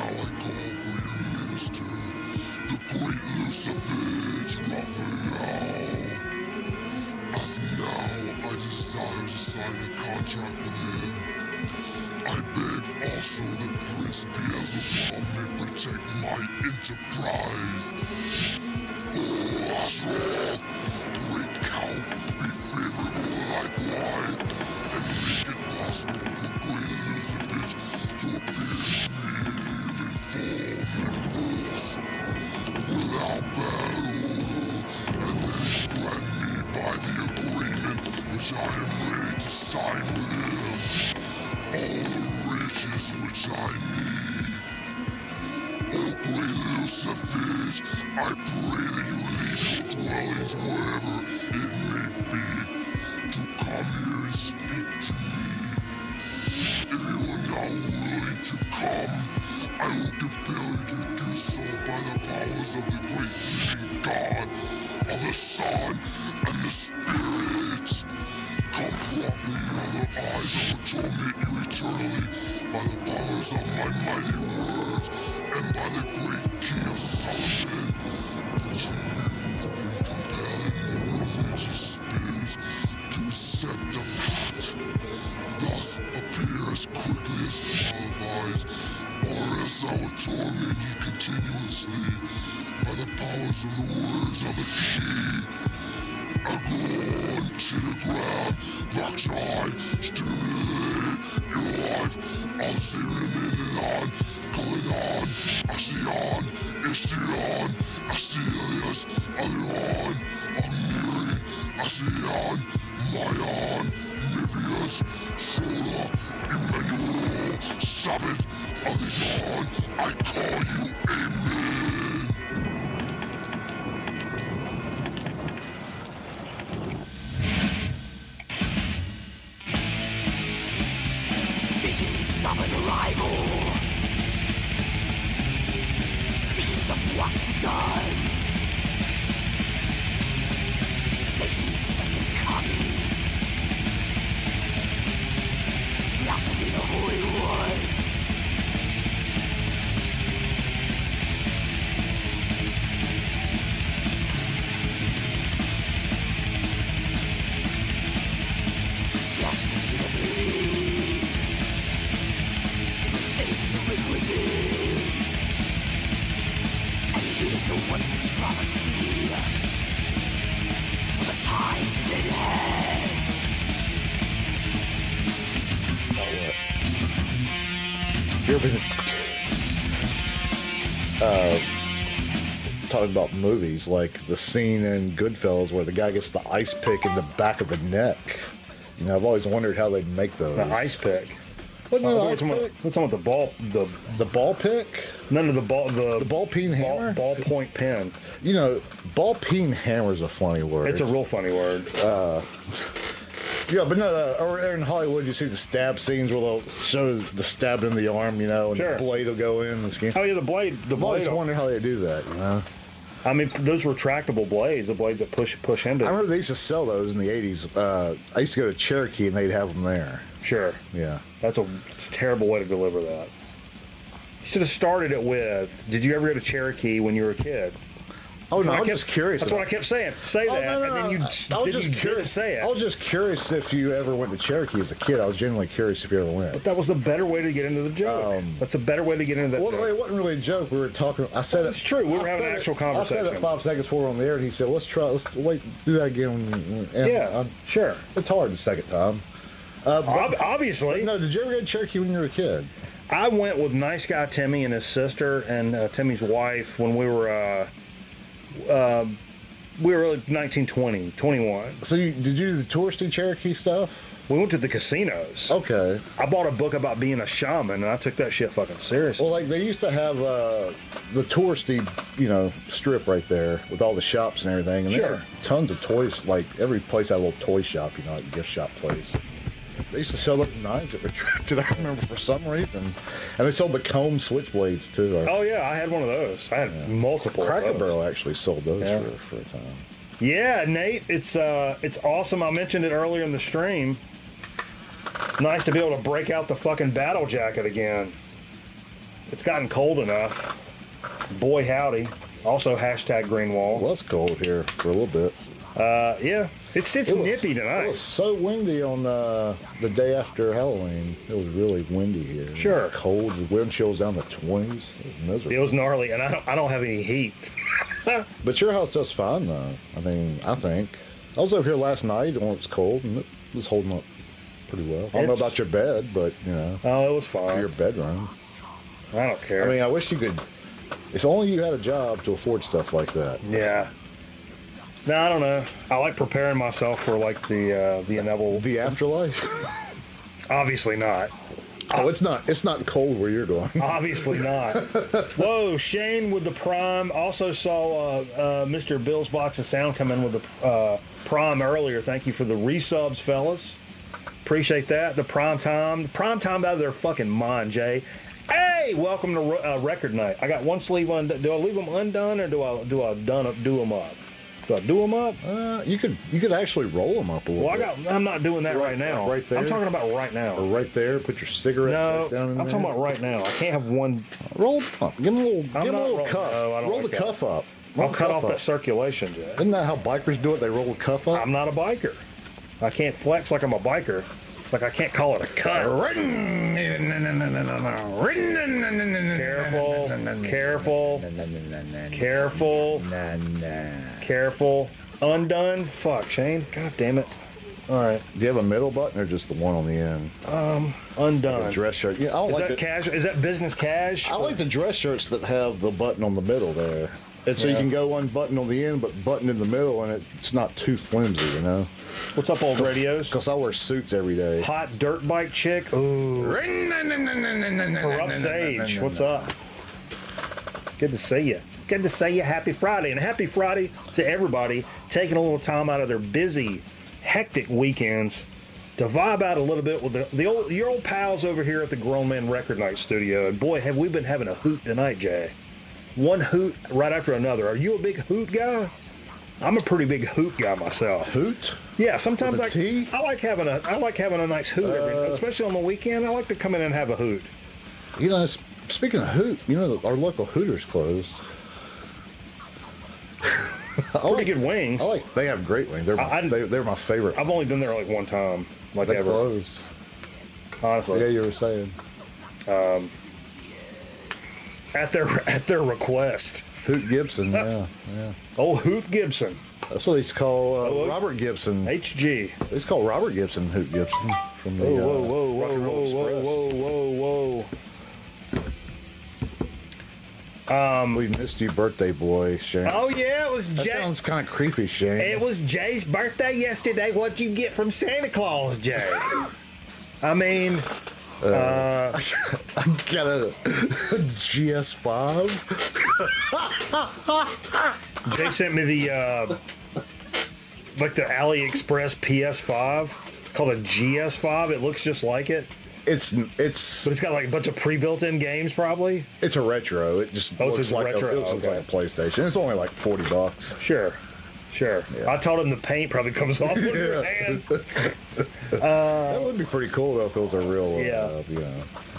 Now I call for your minister, the Great Lucifer, Raphael. As now I desire to sign a contract with him, I beg also that Prince Beelzebub may protect my enterprise. Oh, Asroth, great cow, be favorable likewise, and make it possible for Great Lucifer to appear medium in form and force, without bad order, and then grant me by the agreement which I am ready to sign with him, all the riches which I need. O Great Lucifer, I pray that you leave your dwellings wherever it may be, to come here and speak to me. If you are not willing to come, I will compel you to do so by the powers of the great living God, of the Son, and the Spirits. Come promptly, or the eyes will torment you eternally by the powers of my mighty words, and by the great key of Solomon, which he used in compelling the religious spirits to set the pact. Thus appear as quickly as otherwise, or else I will torment you continuously by the powers of the words of the key. Agron, Telegram, Vaxai, Stimulate, your life, Alzirin, Milan, Kalidan, Asian, Istion, Astelius, Alion, Amiri, Asian, Mayan, Nivius, Sola, Emmanuel, Sabbath, Alion, I call you Amen. Visions of an arrival, scenes of what's done, Satan's second coming, blasphemy the Holy One. You ever been talking about movies like the scene in Goodfellas where the guy gets the ice pick in the back of the neck? You know, I've always wondered how they make those. The ice pick. Wasn't it ice pick? What's on with the ball? The ball pick? None of the ball. The ball peen hammer. Ball point pen. You know, ball peen hammer is a funny word. It's a real funny word. Yeah, but no, or in Hollywood, you see the stab scenes where they'll show the stab in the arm, you know, and Sure. the blade will go in the skin. Oh yeah, the blade. The I've always blade. wondered how they do that, you know. I mean, those retractable blades, the blades that push into. I remember they used to sell those in the 80s. I used to go to Cherokee and they'd have them there. Sure. Yeah. That's a terrible way to deliver that. You should have started it with, did you ever go to Cherokee when you were a kid? Oh, no, I was just curious. That's what I kept saying. Say that, no, and then you didn't say it. I was just curious if you ever went to Cherokee as a kid. I was genuinely curious if you ever went. But that was the better way to get into the joke. That's a better way to get into that Well, joke. it wasn't really a joke. We were talking. I said it's true. We were having an actual conversation. I said it 5 seconds before we were on the air, and he said, "Let's do that again." And Yeah, sure. It's hard the second time. Obviously. No, did you ever go to Cherokee when you were a kid? I went with nice guy Timmy and his sister and Timmy's wife when we were like 19, 20, 21. So did you do the touristy Cherokee stuff? We went to the casinos. Okay. I bought a book about being a shaman, and I took that shit fucking seriously. Well, like they used to have the touristy, strip right there with all the shops and everything. And Sure. there were tons of toys. Like every place had a little toy shop, like a gift shop place. They used to sell little knives that retracted, I remember, for some reason. And they sold the comb switchblades, too. Oh, yeah, I had one of those. I had multiple Cracker of those. Barrel actually sold those for a time. Yeah, Nate, it's awesome. I mentioned it earlier in the stream. Nice to be able to break out the fucking battle jacket again. It's gotten cold enough. Boy, howdy. Also, hashtag Greenwall. Well, it's cold here for a little bit. Yeah. It's nippy tonight. It was so windy on the day after Halloween. It was really windy here. Sure. Cold. The wind chills down to 20s. It was miserable. It was gnarly, and I don't have any heat. But your house does fine, though. I mean, I think. I was over here last night when it was cold, and it was holding up pretty well. I don't know about your bed, but, you know. Oh, it was fine. Your bedroom. I don't care. I mean, I wish you could. If only you had a job to afford stuff like that. Yeah. No, I don't know. I like preparing myself for like the inevitable. The afterlife? Obviously not. Oh, it's not. It's not cold where you're going. Obviously not. Whoa, Shane with the Prime. Also saw Mr. Bill's Box of Sound come in with the Prime earlier. Thank you for the resubs, fellas. Appreciate that. The Prime Time out of their fucking mind, Jay. Hey, welcome to Record Night. I got one sleeve undone. Do I leave them undone or do I do them up? Do I do them up? You could actually roll them up a little bit. I'm not doing that right now. Right there? I'm talking about right now. Or right there. Put your cigarette down in there. I'm talking about right now. I can't have one. Roll them up. Give them a little cuff. No, I don't roll like the that. cuff up. I'll cut off that circulation, Jay. Isn't that how bikers do it? They roll the cuff up? I'm not a biker. I can't flex like I'm a biker. It's like I can't call it a cut. Careful. Undone. Fuck, Shane. God damn it. All right. Do you have a middle button or just the one on the end? Undone. A dress shirt. Yeah, I don't Is like that casual? Is that business cash? I like the dress shirts that have the button on the middle there. And so you can go unbutton on the end, but button in the middle, and it's not too flimsy, you know? What's up, old radios? Because I wear suits every day. Hot dirt bike chick. Ooh. Corrupt Sage. What's up? Good to see you. Good to see you. Happy Friday. And happy Friday to everybody taking a little time out of their busy, hectic weekends to vibe out a little bit with your old pals over here at the Grown Man Record Night studio. And boy, have we been having a hoot tonight, Jay. One hoot right after another. Are you a big hoot guy? I'm a pretty big hoot guy myself. Hoot? Yeah, sometimes With a T? I like having a nice hoot, especially on the weekend. I like to come in and have a hoot. You know, speaking of hoot, you know, our local Hooters closed. Pretty good wings. They have great wings. They're my favorite. I've only been there like one time, like They ever. closed. Honestly, Yeah, you were saying. at their request. Hoot Gibson, yeah. Oh, Hoot Gibson, That's what they call Robert Gibson. HG. They just call Robert Gibson Hoot Gibson from the Rock and Roll Express. We missed you, birthday boy, Shane. Oh yeah, it was That Jay. sounds kind of creepy, Shane. It was Jay's birthday yesterday. What'd you get from Santa Claus, Jay? I mean, I got a GS5. Jay sent me the AliExpress PS5. It's called a GS5. It looks just like it, It's but it's got like a bunch of pre-built-in games, probably. it's a retro. It just Oh, it's looks a like retro? it looks Okay. like a PlayStation. It's only like $40. Sure. Yeah. I told him the paint probably comes off with your hand. That would be pretty cool though if it was a real, Yeah. you know.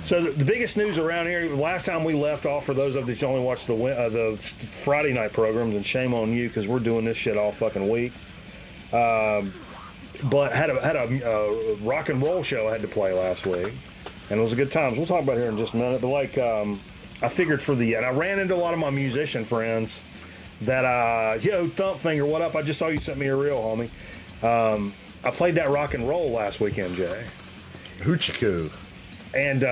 So the biggest news around here, last time we left off, for those of you that only watch the Friday night programs, and shame on you because we're doing this shit all fucking week. But had a rock and roll show I had to play last week, and it was a good time. We'll talk about it here in just a minute. But like, I figured and I ran into a lot of my musician friends that, Thump Finger, what up? I just saw you sent me a reel, homie. I played that rock and roll last weekend, Jay. Hoochie-coo. And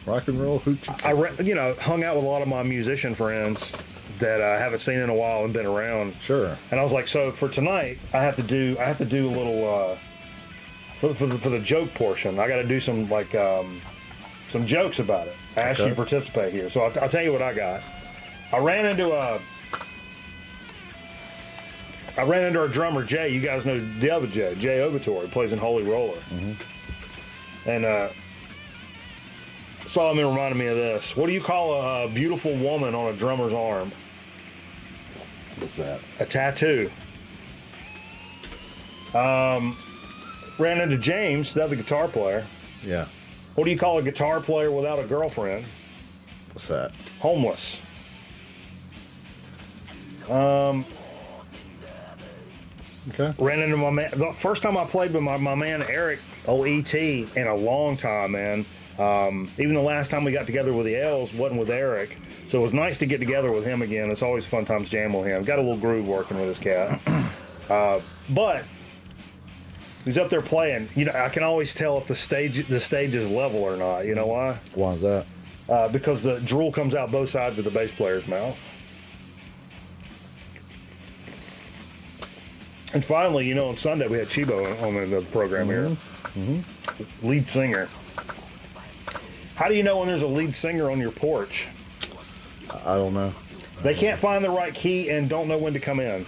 Rock and roll hoochie-coo. I hung out with a lot of my musician friends that I haven't seen in a while and been around. Sure. And I was like, so for tonight, I have to do a little for the joke portion. I got to do some some jokes about it. I asked you to participate here, so I'll tell you what I got. I ran into our drummer Jay. You guys know the other Jay Ovitor. He plays in Holy Roller. Mm-hmm. And saw him and reminded me of this. What do you call a beautiful woman on a drummer's arm? What's that? A tattoo. Ran into James, the other guitar player. Yeah. What do you call a guitar player without a girlfriend? What's that? Homeless. Okay. Ran into my man. The first time I played with my man Eric, OET, in a long time, man. Even the last time we got together with the L's wasn't with Eric. So it was nice to get together with him again. It's always fun times jamming with him. Got a little groove working with this cat. But he's up there playing. You know, I can always tell if the stage is level or not. You know why? Why is that? Because the drool comes out both sides of the bass player's mouth. And finally, you know, on Sunday we had Chibo on the program here. Mm-hmm. Lead singer. How do you know when there's a lead singer on your porch? I don't know. They can't find the right key and don't know when to come in.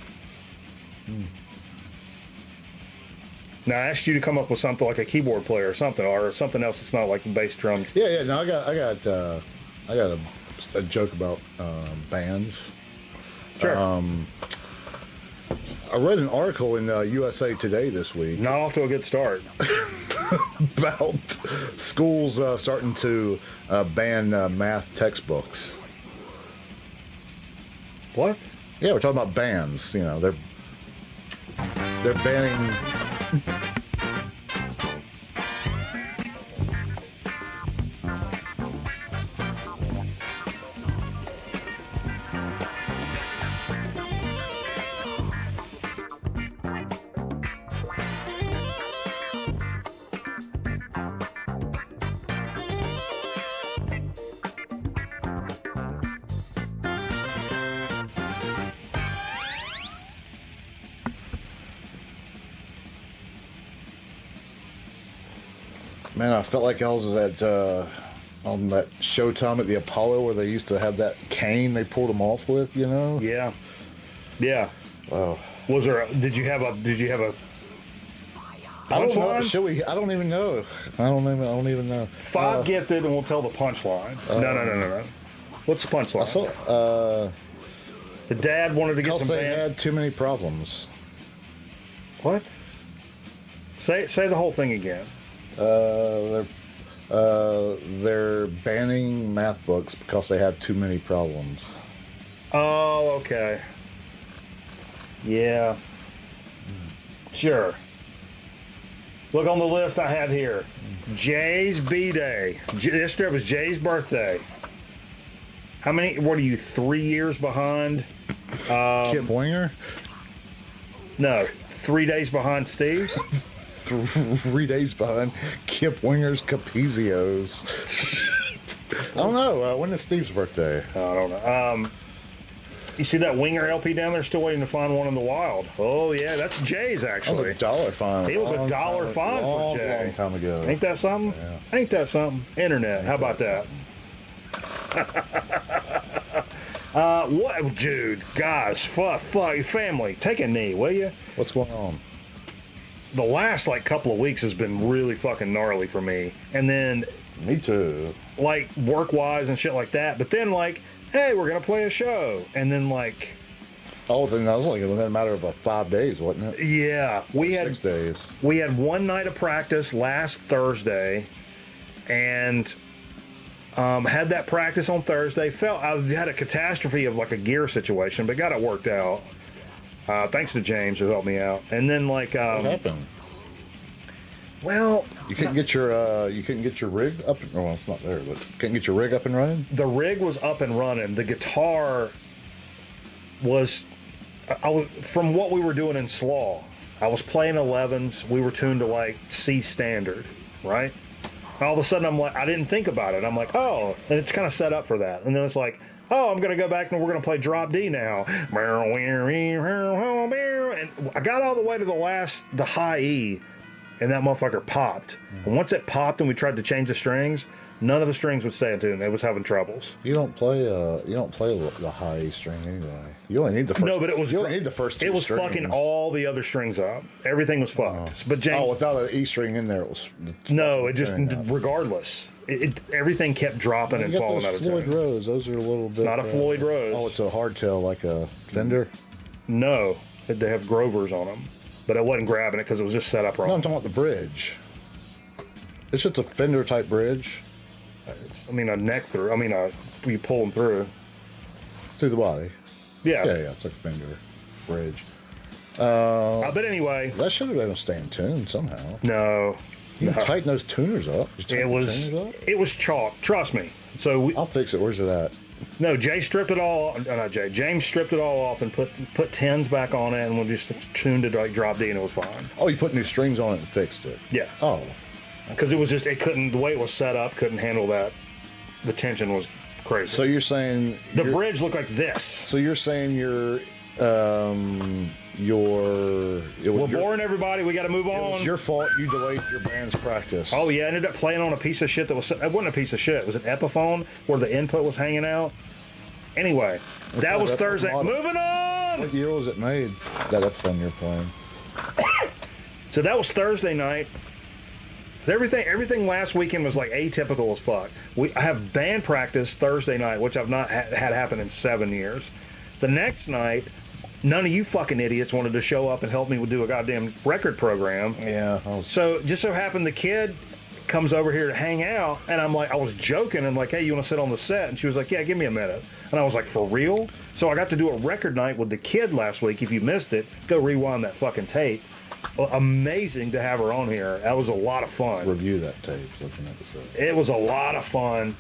Now, I asked you to come up with something like a keyboard player or something else that's not like the bass drums. Yeah. No, I got a joke about bands. Sure. I read an article in USA Today this week Not off to a good start. about schools starting to ban math textbooks. What? Yeah, we're talking about bands. You know, they're banning. Man, I felt like I was at on that Showtime at the Apollo where they used to have that cane they pulled them off with, you know? Yeah. Yeah. Wow. Was there? Did you have a? I don't know. Punchline? Should we? I don't even know. I don't even know. Five gifted, and we'll tell the punchline. No. What's the punchline? I saw. The dad wanted to get Because some they band. had too many problems. What? Say the whole thing again. They're banning math books because they have too many problems. Oh, okay. Yeah. Sure. Look on the list I have here. Jay's B-Day. Yesterday was Jay's birthday. How many? What are you, 3 years behind? Kip Winger? No, 3 days behind Steve's? 3 days behind Kip Winger's Capizios. I don't know. When is Steve's birthday? I don't know. You see that Winger LP down there? Still waiting to find one in the wild. Oh, yeah, that's Jay's, That actually. was $1 fine. He was a dollar fine for Jay. Long time ago. Ain't that something? Yeah. Ain't that something? Internet. How about that? What, dude? Guys, fuck, family, take a knee, will you? What's going on? The last couple of weeks has been really fucking gnarly for me, and then Me too. work wise and shit like that. But then hey, we're gonna play a show, and then Oh, then that was only within a matter of 5 days, wasn't it? yeah, we had 6 days. We had one night of practice last Thursday, and had that practice on Thursday. I had a catastrophe of a gear situation, but got it worked out. Thanks to James who helped me out. And then What happened? well, You couldn't get your rig up. Well, it's not there, but couldn't get your rig up and running. the rig was up and running. The guitar was, from what we were doing in Slaw, I was playing 11s. We were tuned to C standard, right? All of a sudden, I didn't think about it. I'm like, oh, and it's kind of set up for that. And then it's like, oh, I'm going to go back and we're going to play drop D now. And I got all the way to the high E, and that motherfucker popped. And once it popped and we tried to change the strings, none of the strings would stay in tune. It was having troubles. You don't play the high E string anyway. You only need the first. No, but it was. You only need the first two It was strings. fucking all the other strings up. Everything was fucked. But James. Oh, without an E string in there, it was. No, it just, Up. regardless, everything kept dropping and You got falling out those of Floyd tune. Rose. Those are a little bit. It's not a Floyd Rose. Oh, it's a hardtail like a Fender. No, they have Grovers on them, but I wasn't grabbing it because it was just set up wrong. No, I'm talking about the bridge. It's just a Fender type bridge. I mean, a you pull them through. Through the body. Yeah. Yeah, it's like a finger bridge. But anyway. That should have been a staying tune somehow. No. You can tighten those tuners up. You tighten the tuners up? It was chalk. Trust me. So I'll fix it. Where's it at? No, Jay stripped it all. Not Jay. James stripped it all off and put tens back on it, and we just tuned it like drop D, and it was fine. Oh, you put new strings on it and fixed it. Yeah. Oh. Because it couldn't. The way it was set up couldn't handle that. The tension was crazy. So you're saying the bridge looked like this. So you're saying we're boring everybody. We got to move on. It was your fault. You delayed your band's practice. Oh yeah, I ended up playing on a piece of shit that was. It wasn't a piece of shit. It was an Epiphone where the input was hanging out. Anyway, that was Thursday. Moving on. What year was it made? That Epiphone you're playing. So that was Thursday night. Everything last weekend was like atypical as fuck. I have band practice Thursday night, which I've not had happen in 7 years. The next night, none of you fucking idiots wanted to show up and help me do a goddamn record program. Yeah. So just so happened the kid comes over here to hang out, and I was joking and like, hey, you want to sit on the set? And she was like, yeah, give me a minute. And I was like, for real? So I got to do a record night with the kid last week. If you missed it, go rewind that fucking tape. Amazing to have her on here. That was a lot of fun. Review that tape. Looking at the It was a lot of fun.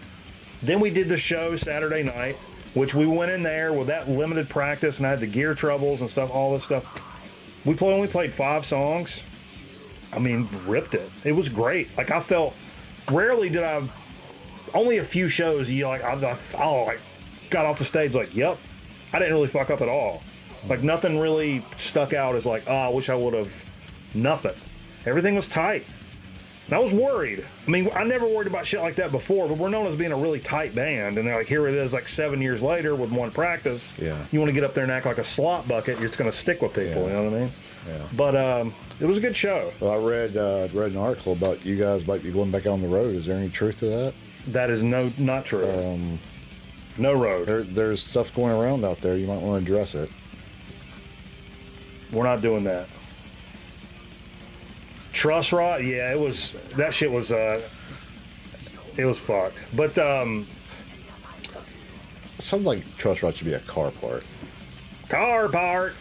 Then we did the show Saturday night, which we went in there with that limited practice, and I had the gear troubles and stuff, all this stuff. We only played 5 songs. I mean, ripped it. It was great. Like I felt. Rarely did I. Only a few shows. You like I got off the stage like, yep, I didn't really fuck up at all. Like nothing really stuck out as like, I wish I would have. Nothing. Everything was tight. And I was worried. I mean, I never worried about shit like that before, but we're known as being a really tight band. And they're like, here it is, like 7 years later with one practice. Yeah. You want to get up there and act like a slot bucket, you're just going to stick with people, Yeah. you know what I mean? Yeah. But it was a good show. Well, I read an article about you guys might be going back on the road. Is there any truth to that? That is not true. No road. There's stuff going around out there. You might want to address it. We're not doing that. Truss rod, yeah, that shit was it was fucked. But Something like truss rod should be a car part. Car part.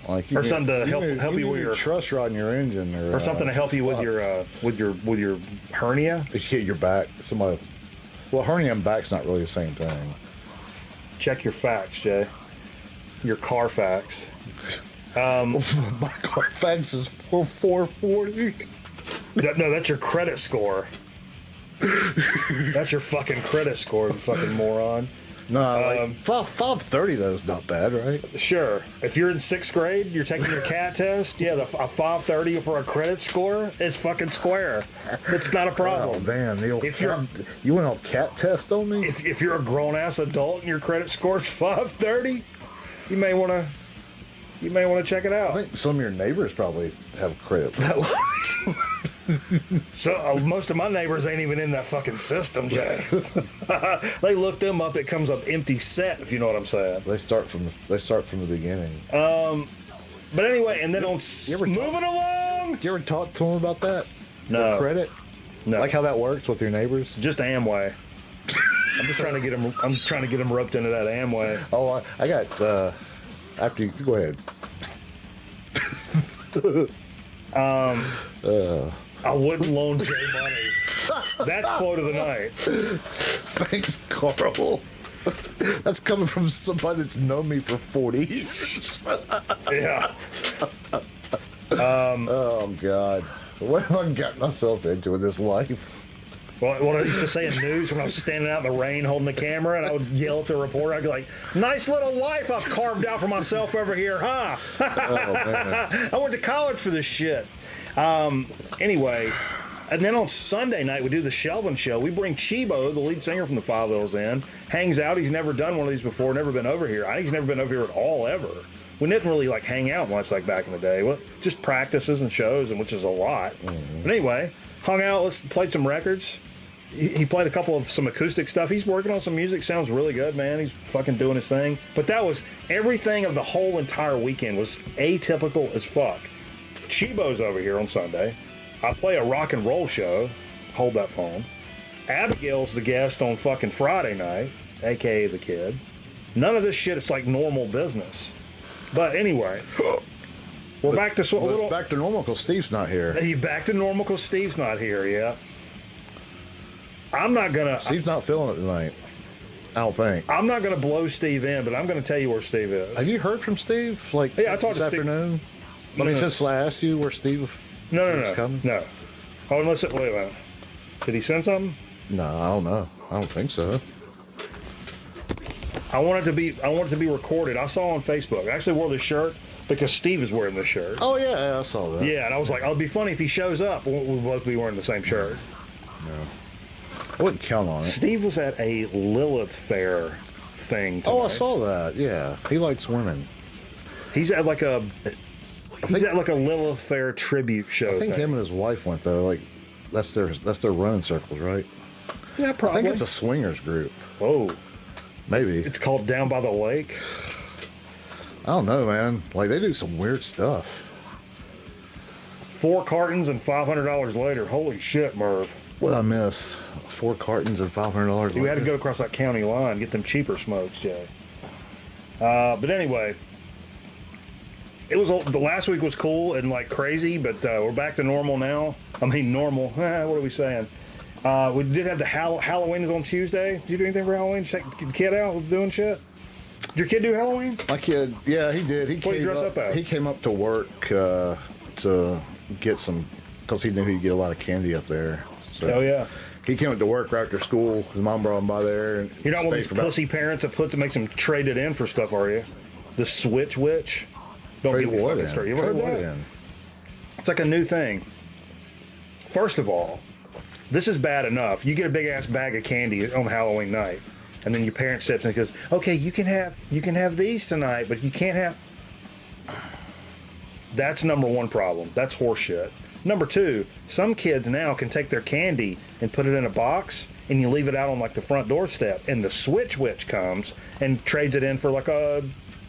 Like Or something to help you with your truss rod in your engine, or something to help you with your hernia. If you hit your back, well, hernia and back's not really the same thing. Check your facts, Jay. Your car facts. My car facts is 440. No, that's your credit score. That's your fucking credit score, you fucking moron. No, 530 though is not bad, right? Sure. If you're in 6th grade, you're taking your CAT test, yeah, a 530 for a credit score is fucking square. It's not a problem. Oh, damn, Neil. You went on CAT test on me? If you're a grown-ass adult and your credit score is 530, you may want to check it out. I think some of your neighbors probably have credit. So most of my neighbors ain't even in that fucking system, Jay. They look them up. It comes up empty set, if you know what I'm saying. They start from the beginning. But anyway, and then moving along. You ever talk to them about that? No. Their credit? No. Like how that works with your neighbors? Just Amway. I'm just trying to get them. I'm trying to get them roped into that Amway. Oh, I got. After you go ahead. I wouldn't loan Jay money. That's quote of the night. Thanks, Carl. That's coming from somebody that's known me for 40 years. Yeah. Oh, God. What have I got myself into in this life? Well, what I used to say in news when I was standing out in the rain holding the camera, and I would yell at the reporter, I'd be like, nice little life I've carved out for myself over here, huh? Oh, man. I went to college for this shit. Anyway, and then on Sunday night, we do the Shelvin show. We bring Chibo, the lead singer from the Five Hills, in. Hangs out. He's never done one of these before, never been over here. I think he's never been over here at all, ever. We didn't really, like, hang out much like back in the day. Well, just practices and shows, and which is a lot. Mm-hmm. But anyway, hung out, played some records. He played a couple of some acoustic stuff. He's working on some music. Sounds really good, man. He's fucking doing his thing. But that was everything of the whole entire weekend was atypical as fuck. Chibo's over here on Sunday. I play a rock and roll show. Hold that phone. Abigail's the guest on fucking Friday night. aka the kid. None of this shit is like normal business. But anyway, we're back to a little. Back to normal because Steve's not here. Back to normal because Steve's not here. Yeah. I'm not gonna. Steve's not feeling it tonight. I don't think. I'm not gonna blow Steve in, but I'm gonna tell you where Steve is. Have you heard from Steve? Like, yeah, I talked this to Steve. afternoon. I mean, since I asked you where Steve. No. Coming? No. Oh, unless wait a minute. Did he send something? No, I don't know. I don't think so. I want it to be recorded. I saw on Facebook. I actually wore this shirt because Steve is wearing this shirt. Oh yeah, I saw that. Yeah, and I was like, oh, it'd be funny if he shows up. We'll both be wearing the same shirt. No. I wouldn't count on it. Steve was at a Lilith Fair thing tonight. Oh, I saw that. Yeah, he likes women. He's at like a Lilith Fair tribute show. I think thing. him and his wife went though. Like, that's their running circles, right? Yeah, probably. I think it's a swingers group. Oh, maybe it's called Down by the Lake. I don't know, man. Like, they do some weird stuff. 4 cartons and $500 later. Holy shit, Merv. What'd I miss? 4 cartons and $500. We had to go across that county line, get them cheaper smokes, Jay. But anyway, the last week was cool and like crazy, but we're back to normal now. I mean, normal. What are we saying? We did have the Halloween was on Tuesday. Did you do anything for Halloween? Check the kid out doing shit. Did your kid do Halloween? My kid, yeah, he did. What did he dress up as? He came up to work to get some, because he knew he'd get a lot of candy up there. So Oh yeah. he came up to work right after school. His mom brought him by there. And You're not one of these stayed for about- pussy parents that makes them trade it in for stuff, are you? The Switch Witch. Don't Trade get me what fucking in? started. You ever Trade heard what that? in? It's like a new thing. First of all, this is bad enough. You get a big ass bag of candy on Halloween night, and then your parent steps in and goes, "Okay, you can have these tonight, but you can't have." That's number one problem. That's horseshit. Number two, some kids now can take their candy and put it in a box, and you leave it out on like the front doorstep, and the Switch Witch comes and trades it in for like a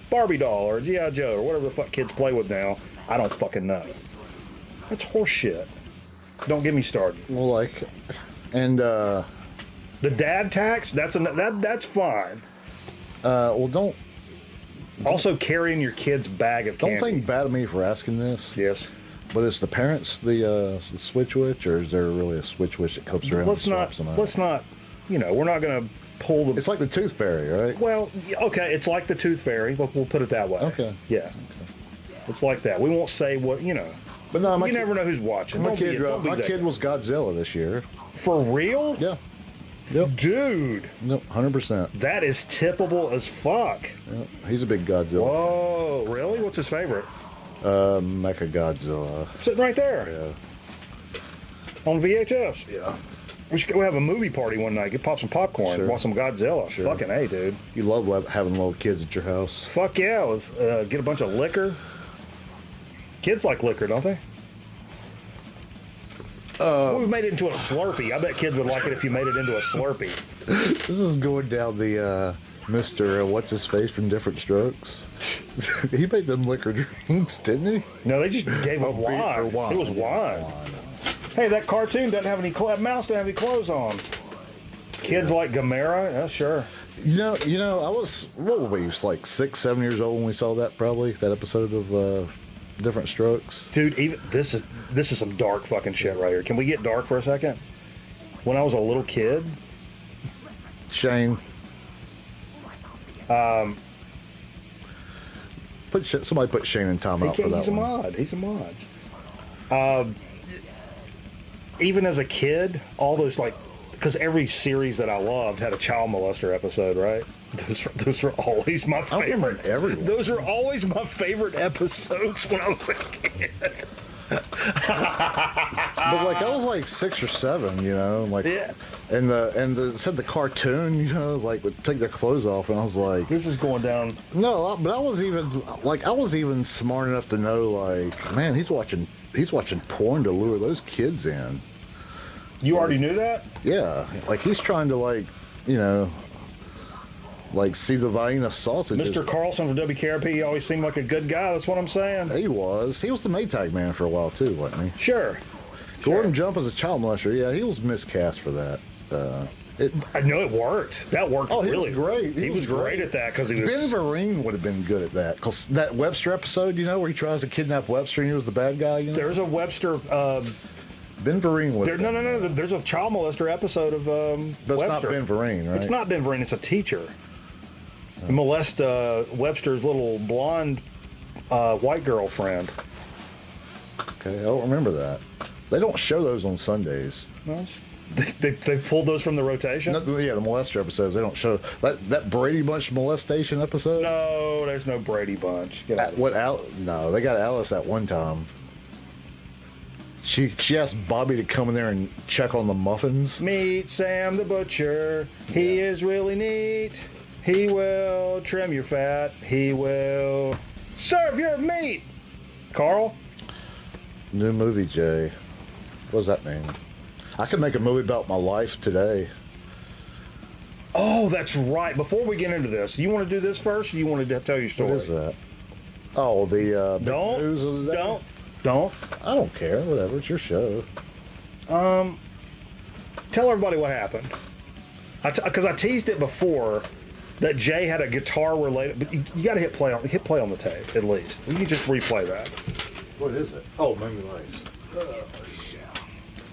Barbie doll or a G.I. Joe or whatever the fuck kids play with now. I don't fucking know. That's horseshit. Don't get me started. Well, like, and The dad tax, that's fine. well, don't Also carrying your kid's bag of candy. think bad of me for asking this. Yes. But is the parents the switch witch, or is there really a switch witch that comes around and swaps them out? Let's not, we're not going to pull the... It's like the tooth fairy, right? Well, okay, it's like the Tooth Fairy. We'll put it that way. Okay. Yeah. Okay. It's like that. We won't say what, But no, you never know who's watching. My Don't kid, be- don't be my that kid guy. was Godzilla this year. For real? Yeah. Yep. Dude, Nope. 100%. that is tippable as fuck. Yep. He's a big Godzilla. Oh, really? What's his favorite? Mecha Godzilla. Sitting right there. Yeah. On VHS. Yeah. We should go have a movie party one night. Get pop some popcorn. Sure. Watch some Godzilla. Sure. Fucking A, dude. You love having little kids at your house. Fuck yeah. Get a bunch of liquor. Kids like liquor, don't they? We've made it into a Slurpee. I bet kids would like it if you made it into a Slurpee. This is going down the Mr. What's his face from Different Strokes. He made them liquor drinks, didn't he? No, they just gave him beer or wine. wine. It was wine. Hey, that cartoon doesn't have any that mouse doesn't have any clothes on. Kids like Gamera? Yeah, sure. You know, I was, what were we, like 6, 7 years old when we saw that, probably, that episode of Different Strokes. Dude, even this is some dark fucking shit right here. Can we get dark for a second? When I was a little kid, Shane. Somebody put Shane in timeout for that he's a one. mod. He's a mod. Even as a kid, all those because every series that I loved had a child molester episode, right? Those were always my don't remember favorite. everyone. Those were always my favorite episodes when I was a kid. But like I was like 6 or 7, like Yeah. and said the cartoon, like would take their clothes off, and I was like, This is going down. no, but I was even smart enough to know, like, man, he's watching porn to lure those kids in. You already knew that? Yeah, like he's trying to like see the Vienna sausage. Mr. Carlson from WKRP, he always seemed like a good guy. That's what I'm saying. He was the Maytag man for a while too, wasn't he? Sure. Gordon Jump as a child molester, yeah, he was miscast for that. I know it worked. That worked. Oh, he really was great. He was great at that because he was. Ben Vereen would have been good at that. Because that Webster episode, where he tries to kidnap Webster and he was the bad guy, There's a Webster. Ben Vereen would have No. There's a child molester episode of But it's Webster. not Ben Vereen, right? It's not Ben Vereen. It's a teacher. He molest Webster's little blonde white girlfriend. Okay, I don't remember that. They don't show those on Sundays. Well, they've pulled those from the rotation? The molester episodes, they don't show. That Brady Bunch molestation episode? No, there's no Brady Bunch. Get out. No, they got Alice at one time. She asked Bobby to come in there and check on the muffins. Meet Sam the Butcher. He is really neat. He will trim your fat. He will serve your meat. Carl? New movie, Jay. What does that mean? I could make a movie about my life today. Oh, that's right. Before we get into this, you want to do this first, or you want to tell your story? What is that? Oh, the big news of the day? Don't. I don't care. Whatever. It's your show. Tell everybody what happened. Because I teased it before that Jay had a guitar related, but you got to hit play on the tape at least. You can just replay that. What is it? Oh, Miami Vice.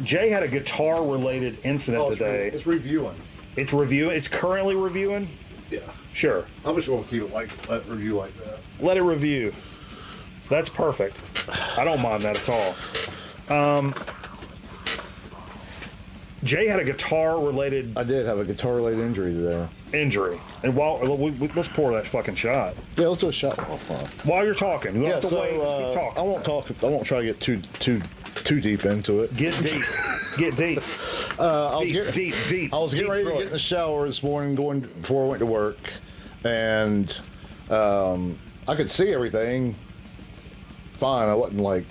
Jay had a guitar related incident today. It's reviewing. It's reviewing. It's currently reviewing. Yeah. Sure. I'm just going to keep it let review like that. Let it review. That's perfect. I don't mind that at all. Jay had a guitar related. I did have a guitar related injury today. Injury. And let's pour that fucking shot. Yeah, let's do a shot. While you're talking, you don't have to wait. Keep talking. I won't talk. I won't try to get too deep into it. Get deep. Get deep. I was getting ready to get in the shower this morning, before I went to work, and I could see everything fine. I wasn't like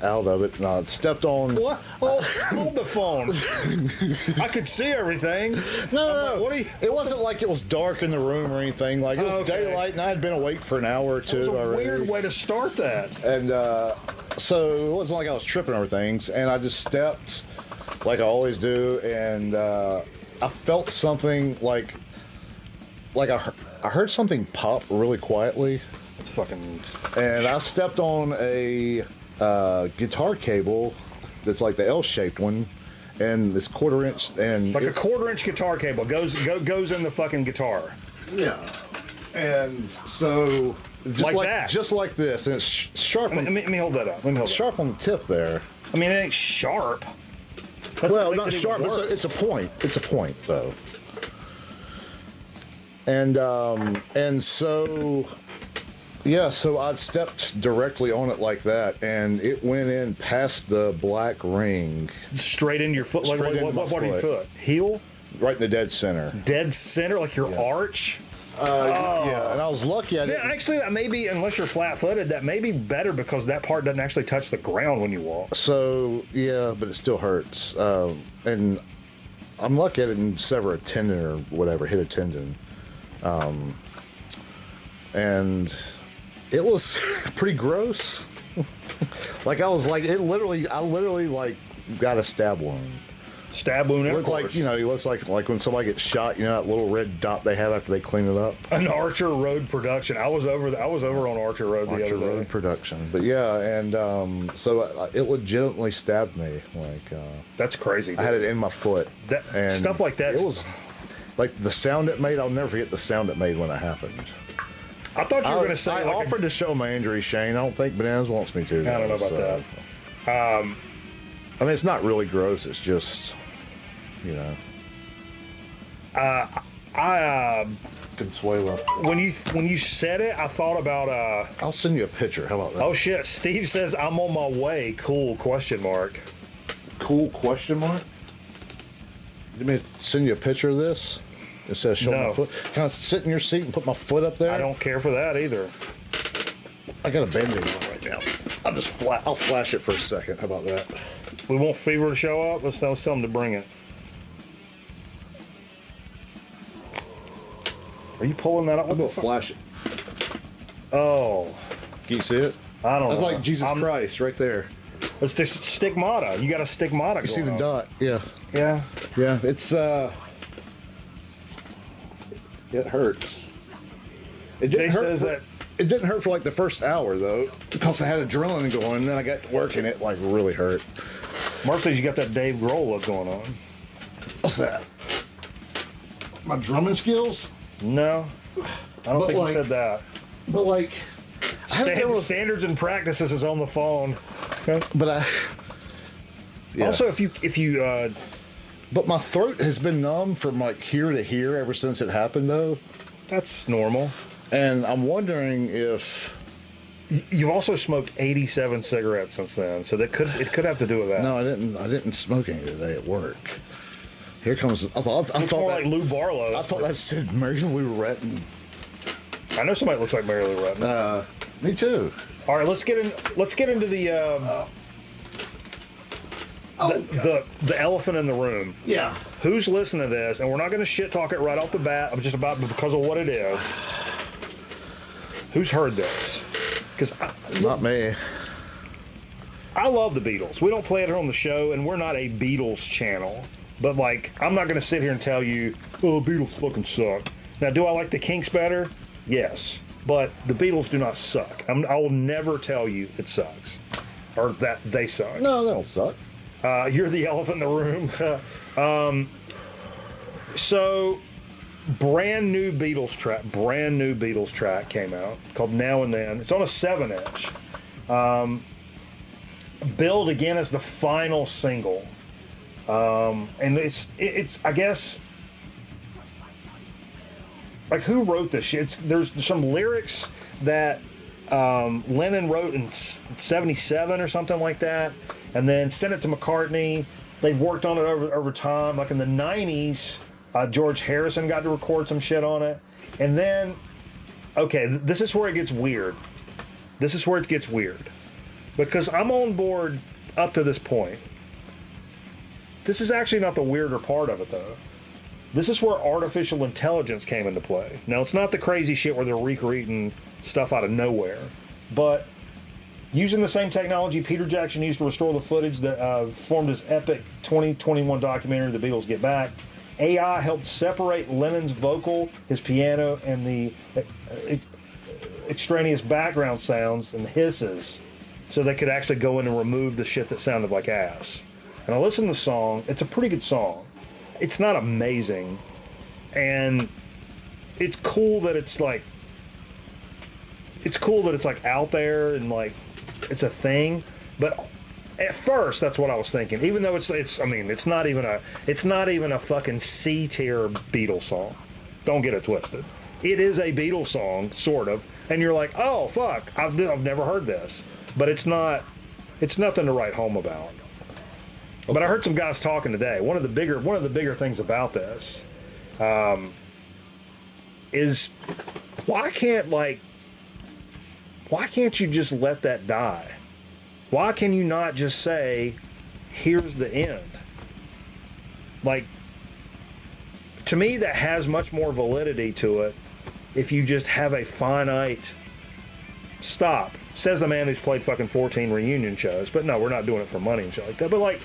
out of it, and I stepped on. What? Hold the phone. I could see everything. No. Like, what are you? It wasn't like it was dark in the room or anything. Like it was daylight, and I had been awake for an hour or two. It was a already. weird way to start that. And so it wasn't like I was tripping over things, and I just stepped like I always do, and I felt something like I heard something pop really quietly. It's fucking. And I stepped on a guitar cable that's like the L-shaped one, and it's 1/4 inch, and Like a 1/4 inch guitar cable goes in the fucking guitar. Yeah. And so just like this, and it's sharp. Let me hold that up. Sharp on the tip there. I mean, it ain't sharp. Well, not sharp. It's a point. It's a point, though. And so, yeah. So I stepped directly on it like that, and it went in past the black ring, Straight into your foot. Like Straight into what my part of your foot. foot? Heel? right in the dead center. Dead center, like your arch. Yeah, and I was lucky I Yeah, didn't. actually, that may be, unless you're flat-footed, that may be better because that part doesn't actually touch the ground when you walk. So yeah, but it still hurts. And I'm lucky I didn't sever a tendon or whatever, hit a tendon. And it was pretty gross. Like I literally like got a stab wound. Stab wound, It of looked like, course. he looks like when somebody gets shot, that little red dot they have after they clean it up. An Archer Road production. I was over on Archer Road the Archer other day. Road production. But yeah, and so it legitimately stabbed me. Like That's crazy. I had it in my foot. And Stuff like that. It was like the sound it made. I'll never forget the sound it made when it happened. I thought you were going to say. I like offered to show my injury, Shane. I don't think Bananas wants me to. I don't know about that. I mean, it's not really gross. It's just, Consuelo. When you said it, I thought about. I'll send you a picture. How about that? Oh shit! Steve says I'm on my way. Cool? Question mark. Cool? Question mark. You mean send you a picture of this? It says show No. my foot. Can I sit in your seat and put my foot up there? I don't care for that either. I got a Band-Aid on right now. I'll flash it for a second. How about that? We want Fever to show up. Let's tell him to bring it. Are you pulling that up? I'm gonna flash it. Oh, Can you see it? I don't That's know. like Jesus Christ right there. It's this stigmata. You got a stigmata. You see going the on. dot? Yeah. Yeah. Yeah. It's It hurts. Jay says that it didn't hurt for like the first hour though, because I had adrenaline going, and then I got to work and it like really hurt. Mark says you got that Dave Grohl look going on. What's that? My drumming skills? No, I don't think he said that. But like, Standards and practices is on the phone. Okay. But yeah. Also, if you but my throat has been numb from like here to here ever since it happened though. That's normal. And I'm wondering if you've also smoked 87 cigarettes since then, so it could have to do with that. No, I didn't smoke any today at work. Here comes. I thought more like Lou Barlow. I thought that said Mary Lou Retton. I know somebody looks like Mary Lou Retton. Me too. All right, let's get into the elephant in the room. Yeah. Who's listening to this? And we're not going to shit talk it right off the bat. I'm just about because of what it is. Who's heard this? Because not me. I love the Beatles. We don't play it on the show, and we're not a Beatles channel. But like, I'm not going to sit here and tell you, oh, Beatles fucking suck. Now, do I like the Kinks better? Yes. But the Beatles do not suck. I will never tell you it sucks. Or that they suck. No, they don't suck. You're the elephant in the room. So, brand new Beatles track came out called Now and Then. It's on a 7-inch. Billed again as the final single. And it's I guess, like, who wrote this shit? There's some lyrics that Lennon wrote in 77 or something like that, and then sent it to McCartney. They've worked on it over time. Like in the 90s, George Harrison got to record some shit on it. And then, okay, this is where it gets weird. Because I'm on board up to this point. This is actually not the weirder part of it, though. This is where artificial intelligence came into play. Now, it's not the crazy shit where they're recreating stuff out of nowhere, but using the same technology Peter Jackson used to restore the footage that formed his epic 2021 documentary, The Beatles Get Back, AI helped separate Lennon's vocal, his piano, and the extraneous background sounds and hisses, so they could actually go in and remove the shit that sounded like ass. And I listened to the song. It's a pretty good song. It's not amazing, and it's cool that it's like out there and like it's a thing. But at first, that's what I was thinking. Even though it's not even a fucking C tier Beatles song. Don't get it twisted. It is a Beatles song, sort of, and you're like, oh fuck, I've never heard this, but it's not. It's nothing to write home about. But I heard some guys talking today. One of the bigger things about this is why can't you just let that die? Why can you not just say, here's the end? Like, to me, that has much more validity to it if you just have a finite stop. Says the man who's played fucking 14 reunion shows. But no, we're not doing it for money and shit like that. But like,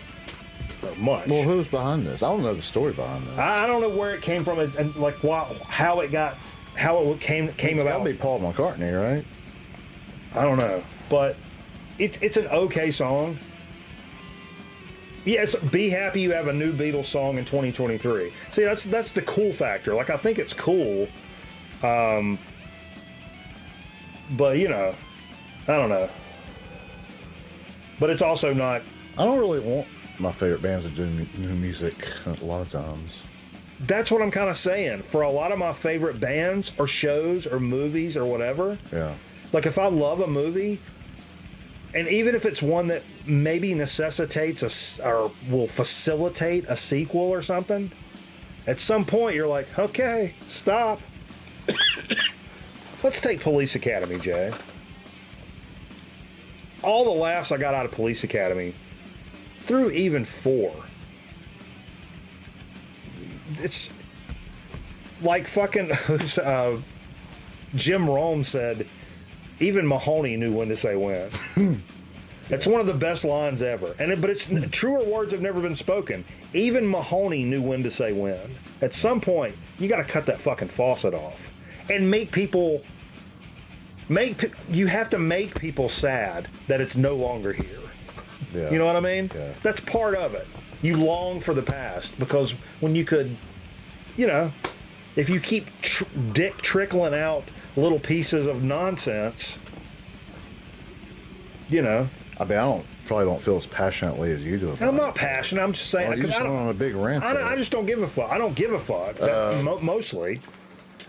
much. Well, who's behind this? I don't know the story behind this. I don't know where it came from and like how it came about. It's got to be Paul McCartney, right? I don't know, but it's an okay song. Yes, be happy you have a new Beatles song in 2023. See, that's the cool factor. Like, I think it's cool, but you know, I don't know. But it's also not. I don't really want my favorite bands to do new music a lot of times. That's what I'm kind of saying. For a lot of my favorite bands or shows or movies or whatever, yeah. Like, if I love a movie, and even if it's one that maybe necessitates or will facilitate a sequel or something, at some point you're like, okay, stop. Let's take Police Academy, Jay. All the laughs I got out of Police Academy, through even 4. It's like fucking Jim Rome said, even Mahoney knew when to say when. It's one of the best lines ever. But it's truer words have never been spoken. Even Mahoney knew when to say when. At some point, you got to cut that fucking faucet off and make people. You have to make people sad that it's no longer here. Yeah. You know what I mean? Yeah. That's part of it. You long for the past because when you could, if you keep dick trickling out little pieces of nonsense, I mean, probably don't feel as passionately as you do. I'm not passionate. I'm just saying. You just went on a big rant. I just don't give a fuck. I don't give a fuck. Mostly,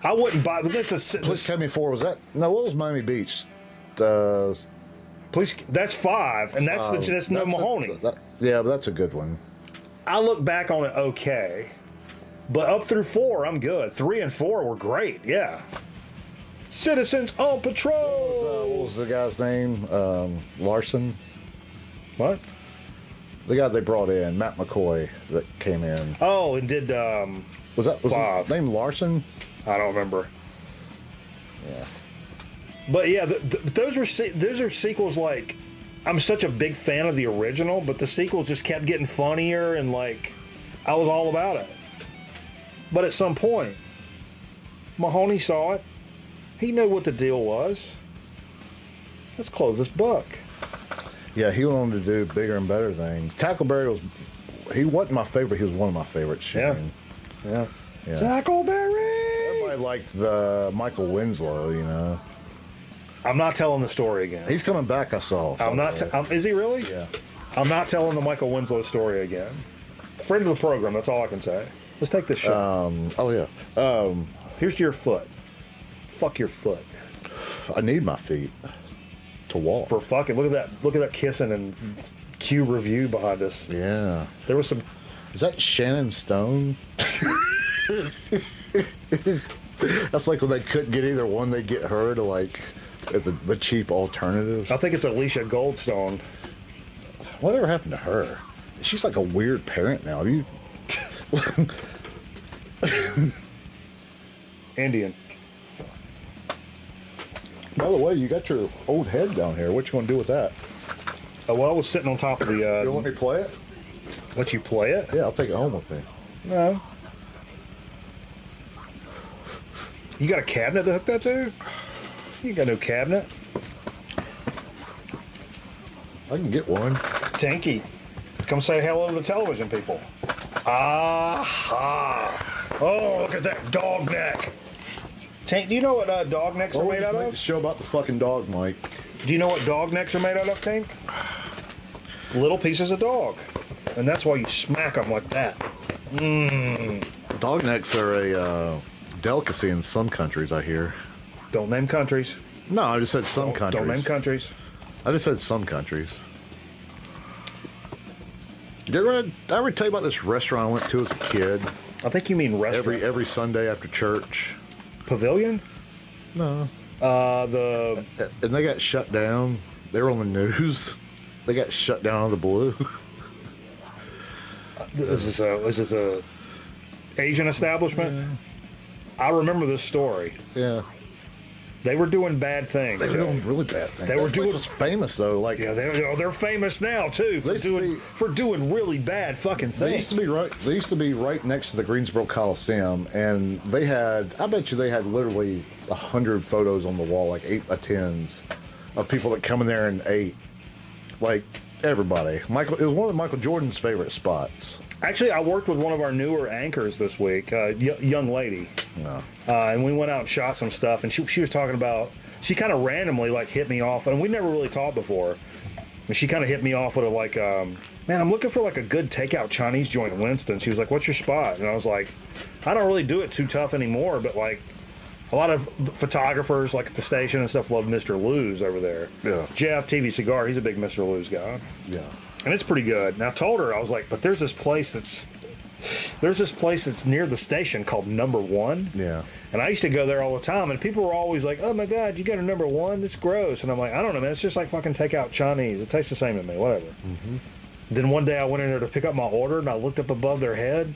I wouldn't buy. Please tell me 4 was that? No, what was Miami Beach? Please, that's 5, and that's no Mahoney. Yeah, but that's a good one. I look back on it okay, but up through 4, I'm good. 3 and 4 were great. Yeah. Citizens on patrol. What was the guy's name? Larson. What? The guy they brought in, Matt McCoy, that came in. Oh, and did was 5. his name Larson? I don't remember. Yeah. But yeah, those are sequels. Like, I'm such a big fan of the original, but the sequels just kept getting funnier, and like, I was all about it. But at some point, Mahoney saw it. He knew what the deal was. Let's close this book. Yeah, he went on to do bigger and better things. Tackleberry he wasn't my favorite. He was one of my favorites. Shane. Yeah. Yeah. Tackleberry. Everybody liked the Michael Winslow. I'm not telling the story again. He's coming back. I saw. I'm not. Is he really? Yeah. I'm not telling the Michael Winslow story again. Friend of the program. That's all I can say. Let's take this shot. Oh yeah. Here's your foot. Fuck your foot. I need my feet to walk. For fucking look at that kissing and Q review behind us. Yeah. There was some. Is that Shannon Stone? That's like when they couldn't get either one, they get her to like as the cheap alternative. I think it's Alicia Goldstone. Whatever happened to her? She's like a weird parent now. Have you? Indian. By the way, you got your old head down here. What you gonna do with that? Well, I was sitting on top of the. You want me to play it? Let you play it? Yeah, I'll take it home with me. No. You got a cabinet to hook that to? You got no cabinet. I can get one. Tanky, come say hello to the television people. Aha! Oh, look at that dog neck. Tank, do you know what dog necks are made out Make of? the show about the fucking dog, Mike. Do you know what dog necks are made out of, Tank? Little pieces of dog. And that's why you smack them like that. Mmm. Dog necks are a delicacy in some countries, I hear. Don't name countries. No, I just said some countries. Don't name countries. I just said some countries. Did I ever tell you about this restaurant I went to as a kid? I think you mean restaurant. Every Sunday after church. Pavilion? No. And they got shut down. They were on the news. They got shut down on the blue. Is this a Asian establishment? Yeah. I remember this story. Yeah. They were doing bad things. They were doing really bad things. They were doing. Was famous though. Like yeah, they're famous now too for doing really bad fucking things. They used to be right next to the Greensboro Coliseum, and they had. I bet you they had literally 100 photos on the wall, like 8 by 10s, of people that come in there and ate. Like everybody. It was one of Michael Jordan's favorite spots. Actually, I worked with one of our newer anchors this week, young lady. No. And we went out and shot some stuff, and she was talking about, she kind of randomly like hit me off, and we never really talked before. And she kind of hit me off with a like, man, I'm looking for like a good takeout Chinese joint in Winston. She was like, what's your spot? And I was like, I don't really do it too tough anymore, but like a lot of photographers like at the station and stuff love Mr. Lou's over there. Yeah. Jeff, TV Cigar, he's a big Mr. Lou's guy. Yeah. And it's pretty good. And I told her, I was like, but there's this place that's near the station called Number One. Yeah. And I used to go there all the time, and people were always like, oh my God, you got a Number One? That's gross. And I'm like, I don't know, man. It's just like fucking takeout Chinese. It tastes the same to me, whatever. Mm-hmm. Then one day I went in there to pick up my order, and I looked up above their head,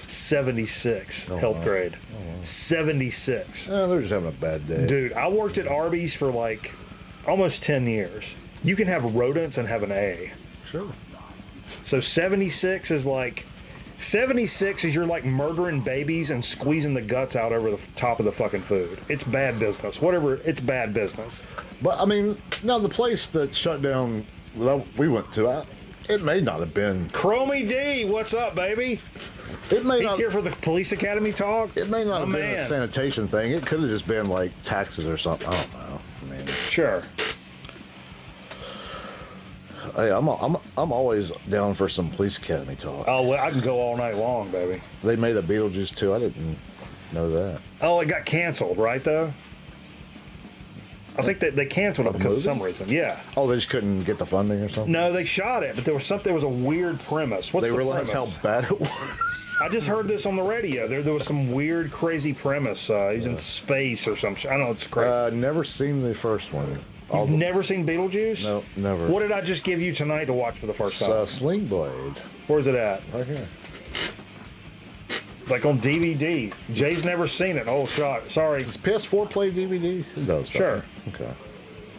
76 health grade. Oh, wow. 76. They're just having a bad day. Dude, I worked at Arby's for like almost 10 years. You can have rodents and have an A. Sure. So 76 is like 76 is you're like murdering babies and squeezing the guts out over the top of the fucking food. It's bad business. Whatever, it's bad business. But I mean, now the place that shut down that we went to, it may not have been. Chromie D, what's up, baby? It may He's not. here for the police academy talk. It may not have My been a man. sanitation thing. It could have just been like taxes or something. I don't know. I mean, Sure. hey, I'm always down for some police academy talk. Oh, well, I can go all night long, baby. They made a Beetlejuice too. I didn't know that. Oh, it got canceled, right, though? I think that they canceled it because of some reason. Yeah. Oh, they just couldn't get the funding or something. No, they shot it, but there was a weird premise. What's They the realized premise? how bad it was. I just heard this on the radio. There was some weird, crazy premise. He's in space or some shit. I don't know. It's crazy. Never seen the first one. You've never seen Beetlejuice? No, never. What did I just give you tonight to watch for the first It's time? Sling Blade. Where's it at? Right here. Like on DVD. Jay's never seen it. Oh, sorry. Does PS4 play DVD? It does. Sure. Okay.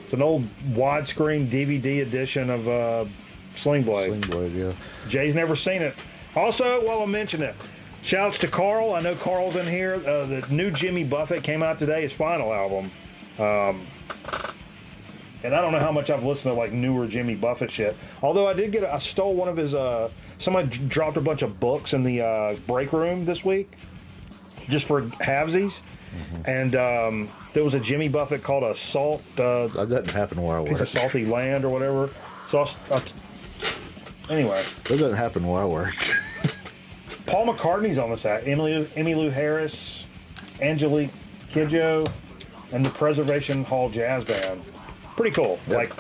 It's an old widescreen DVD edition of Sling Blade. Sling Blade, yeah. Jay's never seen it. Also, while I mention it, shouts to Carl. I know Carl's in here. The new Jimmy Buffett came out today, his final album. And I don't know how much I've listened to like newer Jimmy Buffett shit. Although I stole one of his, somebody dropped a bunch of books in the break room this week, just for halvesies. And there was a Jimmy Buffett called a salt, That doesn't happen where I piece work. of salty land or whatever. So anyway, That doesn't happen where I work. Paul McCartney's on this act. Emmylou Harris, Angelique Kidjo, and the Preservation Hall Jazz Band. Pretty cool. Yep.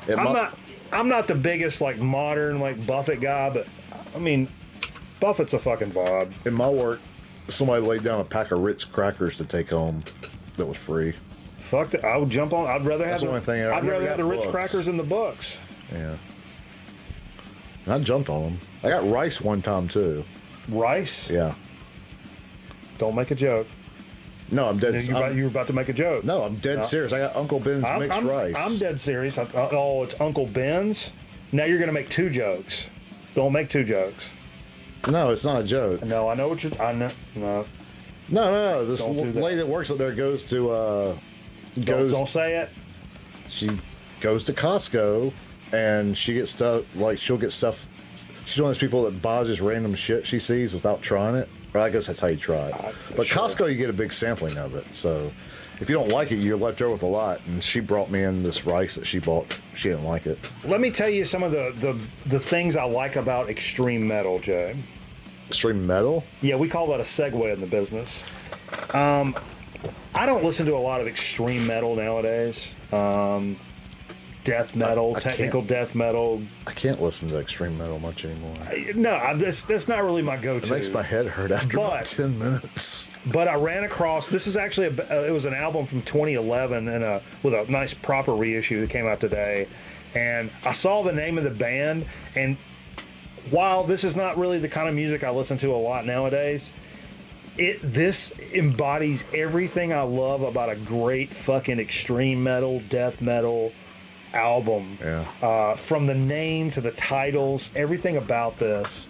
Like, I'm not the biggest like modern like Buffett guy, but I mean, Buffett's a fucking vibe. In my work, somebody laid down a pack of Ritz crackers to take home that was free. Fuck that. I would jump on. I'd rather have That's the only thing I'd never rather have the got Ritz books. crackers in the books. Yeah. And I jumped on them. I got rice one time too. Rice? Yeah. Don't make a joke. No, I'm dead. You were about to make a joke. No, I'm dead serious. I got Uncle Ben's mixed rice. I'm dead serious. Oh, it's Uncle Ben's? Now you're going to make two jokes. Don't make two jokes. No, it's not a joke. No, I know what you're... I know. No. No. This Don't do that. lady that works up there goes to... Don't say it. She goes to Costco and she gets stuff, like she'll get stuff. She's one of those people that buys just random shit she sees without trying it. Or I guess that's how you try it. But sure. Costco, you get a big sampling of it. So if you don't like it, you're left over with a lot. And she brought me in this rice that she bought. She didn't like it. Let me tell you some of the things I like about extreme metal, Jay. Extreme metal? Yeah, we call that a segue in the business. I don't listen to a lot of extreme metal nowadays. Death metal, I technical can't. death metal. I can't listen to extreme metal much anymore. No, that's not really my go-to. It makes my head hurt after about But- 10 minutes. But I ran across, this is actually, it was an album from 2011 and with a nice proper reissue that came out today. And I saw the name of the band, and while this is not really the kind of music I listen to a lot nowadays, this embodies everything I love about a great fucking extreme metal, death metal album. Yeah. From the name to the titles, everything about this.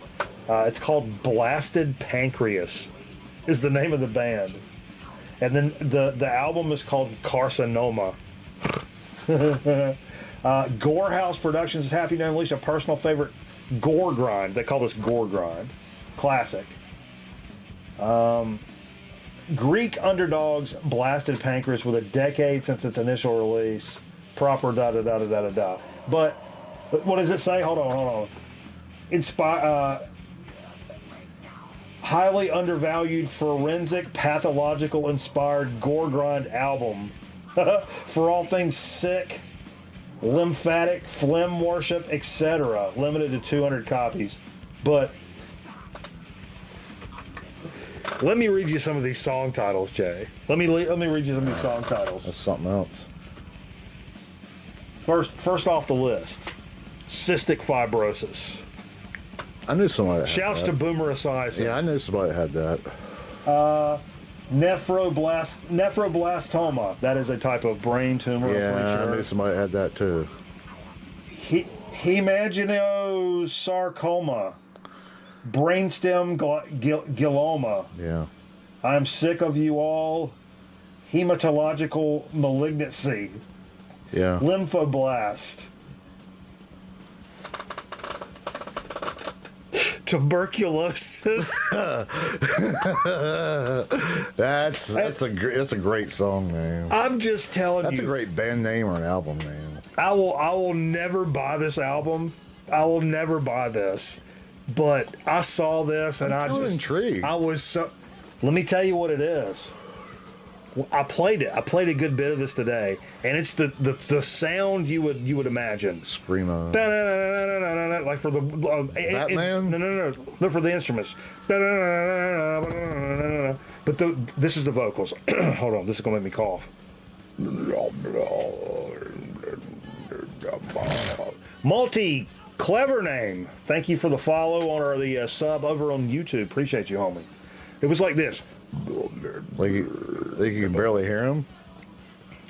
It's called Blasted Pancreas is the name of the band. And then the album is called Carcinoma. Gorehouse Productions is happy to unleash a personal favorite gore grind. They call this gore grind. Classic. Greek Underdogs Blasted Pancreas with a decade since its initial release. Proper da-da-da-da-da-da. But what does it say? Hold on. Highly undervalued forensic pathological inspired gore grind album for all things sick, lymphatic, phlegm worship, etc. Limited to 200 copies. But let me read you some of these song titles, Jay. Let me read you some of these song titles. That's something else. First off the list, cystic fibrosis. I knew somebody that had Shouts to that. Boomer Esiason. Yeah, I knew somebody that had that. Nephroblastoma. That is a type of brain tumor. I'm Yeah, pretty I sure. knew somebody that had that too. Hemangiosarcoma, brainstem glioma. Yeah. I'm sick of you all. Hematological malignancy. Yeah. Lymphoblast. Tuberculosis. That's a great song name. I'm just telling That's you. a great band name or an album name. I will never buy this album. I will never buy this. But I saw this and I'm intrigued. I was so. Let me tell you what it is. I played it. I played a good bit of this today, and it's the sound you would imagine. Screamo. Like for the Batman? No. Look for the instruments. But this is the vocals. Hold on, this is gonna make me cough. Multi clever name. Thank you for the follow on the sub over on YouTube. Appreciate you, homie. It was like this. Like you can barely hear him.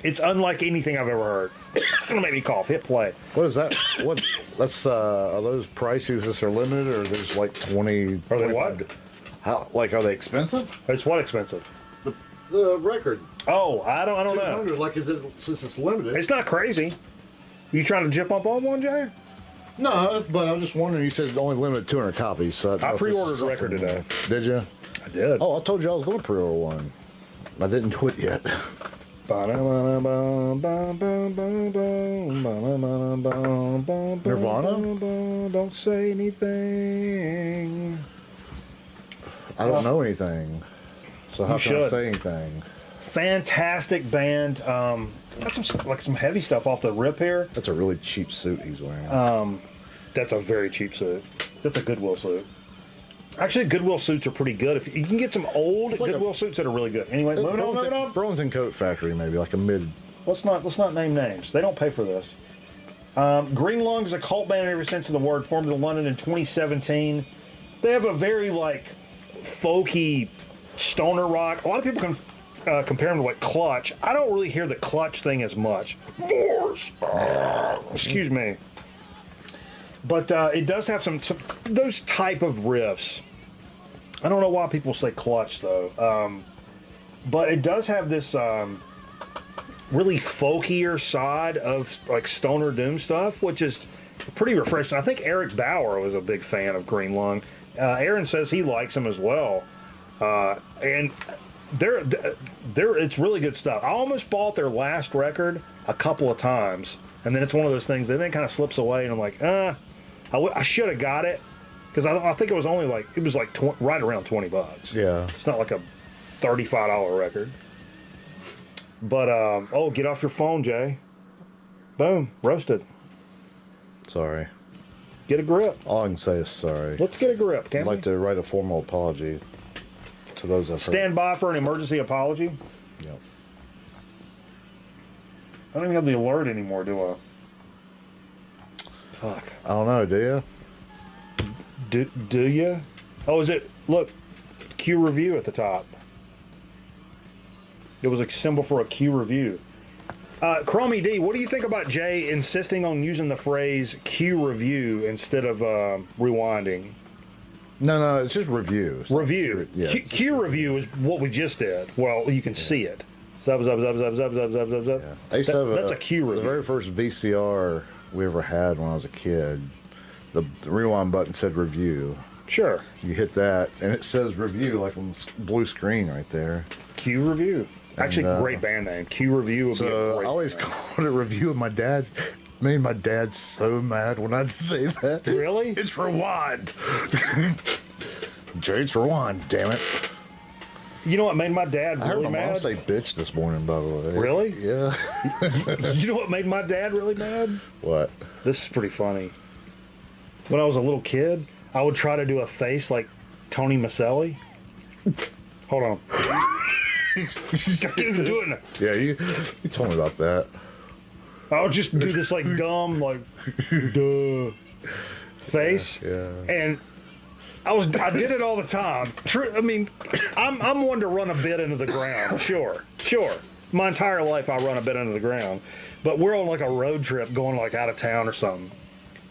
It's unlike anything I've ever heard. It's gonna make me cough. Hit play. What is that? What? That's are those prices? This are limited, or there's like 20? Are they 25? what? How? Like, are they expensive? It's what expensive? The record. Oh, I don't know. 200. Like, is it since it's limited? It's not crazy. You trying to jump up on one, Jay? No, but I'm just wondering. You said it only limited 200 copies. So I pre-ordered a record today. Did you? I did. Oh, I told you I was going to pre-order one. I didn't do it yet. Nirvana? Don't say anything. I don't know anything. So how You can I should. say anything? Fantastic band. Got some heavy stuff off the rip here. That's a really cheap suit he's wearing. That's a very cheap suit. That's a Goodwill suit. Actually, Goodwill suits are pretty good. If you can get some old like Goodwill suits that are really good. Anyway, moving on. Burlington Coat Factory, maybe like a mid. Let's not name names. They don't pay for this. Green Lung is a cult band in every sense of the word, formed in London in 2017. They have a very like folky stoner rock. A lot of people can compare them to like Clutch. I don't really hear the Clutch thing as much. Excuse me. But it does have some those type of riffs. I don't know why people say Clutch though. But it does have this really folkier side of like stoner doom stuff, which is pretty refreshing. I think Eric Bauer was a big fan of Green Lung. Aaron says he likes them as well. And they're it's really good stuff. I almost bought their last record a couple of times, and then it's one of those things that then kind of slips away, and I'm like, I should have got it because I think it was only like right around $20. Yeah. It's not like a $35 record. But get off your phone, Jay. Boom, roasted. Sorry. Get a grip. All I can say is sorry. Let's get a grip, I'd can like we? to write a formal apology to those I've Stand by for an emergency apology. heard. Yep. I don't even have the alert anymore, do I? Fuck. I don't know, do you? Do you? Oh, is it? Look, Q review at the top. It was a symbol for a Q review. Chromie D, what do you think about Jay insisting on using the phrase Q review instead of rewinding? No, it's just review. Review. Yeah. Q review is what we just did. Well, you can see it. Zub. Yeah. I used to have That's a Q review. The very first VCR we ever had when I was a kid, the rewind button said review. Sure. You hit that, and it says review like on the blue screen right there. Q review. Actually, And, great band name. Q review would be a So great I always name. called it review, and my dad made my dad so mad when I'd say that. Really? It's rewind. Jay, it's rewind, damn it. You know what made my dad I heard really my mom mad? say bitch this morning, by the way. Really? Yeah. You know what made my dad really mad? What? This is pretty funny. When I was a little kid, I would try to do a face like Tony Maselli. Hold on. I can't even do it now. Yeah, you told me about that. I would just do this like dumb, like duh face. Yeah. And I did it all the time. True. I mean, I'm one to run a bit into the ground. Sure. my entire life I run a bit under the ground. But we're on like a road trip going like out of town or something.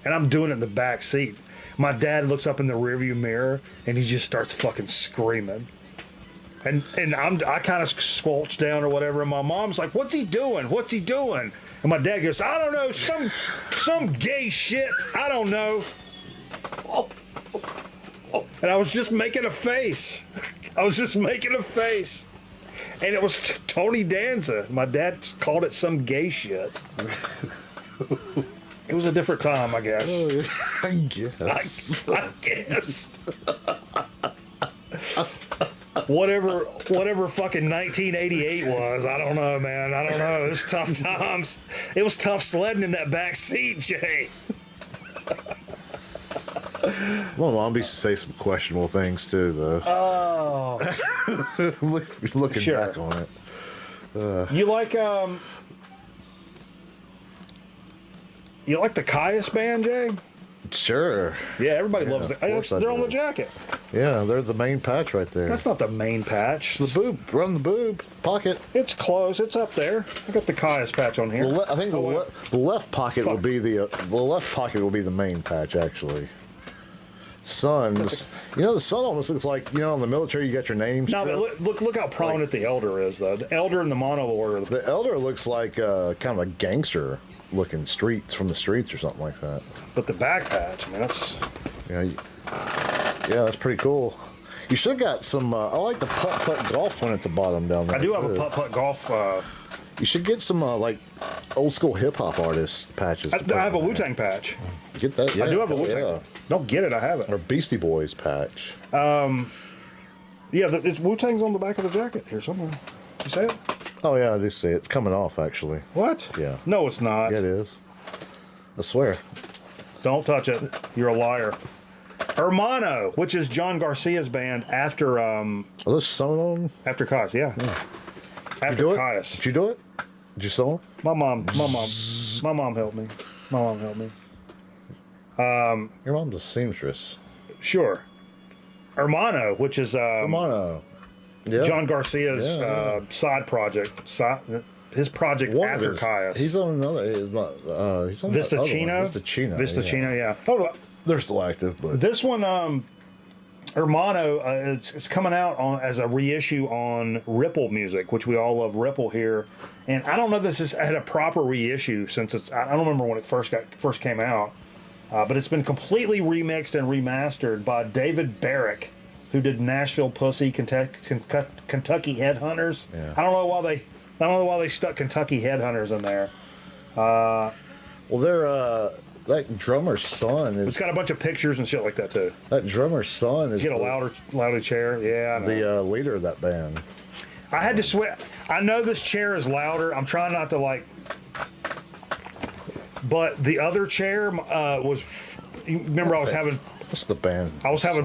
And I'm doing it in the back seat. My dad looks up in the rearview mirror and he just starts fucking screaming. And I kind of squelch down or whatever. And my mom's like, "What's he doing? What's he doing?" And my dad goes, "I don't know, some gay shit. I don't know." And I was just making a face. I was just making a face. And it was Tony Danza. My dad called it some gay shit. It was a different time, I guess. I guess. I guess. Whatever fucking 1988 was, I don't know, man. I don't know. It was tough times. It was tough sledding in that back seat, Jay. My mom used to say some questionable things too, though. Oh. Looking Sure. back on it. You like the Caius band, Jay? Sure. Yeah, everybody loves it. of course I They're on do. the jacket. Yeah, they're the main patch right there. That's not the main patch. the boob. Run the boob. Pocket. It's close. It's up there. I got the Caius patch on here. I think the left pocket will be the left pocket will be the main patch actually. Sun, the sun almost looks like in the military you got your name. No, but look how prominent the elder is though. The elder and the mono order. The elder looks like kind of a gangster looking from the streets or something like that. But the back patch, I mean, that's Yeah, that's pretty cool. You should have got some. I like the putt golf one at the bottom down there. I do have too. a putt golf. You should get some like old school hip hop artist patches. I have a Wu-Tang patch. Get that. Yeah, I do have a Wu-Tang. Yeah. Don't get it. I have it. Or Beastie Boys patch. Yeah, it's Wu-Tang's on the back of the jacket here somewhere. You say it? Oh yeah, I do see it. It's coming off actually. What? Yeah. No, it's not. Yeah, it is. I swear. Don't touch it. You're a liar. Hermano, which is John Garcia's band after Are those sewing on? after Caius, yeah. Did you After do it? Caius. Did you do it? Did you sew them? My mom helped me. My mom helped me. Your mom's a seamstress. Sure. Hermano, which is Hermano. Yeah. John Garcia's side project. His project One of after his- Caius. He's on another. He's on Vista the other Chino? one. Vista Chino. Vista yeah. Chino, yeah. Oh, They're still active, but this one, Hermano, it's coming out as a reissue on Ripple Music, which we all love Ripple here. And I don't know if this has had a proper reissue since I don't remember when it first came out. But it's been completely remixed and remastered by David Barrick, who did Nashville Pussy, Kentucky Headhunters. Yeah. I don't know why they stuck Kentucky Headhunters in there. well, they're that drummer's son is. It's got a bunch of pictures and shit like that too. That drummer's son is Get a louder chair. Yeah, I know. the leader of that band. I had to swear. I know this chair is louder. I'm trying not to like. But the other chair was. You remember, I was having What's the band?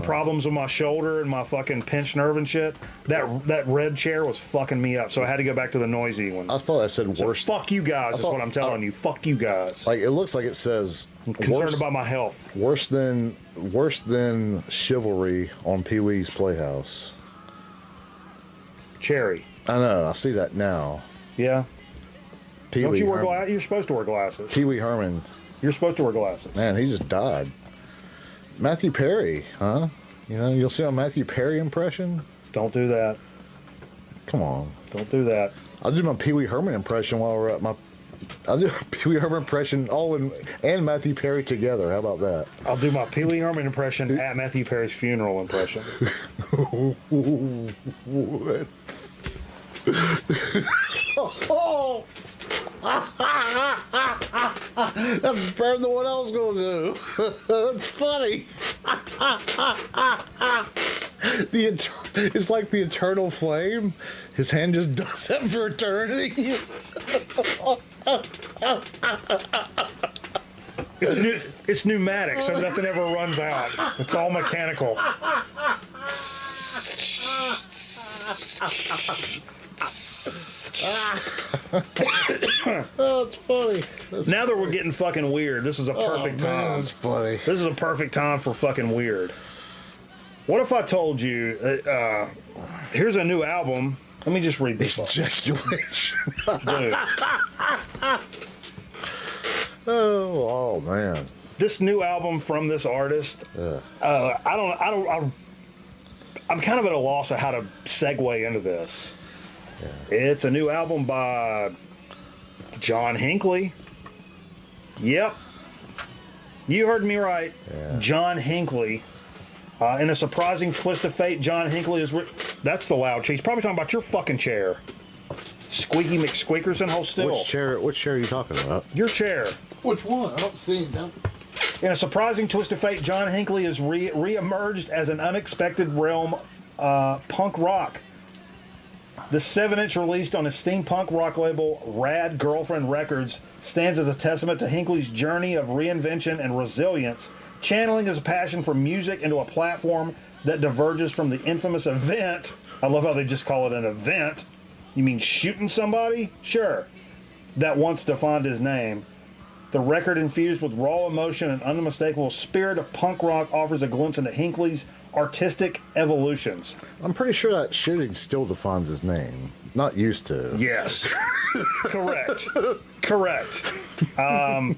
problems with my shoulder and my fucking pinched nerve and shit. That red chair was fucking me up, so I had to go back to the noisy one. I thought I said So worse. fuck you guys is what I'm telling you. Fuck you guys. Like it looks like it says I'm concerned worse, about my health. worse than Chivalry on Pee Wee's Playhouse. Cherry. I know. I see that now. Yeah. Pee Don't Wee you wear Herman. glasses? You're supposed to wear glasses. Pee Wee Herman. You're supposed to wear glasses. Man, he just died. Matthew Perry, huh? You'll see a Matthew Perry impression. Don't do that. Come on. Don't do that. I'll do my Pee Wee Herman impression while we're at my. I'll do a Pee Wee Herman impression and Matthew Perry together. How about that? I'll do my Pee Wee Herman impression at Matthew Perry's funeral impression. What? That's better than what I was going to do. That's funny. It's like the eternal flame. His hand just does that for eternity. It's pneumatic, so nothing ever runs out. It's all mechanical. Oh, it's funny. Now that we're getting fucking weird, this is a perfect time. That's funny. This is a perfect time for fucking weird. What if I told you, here's a new album Let me just read this off. Ejaculation. Dude, Oh man. this new album from this artist, I'm kind of at a loss of how to segue into this. It's a new album by John Hinkley. Yep. You heard me right. Yeah. John Hinkley. In a surprising twist of fate, John Hinkley is... That's the loud chair. He's probably talking about your fucking chair. Squeaky McSqueakerson, hold still. Which chair are you talking about? Your chair. Which one? I don't see them. In a surprising twist of fate, John Hinkley is re-emerged as an unexpected realm punk rock. The 7-inch released on his steampunk rock label Rad Girlfriend Records stands as a testament to Hinkley's journey of reinvention and resilience, channeling his passion for music into a platform that diverges from the infamous event. I love how they just call it an event. You mean shooting somebody? Sure. That once defined his name. The record, infused with raw emotion and unmistakable spirit of punk rock, offers a glimpse into Hinkley's artistic evolutions. I'm pretty sure that shooting still defines his name. Not used to. Yes. Correct. Correct. Yeah.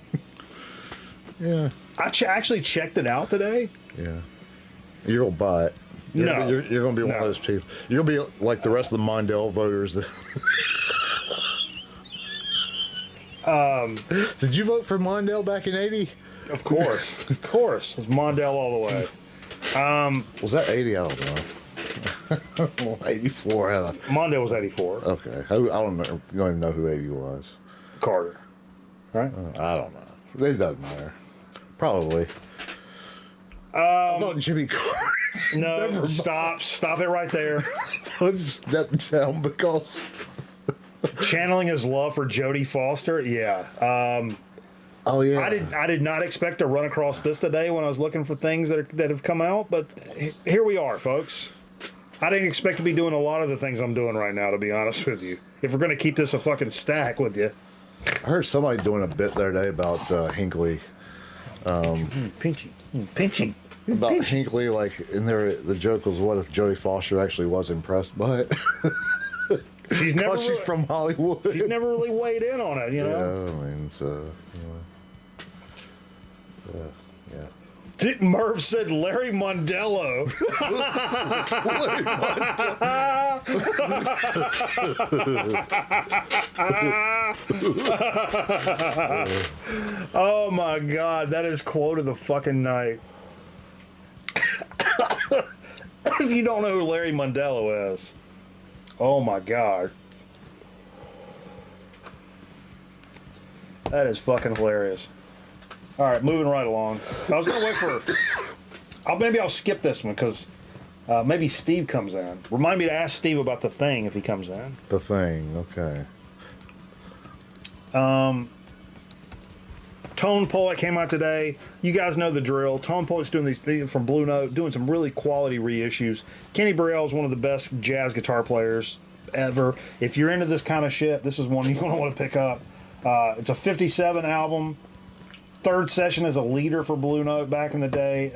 I actually checked it out today. Yeah. You're gonna buy it. You're gonna be one of those people. You're gonna be like the rest of the Mondale voters. Did you vote for Mondale back in '80? Of course. Of course. It's Mondale all the way. Was that '80? I don't know. 84. Mondale was 84. Okay. I don't know. You don't even know who 80 was. Carter. Right? I don't know. It doesn't matter. Probably. I thought Jimmy Carter. No, stop it right there. Step down because. Channeling his love for Jodie Foster, yeah. Oh yeah. I did not expect to run across this today when I was looking for things that have come out, but here we are, folks. I didn't expect to be doing a lot of the things I'm doing right now, to be honest with you. If we're gonna keep this a fucking stack with you. I heard somebody doing a bit the other day about Hinkley. Pinchy. About Hinkley, like in there, the joke was, what if Jodie Foster actually was impressed by it? She's never. She's from Hollywood. She's never really weighed in on it, you know. Yeah, I mean, so yeah. Merv said Larry Mondello. Oh my God, that is quote of the fucking night. If you don't know who Larry Mondello is, oh my God. That is fucking hilarious. All right, moving right along. I was going to wait for... maybe I'll skip this one because maybe Steve comes in. Remind me to ask Steve about The Thing if he comes in. The Thing, okay. Tone Poet came out today. You guys know the drill. Tone Poet's doing these from Blue Note, doing some really quality reissues. Kenny Burrell is one of the best jazz guitar players ever. If you're into this kind of shit, this is one you're going to want to pick up. It's a 57 album. Third session as a leader for Blue Note back in the day.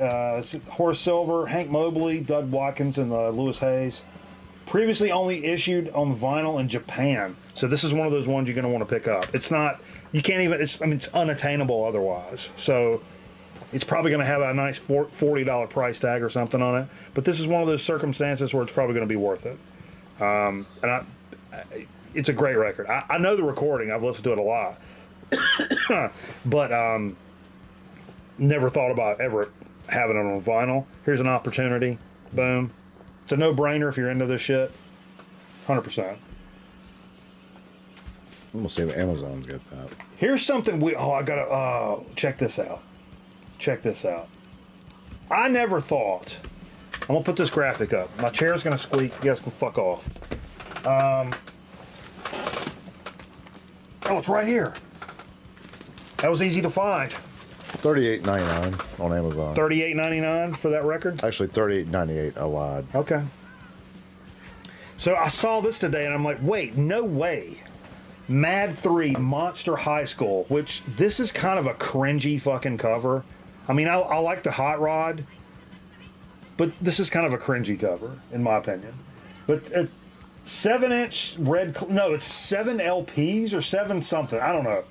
Horace Silver, Hank Mobley, Doug Watkins, and Lewis Hayes. Previously only issued on vinyl in Japan. So this is one of those ones you're going to want to pick up. It's not, you can't even, it's unattainable otherwise. So it's probably going to have a nice $40 price tag or something on it. But this is one of those circumstances where it's probably going to be worth it. It's a great record. I know the recording. I've listened to it a lot. But never thought about ever having it on vinyl. Here's an opportunity. Boom. It's a no-brainer if you're into this shit. 100%. I'm gonna see if Amazon's got that. Here's something check this out. Check this out. I never thought. I'm gonna put this graphic up. My chair's gonna squeak. You guys can fuck off. Oh, it's right here. That was easy to find. $38.99 on Amazon. $38.99 for that record? Actually, $38.98. I lied. Okay. So I saw this today and I'm like, wait, no way. Mad 3 Monster High School, which this is kind of a cringy fucking cover. I mean, I like the Hot Rod, but this is kind of a cringy cover, in my opinion. But 7-inch red. No, it's 7 LPs or 7 something. I don't know.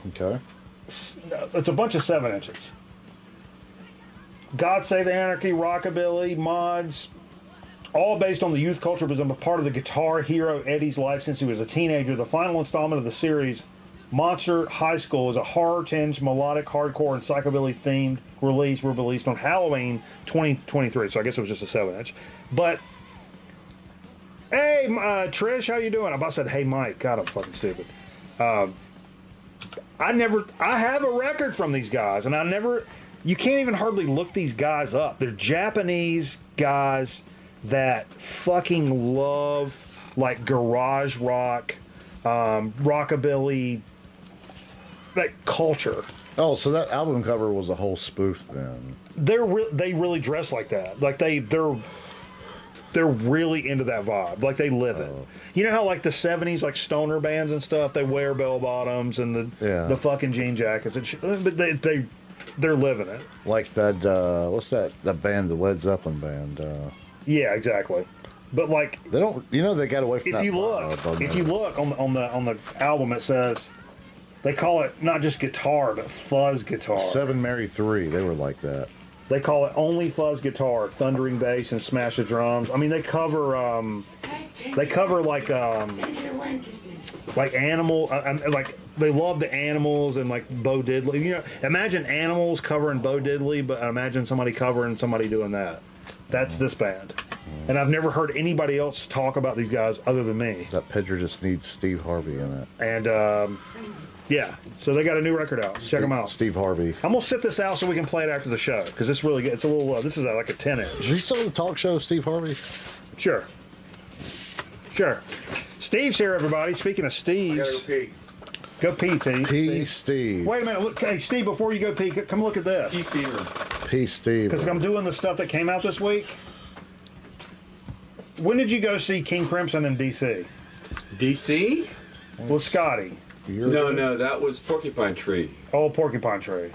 Okay. It's a bunch of 7 inches. God Save the Anarchy, Rockabilly, mods, all based on the youth culture, because I'm a part of the guitar hero Eddie's life since he was a teenager. The final installment of the series, Monster High School, is a horror-tinged, melodic, hardcore, and psychobilly-themed release. Were released on Halloween 2023, so I guess it was just a 7-inch. But, hey, Trish, how you doing? I about said, hey, Mike. God, I'm fucking stupid. I have a record from these guys, and you can't even hardly look these guys up. They're Japanese guys that fucking love, like, garage rock, rockabilly, like, culture. Oh, so that album cover was a whole spoof then. They really dress like that. Like, they're really into that vibe. Like, they live it. You know how, like, the 70s, like, stoner bands and stuff, they wear bell-bottoms and the fucking jean jackets and shit. But they're living it. Like that, what's that band, the Led Zeppelin band? Yeah, exactly. But, like... They don't... they got away from that. If you look on the album, it says... They call it not just guitar, but fuzz guitar. 7 Mary 3, they were like that. They call it only fuzz guitar, thundering bass, and smash of drums. I mean, they cover like animal, like they love the Animals and like Bo Diddley. You know, imagine Animals covering Bo Diddley, but imagine somebody covering somebody doing that. That's this band. And I've never heard anybody else talk about these guys other than me. That picture just needs Steve Harvey in it. And yeah, so they got a new record out. Check them out. Steve Harvey. I'm gonna sit this out so we can play it after the show because it's really good. It's a little. This is like a 10-inch. Is he still on the talk show, Steve Harvey? Sure. Steve's here, everybody. Speaking of Steve's, I gotta go pee. Go pee, T. P. Steve. Wait a minute. Look, hey, Steve. Before you go pee, come look at this. Pee fever. P. Steve. Because I'm doing the stuff that came out this week. When did you go see King Crimson in D.C.? DC? With Scotty. No, that was Porcupine Tree. Oh, Porcupine Tree.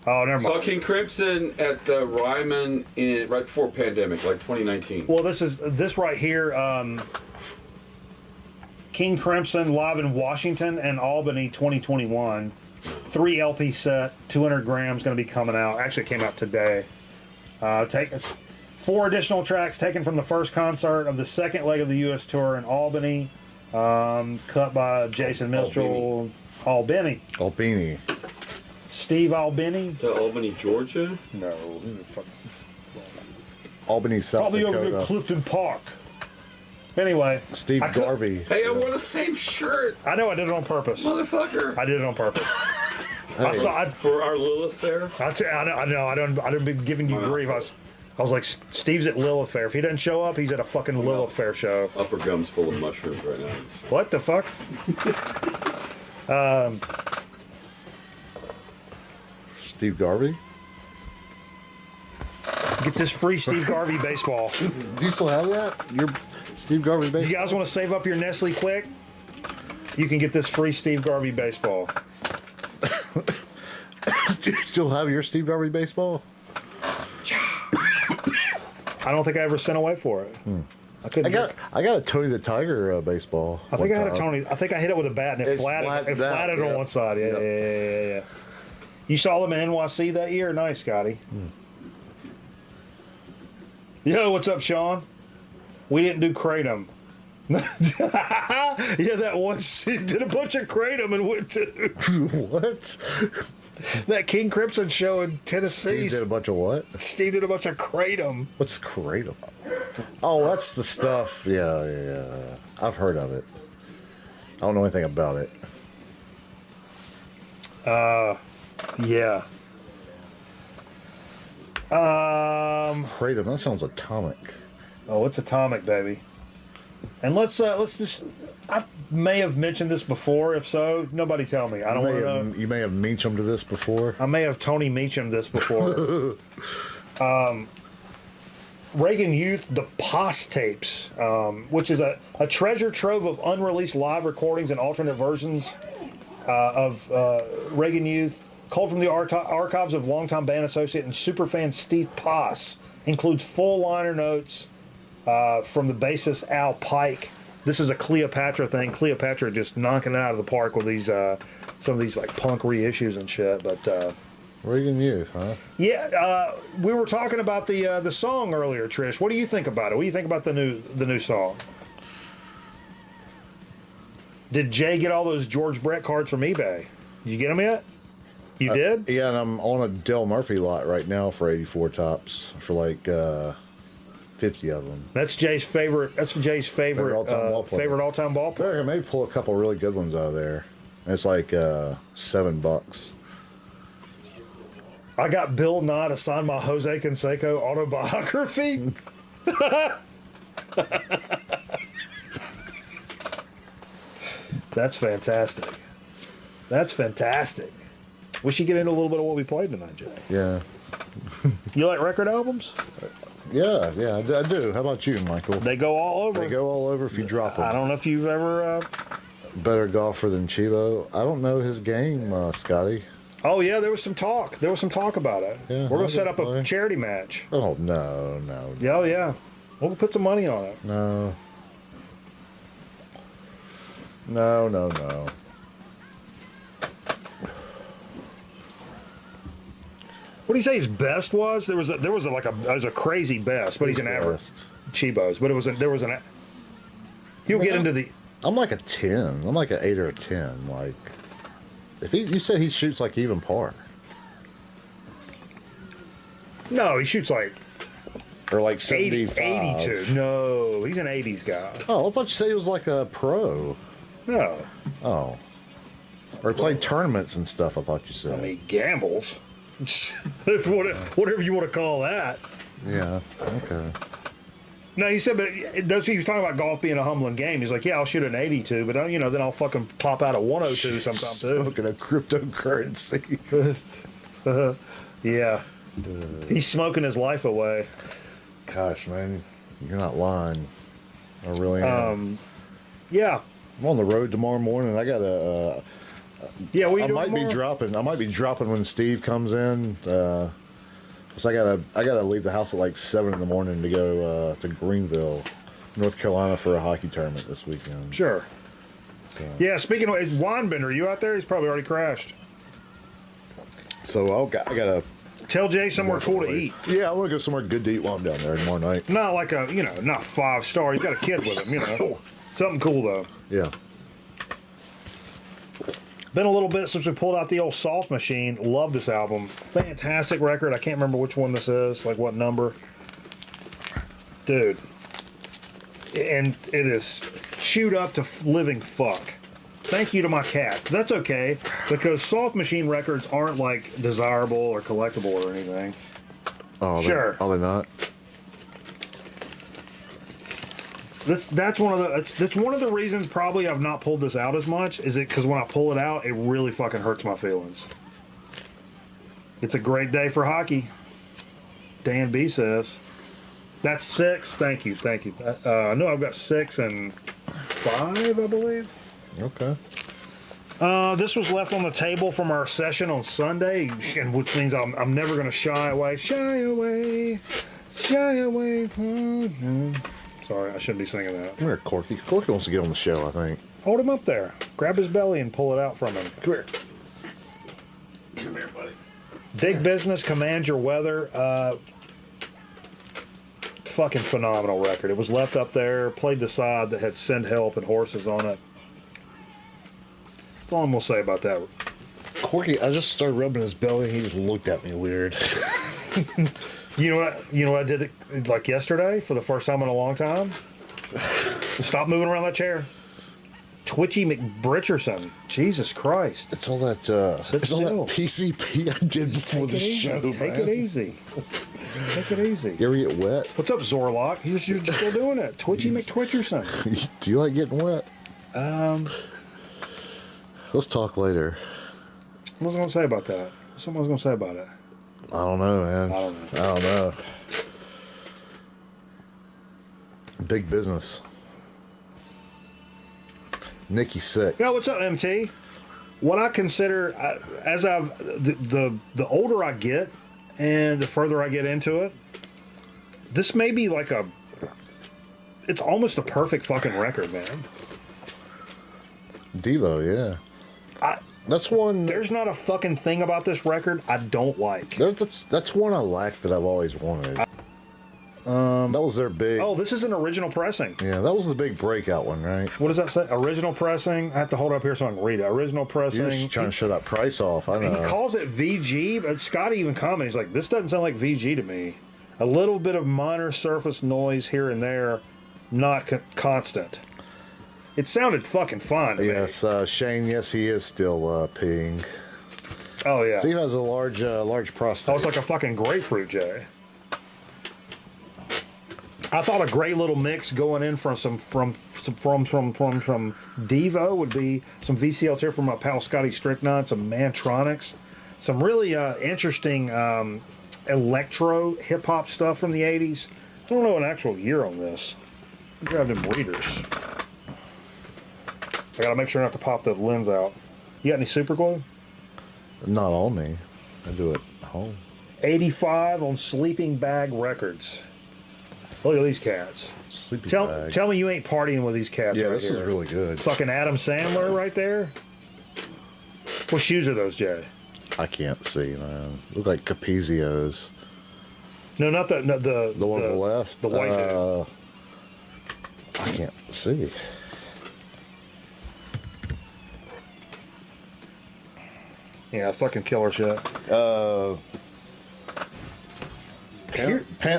Oh, never Saw mind. King Crimson at Ryman right before pandemic, like 2019. Well, this right here. King Crimson live in Washington and Albany 2021. 3 LP set, 200 grams, going to be coming out. Actually, it came out today. 4 additional tracks taken from the first concert of the second leg of the U.S. tour in Albany. Cut by Jason Minstrel. Albany. Steve Albany? To Albany, Georgia? No. Albany, South Probably Dakota. over to Clifton Park. Anyway. Steve Garvey. Hey, I wore the same shirt. I know I did it on purpose. Motherfucker. I did it on purpose. For our Lilith Fair? I know. I don't be giving you grief. I was like, Steve's at Lilith Fair. If he doesn't show up, he's at a fucking Lilith Fair show. Upper gum's full of mushrooms right now. What the fuck? Steve Garvey? Get this free Steve Garvey baseball. Do you still have that? Your Steve Garvey baseball? You guys want to save up your Nestle quick? You can get this free Steve Garvey baseball. Do you still have your Steve Garvey baseball? I don't think I ever sent away for it. I got a Tony the Tiger baseball. I think I had a Tony. I think I hit it with a bat and it flatted on one side. Yeah. You saw them in NYC that year? Nice, Scotty. Yo, what's up, Sean? We didn't do Kratom. Yeah, that one did a bunch of Kratom and went to What? that King Crimson show in Tennessee. Steve did a bunch of what? Steve did a bunch of Kratom. What's Kratom? Oh, that's the stuff. Yeah. I've heard of it. I don't know anything about it. Yeah. Kratom, that sounds atomic. Oh, it's atomic, baby. And let's just. I may have mentioned this before. If so, nobody tell me. I don't want to know. You may have Meacham to this before. I may have Tony Meacham this before. Reagan Youth, the POS tapes, which is a treasure trove of unreleased live recordings and alternate versions of Reagan Youth, culled from the archives of longtime band associate and superfan Steve POS. Includes full liner notes from the bassist Al Pike. This is a Cleopatra thing. Cleopatra just knocking it out of the park with these some of these like punk reissues and shit. But Reagan Youth, huh? yeah, we were talking about the song earlier, Trish. What do you think about it? What do you think about the new song? Did Jay get all those George Brett cards from eBay? Did you get them yet? You did? Yeah, and I'm on a Del Murphy lot right now for 84 tops for like 50 of them. That's Jay's favorite. That's Jay's favorite all-time all-time ball I player. can maybe pull a couple really good ones out of there. It's like $7. I got Bill Nye to sign my Jose Canseco autobiography. That's fantastic. That's fantastic. We should get into a little bit of what we played tonight, Jay. Yeah. You like record albums? Yeah, I do. How about you, Michael? They go all over. They go all over if you drop them. I don't know if you've ever. Better golfer than Chivo. I don't know his game, Scotty. Oh yeah, there was some talk. There was some talk about it. Yeah, We're gonna I'll set up play. a charity match. Oh, no. Yeah, oh yeah. We'll put some money on it. No. What do you say his best was? There was a crazy best, but he's an average. Best. Chibos, but he'll get into the. I'm like a 10. I'm like an 8 or a 10. Like, if you said he shoots like even par. No, he shoots like Or like 80, 75. 82. No, he's an 80s guy. Oh, I thought you said he was like a pro. No, Oh. Or he played tournaments and stuff, I thought you said. I mean gambles. Whatever you want to call that. Yeah, okay. No, he said, but he was talking about golf being a humbling game. He's like, yeah, I'll shoot an 82, but then I'll fucking pop out a 102 sometime too. Smoking a cryptocurrency. Yeah, he's smoking his life away. Gosh, man, you're not lying. I really am. Yeah, I'm on the road tomorrow morning. I got a. yeah. What are you I doing might be tomorrow? dropping. I might be dropping when Steve comes in. So I gotta leave the house at like 7 in the morning to go to Greenville, North Carolina for a hockey tournament this weekend. Sure. So, Yeah. Speaking of Weinbender, are you out there? He's probably already crashed. so I gotta. Tell Jay somewhere cool to eat. Yeah, I want to go somewhere good to eat while I'm down there tomorrow night. Not like not 5-star. He's got a kid with him. Something cool though. Yeah. Been a little bit since we pulled out the old Soft Machine. Love this album. Fantastic record. I can't remember which one this is, like what number. Dude. And it is chewed up to living fuck. Thank you to my cat. That's okay, because Soft Machine records aren't like desirable or collectible or anything. Oh, Sure. Are they not? That's one of the reasons probably I've not pulled this out as much. Is it because when I pull it out, it really fucking hurts my feelings. It's a great day for hockey. Dan B says. That's 6. Thank you. No, I've got 6 and 5, I believe. Okay. This was left on the table from our session on Sunday, and which means I'm never going to shy away. Sorry, I shouldn't be singing that. Come here, Corky. Corky wants to get on the show, I think. Hold him up there. Grab his belly and pull it out from him. Come here. Come here, buddy. Big Business, Command Your Weather. Fucking phenomenal record. It was left up there, played the side that had Send Help and Horses on it. That's all I'm going to say about that. Corky, I just started rubbing his belly. He just looked at me weird. You know what I did like yesterday for the first time in a long time? Stop moving around that chair. Twitchy McBritcherson. Jesus Christ. It's all that. Sit It's all still. that PCP I did before the show. Take man. it easy. Take it easy. You ever get wet? What's up, Zorlock? You're still doing it. Twitchy McTwitcherson. Do you like getting wet? Let's talk later. What was I going to say about that? Someone was going to say about it. I don't know, man. I don't know. Big Business. Nikki 6. Yeah, what's up, MT? What I consider, as the older I get and the further I get into it, this may be like it's almost a perfect fucking record, man. Devo, yeah. That's one. There's not a fucking thing about this record I don't like. That's one I like that I've always wanted. That was their big. Oh, this is an original pressing. Yeah, that was the big breakout one, right? What does that say? Original pressing. I have to hold it up here so I can read it. Original pressing. You're just trying to show that price off. I know. He calls it VG, but Scotty even commented, he's like, this doesn't sound like VG to me. A little bit of minor surface noise here and there, not constant. It sounded fucking fun. Yes, Shane. Yes, he is still peeing. Oh yeah. Steve has a large prostate. That was like a fucking grapefruit, Jay. I thought a great little mix going in from Devo would be some VCL2 from my pal Scotty Stricknon, some Mantronics, some really interesting electro hip hop stuff from the 80s. I don't know an actual year on this. Grab them readers. I gotta make sure not to pop the lens out. You got any super glue? Not on me. I do it at home. 85 on Sleeping Bag Records. Look at these cats. Sleeping bag. Tell me you ain't partying with these cats. Yeah, right this here. is really good. Fucking Adam Sandler right there. What shoes are those, Jay? I can't see, man. Look like Capizios. No, not the The one on the left. The white dude. I can't see. Yeah, fucking killer shit. Panasonic.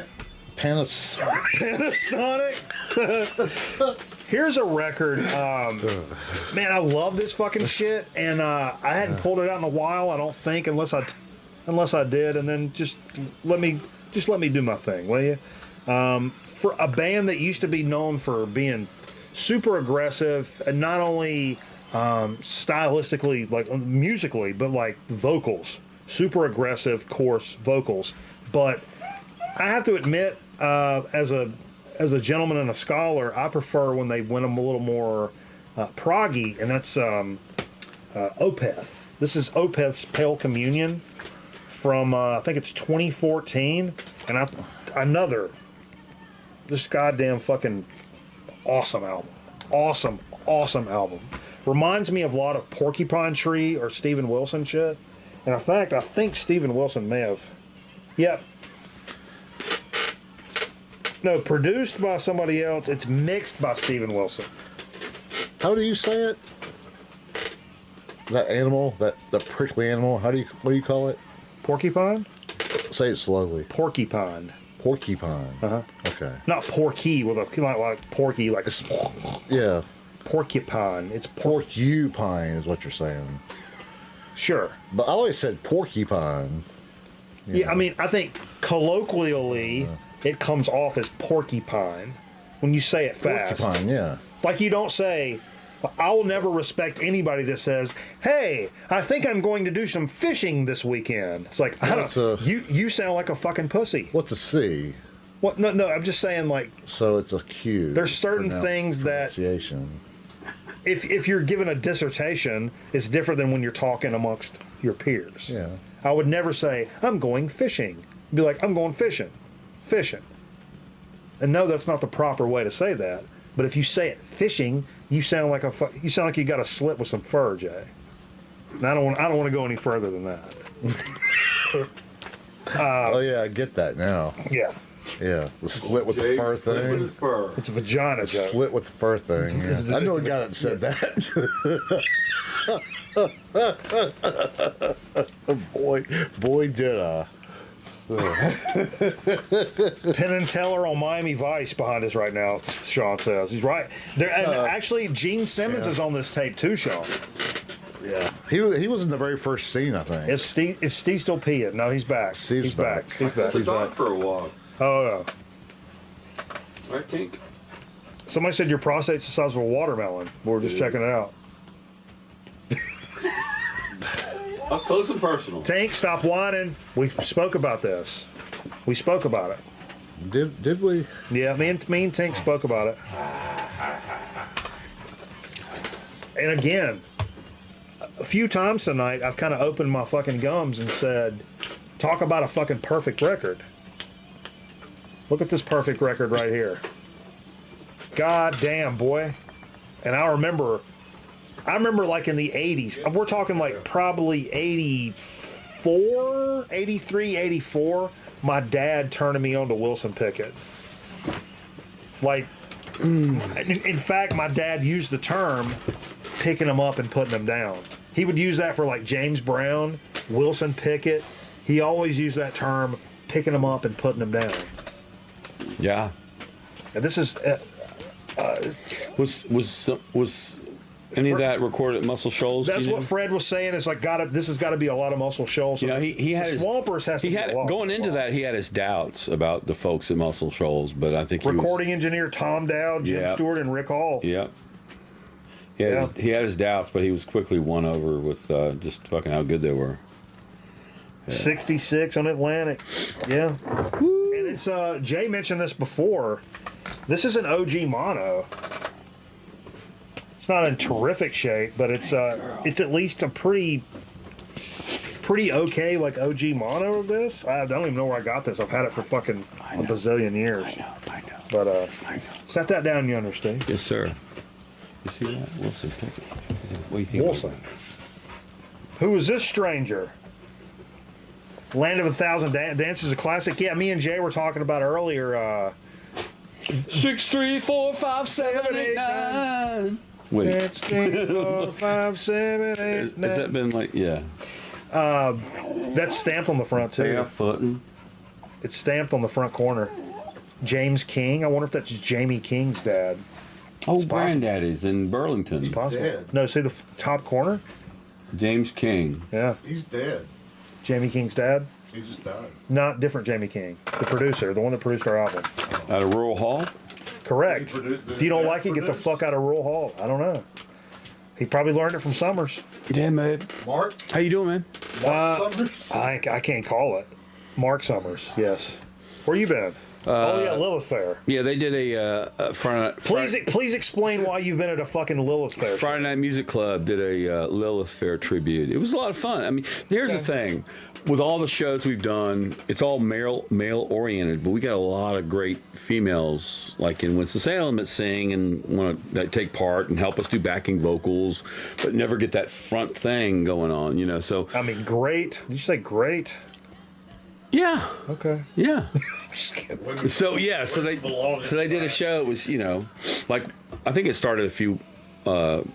Panasonic. Here's a record. Man, I love this fucking shit, and I hadn't pulled it out in a while. I don't think, unless I did, and then just let me do my thing, will you? For a band that used to be known for being super aggressive, and not only stylistically, like musically, but like vocals, super aggressive, coarse vocals. But I have to admit, as a gentleman and a scholar, I prefer when they went a little more proggy, and that's Opeth. This is Opeth's Pale Communion from I think it's 2014, and another just goddamn fucking awesome album, awesome album. Reminds me of a lot of Porcupine Tree or Steven Wilson shit, and in fact, I think Steven Wilson may have, yep. No, produced by somebody else. It's mixed by Steven Wilson. How do you say it? That animal, the prickly animal. What do you call it? Porcupine? Say it slowly. Porcupine. Porcupine. Uh-huh. Okay. Not porky with a like porky like Yeah. Porcupine. It's Porcupine is what you're saying. Sure. But I always said porcupine. Yeah, I mean, I think colloquially it comes off as porcupine when you say it fast. Porcupine, yeah. Like you don't say, I will never respect anybody that says, hey, I think I'm going to do some fishing this weekend. It's like, you sound like a fucking pussy. What's a C? What? No, I'm just saying, like... So it's a Q. There's certain things that... Pronunciation. If you're given a dissertation, it's different than when you're talking amongst your peers. Yeah. I would never say, I'm going fishing. I'd be like, I'm going fishing. Fishing. And no, that's not the proper way to say that. But if you say it fishing, you sound like you got a slit with some fur, Jay. And I don't want to go any further than that. Oh yeah, I get that now. Yeah. Yeah, the slit with the fur thing. It's a vagina, Jay. Slit with the fur thing. Yeah. I know a guy that said that. boy, did I. Penn and Teller on Miami Vice behind us right now, Sean says. He's right. And actually, Gene Simmons is on this tape too, Sean. Yeah. He was in the very first scene, I think. If Steve's still peeing. No, he's back. Steve's back. Steve's back. The dog for a walk. Oh, yeah. Right, Tink? Somebody said your prostate's the size of a watermelon. We're just checking it out. Up close and personal. Tank, stop whining. We spoke about this. We spoke about it. Did we? Yeah, me and Tank spoke about it. And again, a few times tonight, I've kind of opened my fucking gums and said, talk about a fucking perfect record. Look at this perfect record right here. God damn, boy. And I remember like in the 80s, we're talking like probably 84, 83, 84, my dad turning me on to Wilson Pickett. Like, in fact, my dad used the term picking them up and putting them down. He would use that for like James Brown, Wilson Pickett. He always used that term, picking them up and putting them down. Yeah. And this is... Was any of that recorded at Muscle Shoals? That's what Fred was saying. It's like this has got to be a lot of Muscle Shoals. You know, he had his Swampers has to he be had a lot. going into that. He had his doubts about the folks at Muscle Shoals, but I think Recording engineer Tom Dowd, Jim Stewart, and Rick Hall. Yep. He had his doubts, but he was quickly won over with just fucking how good they were. 66 on Atlantic. Yeah. Woo. And it's Jay mentioned this before. This is an OG mono. It's not in terrific shape, but it's at least a pretty okay like OG mono of this. I don't even know where I got this. I've had it for fucking a bazillion years. I know. But set that down, younger Steve. Yes, sir. You see that? Wilson Pickett. What do you think? Wilson. Who is this stranger? Land of a Thousand Dances is a classic. Yeah, me and Jay were talking about earlier. 6, 3, 4, 5, 7, 8, 9. Wait. 6, 3, 4, 5, 7, 8, 9. Has that been like, yeah. That's stamped on the front too. Barefooting. It's stamped on the front corner. James King. I wonder if that's Jamie King's dad. Oh, Granddaddy's in Burlington. It's possible. Dead. No, see the top corner? James King. Yeah. He's dead. Jamie King's dad? He just died. Not different Jamie King. The producer, the one that produced our album. Out of Rural Hall? Correct. He If you don't like it, get the produced? fuck out of Rural Hall. I don't know. He probably learned it from Summers. Yeah, man. Mark? How you doing, man? Mark Summers? I can't call it. Mark Summers, yes. Where you been? Oh, yeah, Lilith Fair. Yeah, they did a Please explain why you've been at a fucking Lilith Fair. Friday Night Music Club did a Lilith Fair tribute. It was a lot of fun. I mean, here's the thing. With all the shows we've done, it's all male oriented, but we got a lot of great females like in Winston-Salem that sing and want to take part and help us do backing vocals, but never get that front thing going on, you know. So I mean, great. Did you say great? yeah. Okay. Yeah. Just kidding. So yeah, so they did a show. It was, you know, like I think it started a few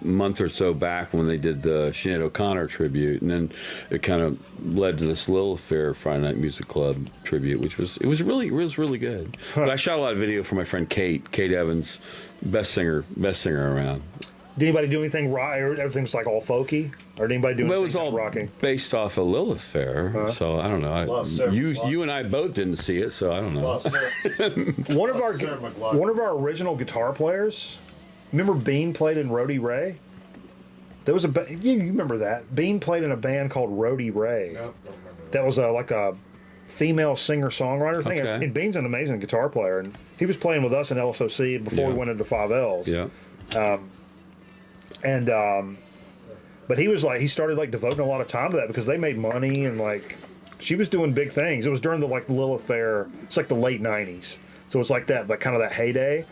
month or so back when they did the Sinead O'Connor tribute, and then it kind of led to this Lilith Fair Friday Night Music Club tribute, which was really good. But I shot a lot of video for my friend Kate Evans, best singer around. Did anybody do anything rock? Everything's like all folky, or did anybody do Well, it anything was all rocking? based off of Lilith Fair, so I don't know. You and I both didn't see it, so I don't know. One of our original guitar players. Remember Bean played in Rhodey Ray? There was you remember that. Bean played in a band called Rhodey Ray. Yep, That was like a female singer-songwriter thing. Okay. And Bean's an amazing guitar player. And he was playing with us in LSOC before we went into 5Ls. Yeah. But he started like devoting a lot of time to that because they made money and like she was doing big things. It was during the like Lilith Fair. It's like the late 90s. So it's like that, like kind of that heyday.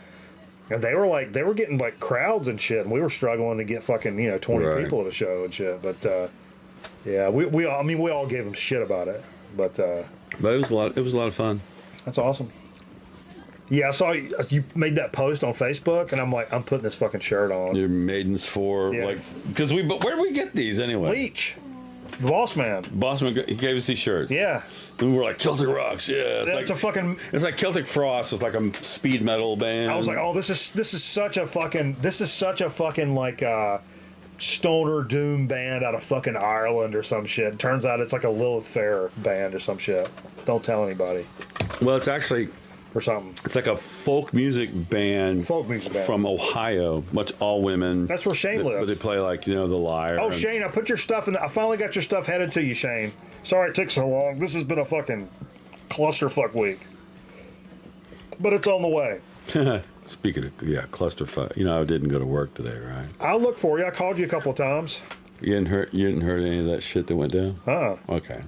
And they were getting like crowds and shit, and we were struggling to get fucking 20 people at a show and shit. But yeah, we all gave them shit about it. But it was a lot of fun. That's awesome. Yeah, I saw you made that post on Facebook, and I'm like, I'm putting this fucking shirt on. Your maidens for because where did we get these anyway? Leech, the Boss Man. He gave us these shirts. Yeah. And we were like Celtic Rocks, yeah. It's like Celtic Frost. It's like a speed metal band. I was like, oh, this is such a fucking like stoner doom band out of fucking Ireland or some shit. Turns out it's like a Lilith Fair band or some shit. Don't tell anybody. Well, it's actually or something. It's like a folk music band from Ohio, much all women. That's where Shane lives. But they play like the Lyre. Oh, Shane, I put your stuff in. I finally got your stuff headed to you, Shane. Sorry it took so long. This has been a fucking clusterfuck week, but it's on the way. Speaking of clusterfuck, I didn't go to work today, right? I'll look for you. I called you a couple of times. You didn't heard any of that shit that went down? Okay.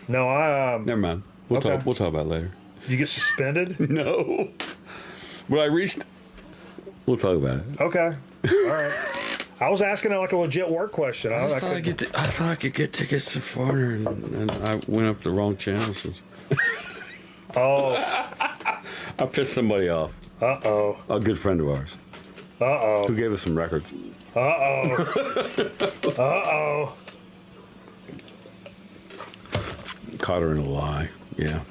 No, never mind. We'll talk about it later. Did you get suspended? No. But I reached We'll talk about it. Okay. All right. I was asking like a legit work question. I thought I could get tickets to Foreigner, and I went up the wrong channels. Oh. I pissed somebody off. Uh-oh. A good friend of ours. Uh-oh. Who gave us some records. Uh-oh. Uh-oh. Caught her in a lie. Yeah.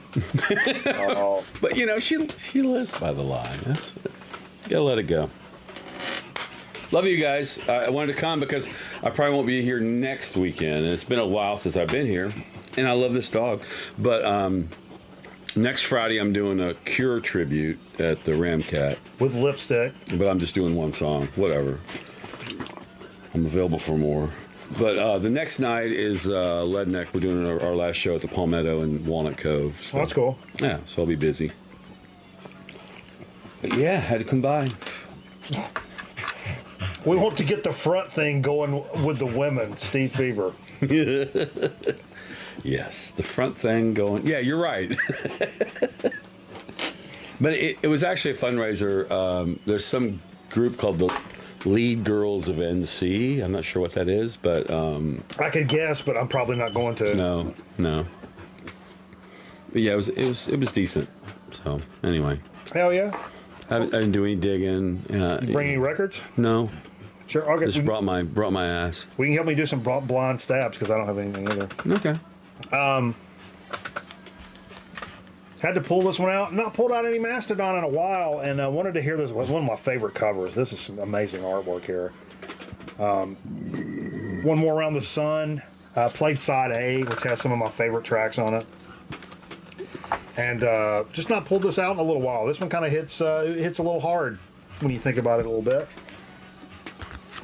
Uh-oh. But you know, she lives by the lie. Gotta let it go. Love you guys. I wanted to come because I probably won't be here next weekend, and it's been a while since I've been here. And I love this dog. But next Friday I'm doing a Cure tribute at the Ramcat. With lipstick. But I'm just doing one song. Whatever. I'm available for more. But the next night is Leadneck. We're doing our last show at the Palmetto in Walnut Cove. So, Oh, that's cool. yeah, so I'll be busy. But yeah, had to come by. We want to get the front thing going with the women, Steve Fever. Yes, the front thing going. Yeah, you're right. But it was actually a fundraiser. There's some group called the Lead Girls of NC. I'm not sure what that is, but I could guess, but I'm probably not going to. no. But yeah, it was decent. So anyway, Hell yeah. I didn't do any digging. You bring any records? No, Sure. Okay. just brought my ass. We can help me do some blind stabs because I don't have anything either. Okay. Had to pull this one out. Not pulled out any Mastodon in a while, and I wanted to hear this. One of my favorite covers. This is some amazing artwork here. One More Around the Sun. Played side A, which has some of my favorite tracks on it. And just not pulled this out in a little while. This one kind of hits a little hard when you think about it a little bit.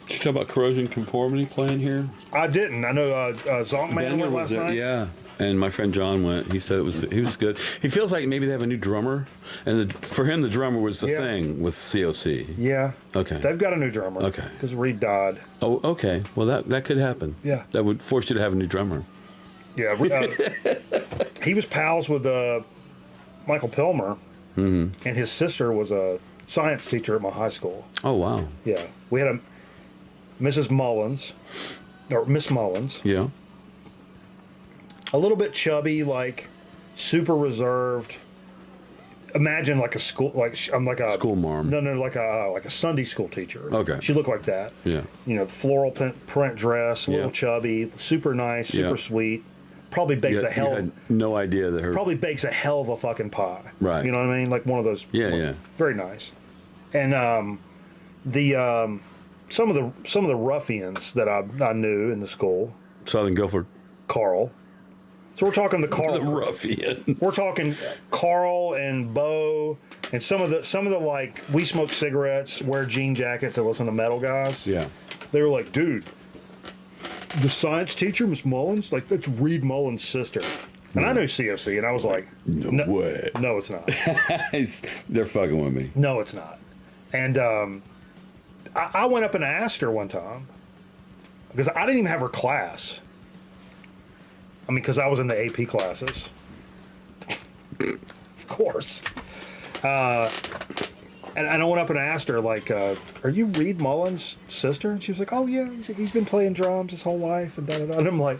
Did you talk about Corrosion Conformity playing here? I didn't. I know Zonkman Bender went was last night. Yeah. And my friend John went. He said he was good. He feels like maybe they have a new drummer, and for him the drummer was the thing with COC. Yeah. Okay. They've got a new drummer. Okay. Because Reed died. Oh, okay. Well, that could happen. Yeah. That would force you to have a new drummer. Yeah. He was pals with Michael Pilmer, and his sister was a science teacher at my high school. Oh wow. Yeah. We had a Mrs. Mullins, or Miss Mullins. Yeah. A little bit chubby, like super reserved. Imagine like a school, I'm like a School marm. No, like a Sunday school teacher. Okay. She looked like that. Yeah. You know, floral print dress, a little Yeah. chubby, super nice, super Yeah. sweet. Probably bakes You a hell. had no idea that her. Probably bakes a hell of a fucking pie. Right. You know what I mean? Like one of those. Yeah. Very nice. And some of the ruffians that I knew in the school, Southern Guilford. Carl. So we're talking the Carl. The ruffian. We're talking Carl and Bo and some of the like we smoke cigarettes, wear jean jackets, and listen to metal guys. Yeah. They were like, dude, the science teacher, Miss Mullins, like that's Reed Mullins' sister. And I knew CFC, and I was like, No way. No, it's not. They're fucking with me. No, it's not. And I went up and asked her one time because I didn't even have her class. I mean, because I was in the AP classes. Of course. And I went up and asked her, like, are you Reed Mullins' sister? And she was like, oh, yeah, he's been playing drums his whole life. And da-da-da. And I'm like,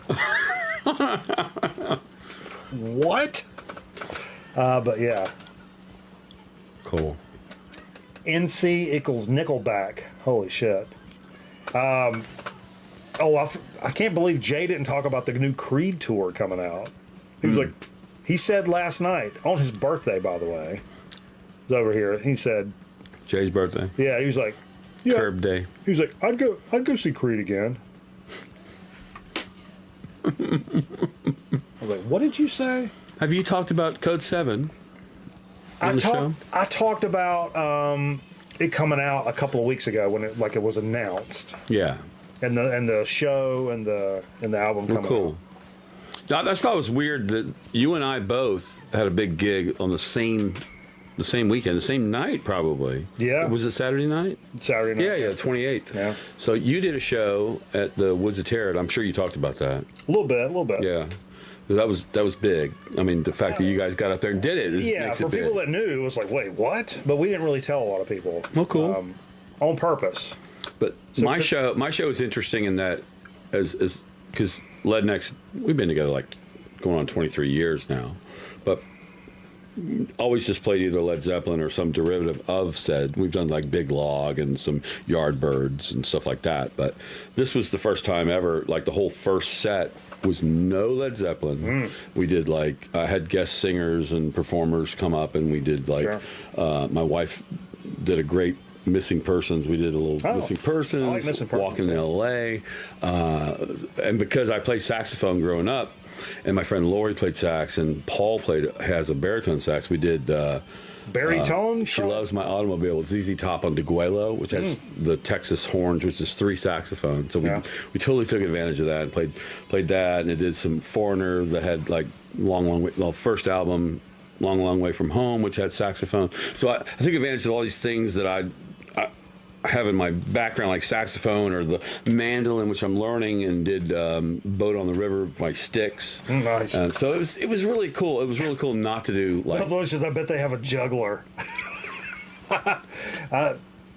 what? But yeah. Cool. NC equals Nickelback. Holy shit. I can't believe Jay didn't talk about the new Creed tour coming out. He was like, he said last night, on his birthday, by the way, was over here. He said, Jay's birthday. yeah, he was like, yeah. Curb day. He was like, I'd go see Creed again. I was like, what did you say? Have you talked about Code 7? I talked about it coming out a couple of weeks ago when it was announced, Yeah. and the show and the album Well, coming cool. out. I just thought it was weird that you and I both had a big gig on the same weekend, the same night probably. Yeah. Was it Saturday night? Saturday night. Yeah, 28th. Yeah. So you did a show at the Woods of Terror. I'm sure you talked about that. A little bit. Yeah. That was big. I mean, the fact that you guys got up there and did it Yeah, makes for it big. people that knew, it was like, wait, what? But we didn't really tell a lot of people. Oh, cool. on purpose. But my show is interesting in that, as because Leadneck's, we've been together like going on 23 years now, but always just played either Led Zeppelin or some derivative of said. We've done like Big Log and some Yardbirds and stuff like that, but this was the first time ever, like the whole first set was no Led Zeppelin. We did like, I had guest singers and performers come up, and we did like, my wife did a great Missing Persons. We did a little Missing Persons, I like Missing Persons, Walking in L.A. And because I played saxophone growing up, and my friend Lori played sax, and Paul has a baritone sax. We did baritone. She Loves My Automobile with ZZ Top on DeGuelo, which has the Texas horns, which is 3 saxophones. So we totally took advantage of that and played that, and it did some Foreigner that had like first album, Long Way From Home, which had saxophone. So I took advantage of all these things that I have in my background, like saxophone or the mandolin, which I'm learning, and did Boat on the River by Styx. Nice. And so it was really cool. It was really cool not to do like. Otherwise, I bet they have a juggler.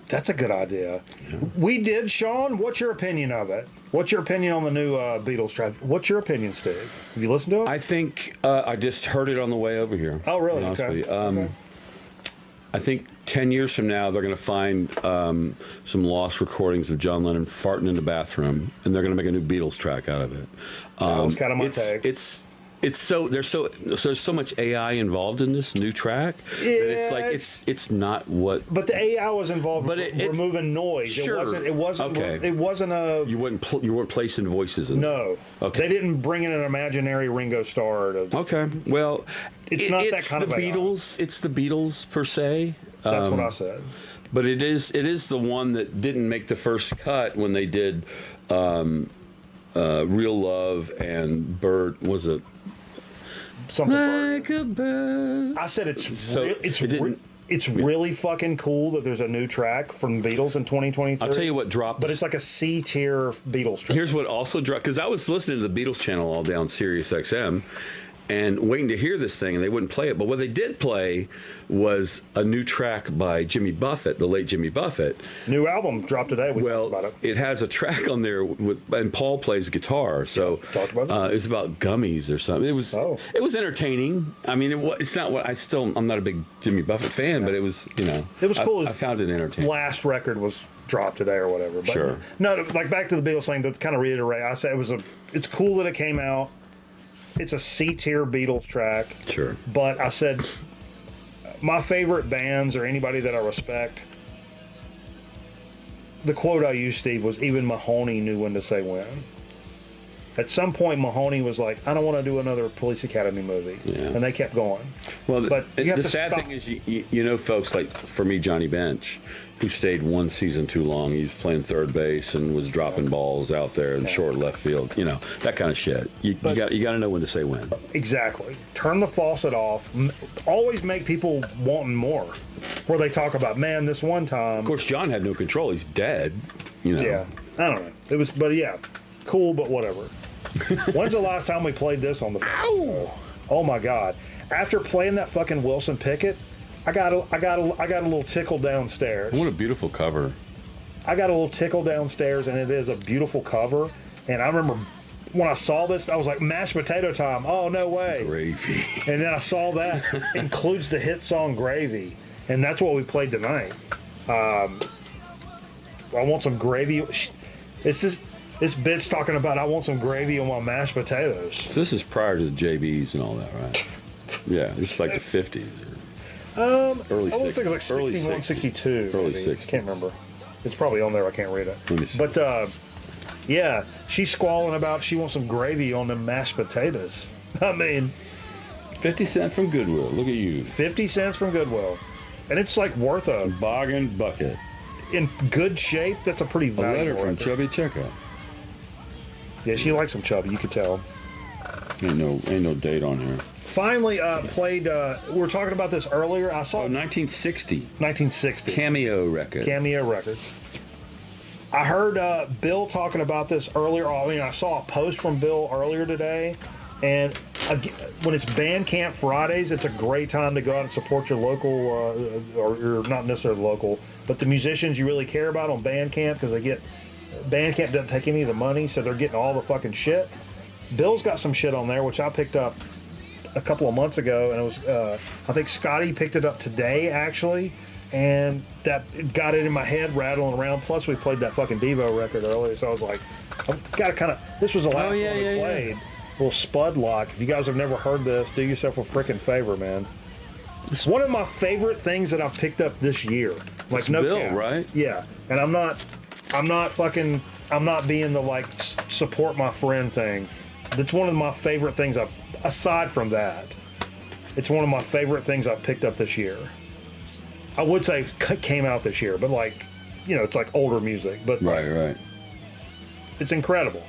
That's a good idea. Yeah. We did, Sean. What's your opinion of it? What's your opinion on the new Beatles track? What's your opinion, Steve? Have you listened to it? I think I just heard it on the way over here. Oh, really? Okay. Okay. I think 10 years from now, they're going to find some lost recordings of John Lennon farting in the bathroom, and they're going to make a new Beatles track out of it. That was kind of my take. There's so much AI involved in this new track that it's like it's not what. But the AI was involved removing noise. Sure. It wasn't a. You weren't placing voices in. No. Okay. They didn't bring in an imaginary Ringo Starr. Okay. Well, it's not that kind of Beatles. It's the Beatles per se. That's what I said. But it is the one that didn't make the first cut when they did Real Love and Bird. Was it? Something like a bird. I said it's really fucking cool that there's a new track from Beatles in 2023. I'll tell you what dropped. But it's like a C tier Beatles track. Here's what also dropped, because I was listening to the Beatles channel all day on Sirius XM and waiting to hear this thing, and they wouldn't play it. But what they did play was a new track by Jimmy Buffett, the late Jimmy Buffett. New album dropped today. We talked about it. It has a track on there and Paul plays guitar. So talked about it. It was about gummies or something. It was entertaining. I mean, it's not what I'm not a big Jimmy Buffett fan, but it was it was cool. I found it entertaining. Last record was dropped today or whatever. But sure. No, like back to the Beatles thing, to kind of reiterate, I said it's cool that it came out. It's a C-tier Beatles track. Sure. But I said, my favorite bands or anybody that I respect, the quote I used, Steve, was even Mahoney knew when to say when. At some point, Mahoney was like, I don't want to do another Police Academy movie. Yeah. And they kept going. Well, the sad thing is, folks like, for me, Johnny Bench, who stayed one season too long. He was playing third base and was dropping balls out there in short left field. That kind of shit. You got to know when to say when. Exactly. Turn the faucet off. Always make people wanting more. Where they talk about, man, this one time. Of course, John had no control. He's dead. Yeah. I don't know. It was, but yeah, cool, but whatever. When's the last time we played this on the phone? Ow! Oh my God! After playing that fucking Wilson Pickett, I got a little tickle downstairs. What a beautiful cover! I got a little tickle downstairs, and it is a beautiful cover. And I remember when I saw this, I was like, mashed potato time. Oh, no way. Gravy. And then I saw that includes the hit song Gravy. And that's what we played tonight. I want some gravy. This bit's talking about I want some gravy on my mashed potatoes. So this is prior to the JBs and all that, right? Yeah, it's like the 50s. Early 60s. I want to think it was like 61, 62. Early maybe. 60s. Can't remember. It's probably on there. I can't read it. Let me see. But, yeah, she's squalling about she wants some gravy on them mashed potatoes. I mean... 50 cents from Goodwill. Look at you. 50 cents from Goodwill. And it's like worth a... bargain bucket. In good shape, that's a pretty valuable... A letter from Chubby Checker. Yeah, she likes some chubby, you could tell. Ain't no date on here. Finally played, we were talking about this earlier. I saw 1960. 1960. Cameo Records. Cameo Records. I heard Bill talking about this earlier. I mean, I saw a post from Bill earlier today. And when it's Bandcamp Fridays, it's a great time to go out and support your local, or not necessarily local, but the musicians you really care about on Bandcamp, because Bandcamp doesn't take any of the money, so they're getting all the fucking shit. Bill's got some shit on there, which I picked up a couple of months ago, and it was I think Scotty picked it up today actually, and that got it in my head rattling around. Plus we played that fucking Devo record earlier, so I was like, I've got to kind of, this was the last one we played. Little Spud Lock. If you guys have never heard this, do yourself a freaking favor, man. It's one of my favorite things that I've picked up this year. Like, it's no Bill, cap. right? Yeah, and I'm not being the like support my friend thing. That's one of my favorite things. Aside from that, it's one of my favorite things I've picked up this year. I would say it came out this year, but like, you know, it's like older music. But Right. It's incredible.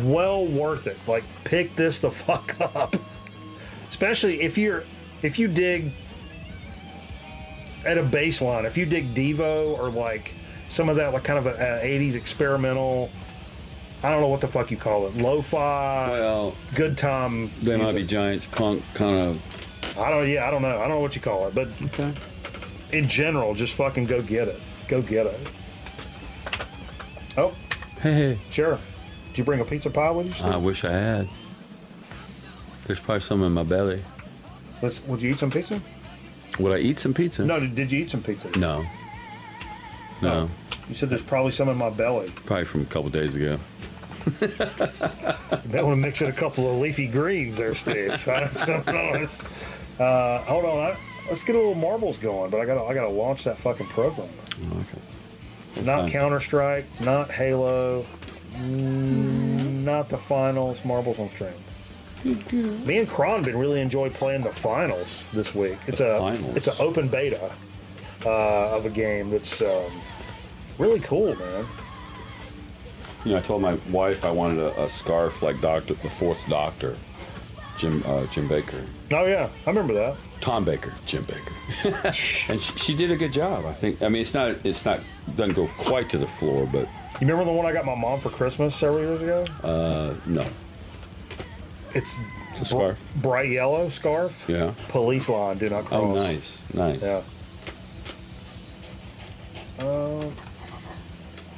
Well worth it. Like, pick this the fuck up. Especially if you dig at a baseline, if you dig Devo or like some of that like kind of an 80s experimental, I don't know what the fuck you call it, lo-fi, Well, good time they music. might be Giants punk kind of. I don't know what you call it, but Okay. in general, just fucking go get it. Oh, Hey, sure. Did you bring a pizza pie with you, Steve? I wish I had. There's probably some in my belly. Would you eat some pizza? Would I eat some pizza? No, did you eat some pizza? No. You said there's probably some in my belly. Probably from a couple days ago. You might want to mix in a couple of leafy greens there, Steve. Hold on. Let's get a little marbles going, but I gotta launch that fucking program. Okay. Not fine. Counter-Strike, not Halo, not the finals, marbles on stream. Me and Kron been really enjoying playing the finals this week. It's an open beta of a game that's really cool, man. You know, I told my wife I wanted a scarf like the Fourth Doctor, Jim Baker. Oh yeah, I remember that. Tom Baker, Jim Baker, and she did a good job. I think. I mean, it's not doesn't go quite to the floor, but You remember the one I got my mom for Christmas several years ago? no, It's a scarf. Bright yellow scarf. Yeah. Police line, do not cross. Oh, nice. Yeah.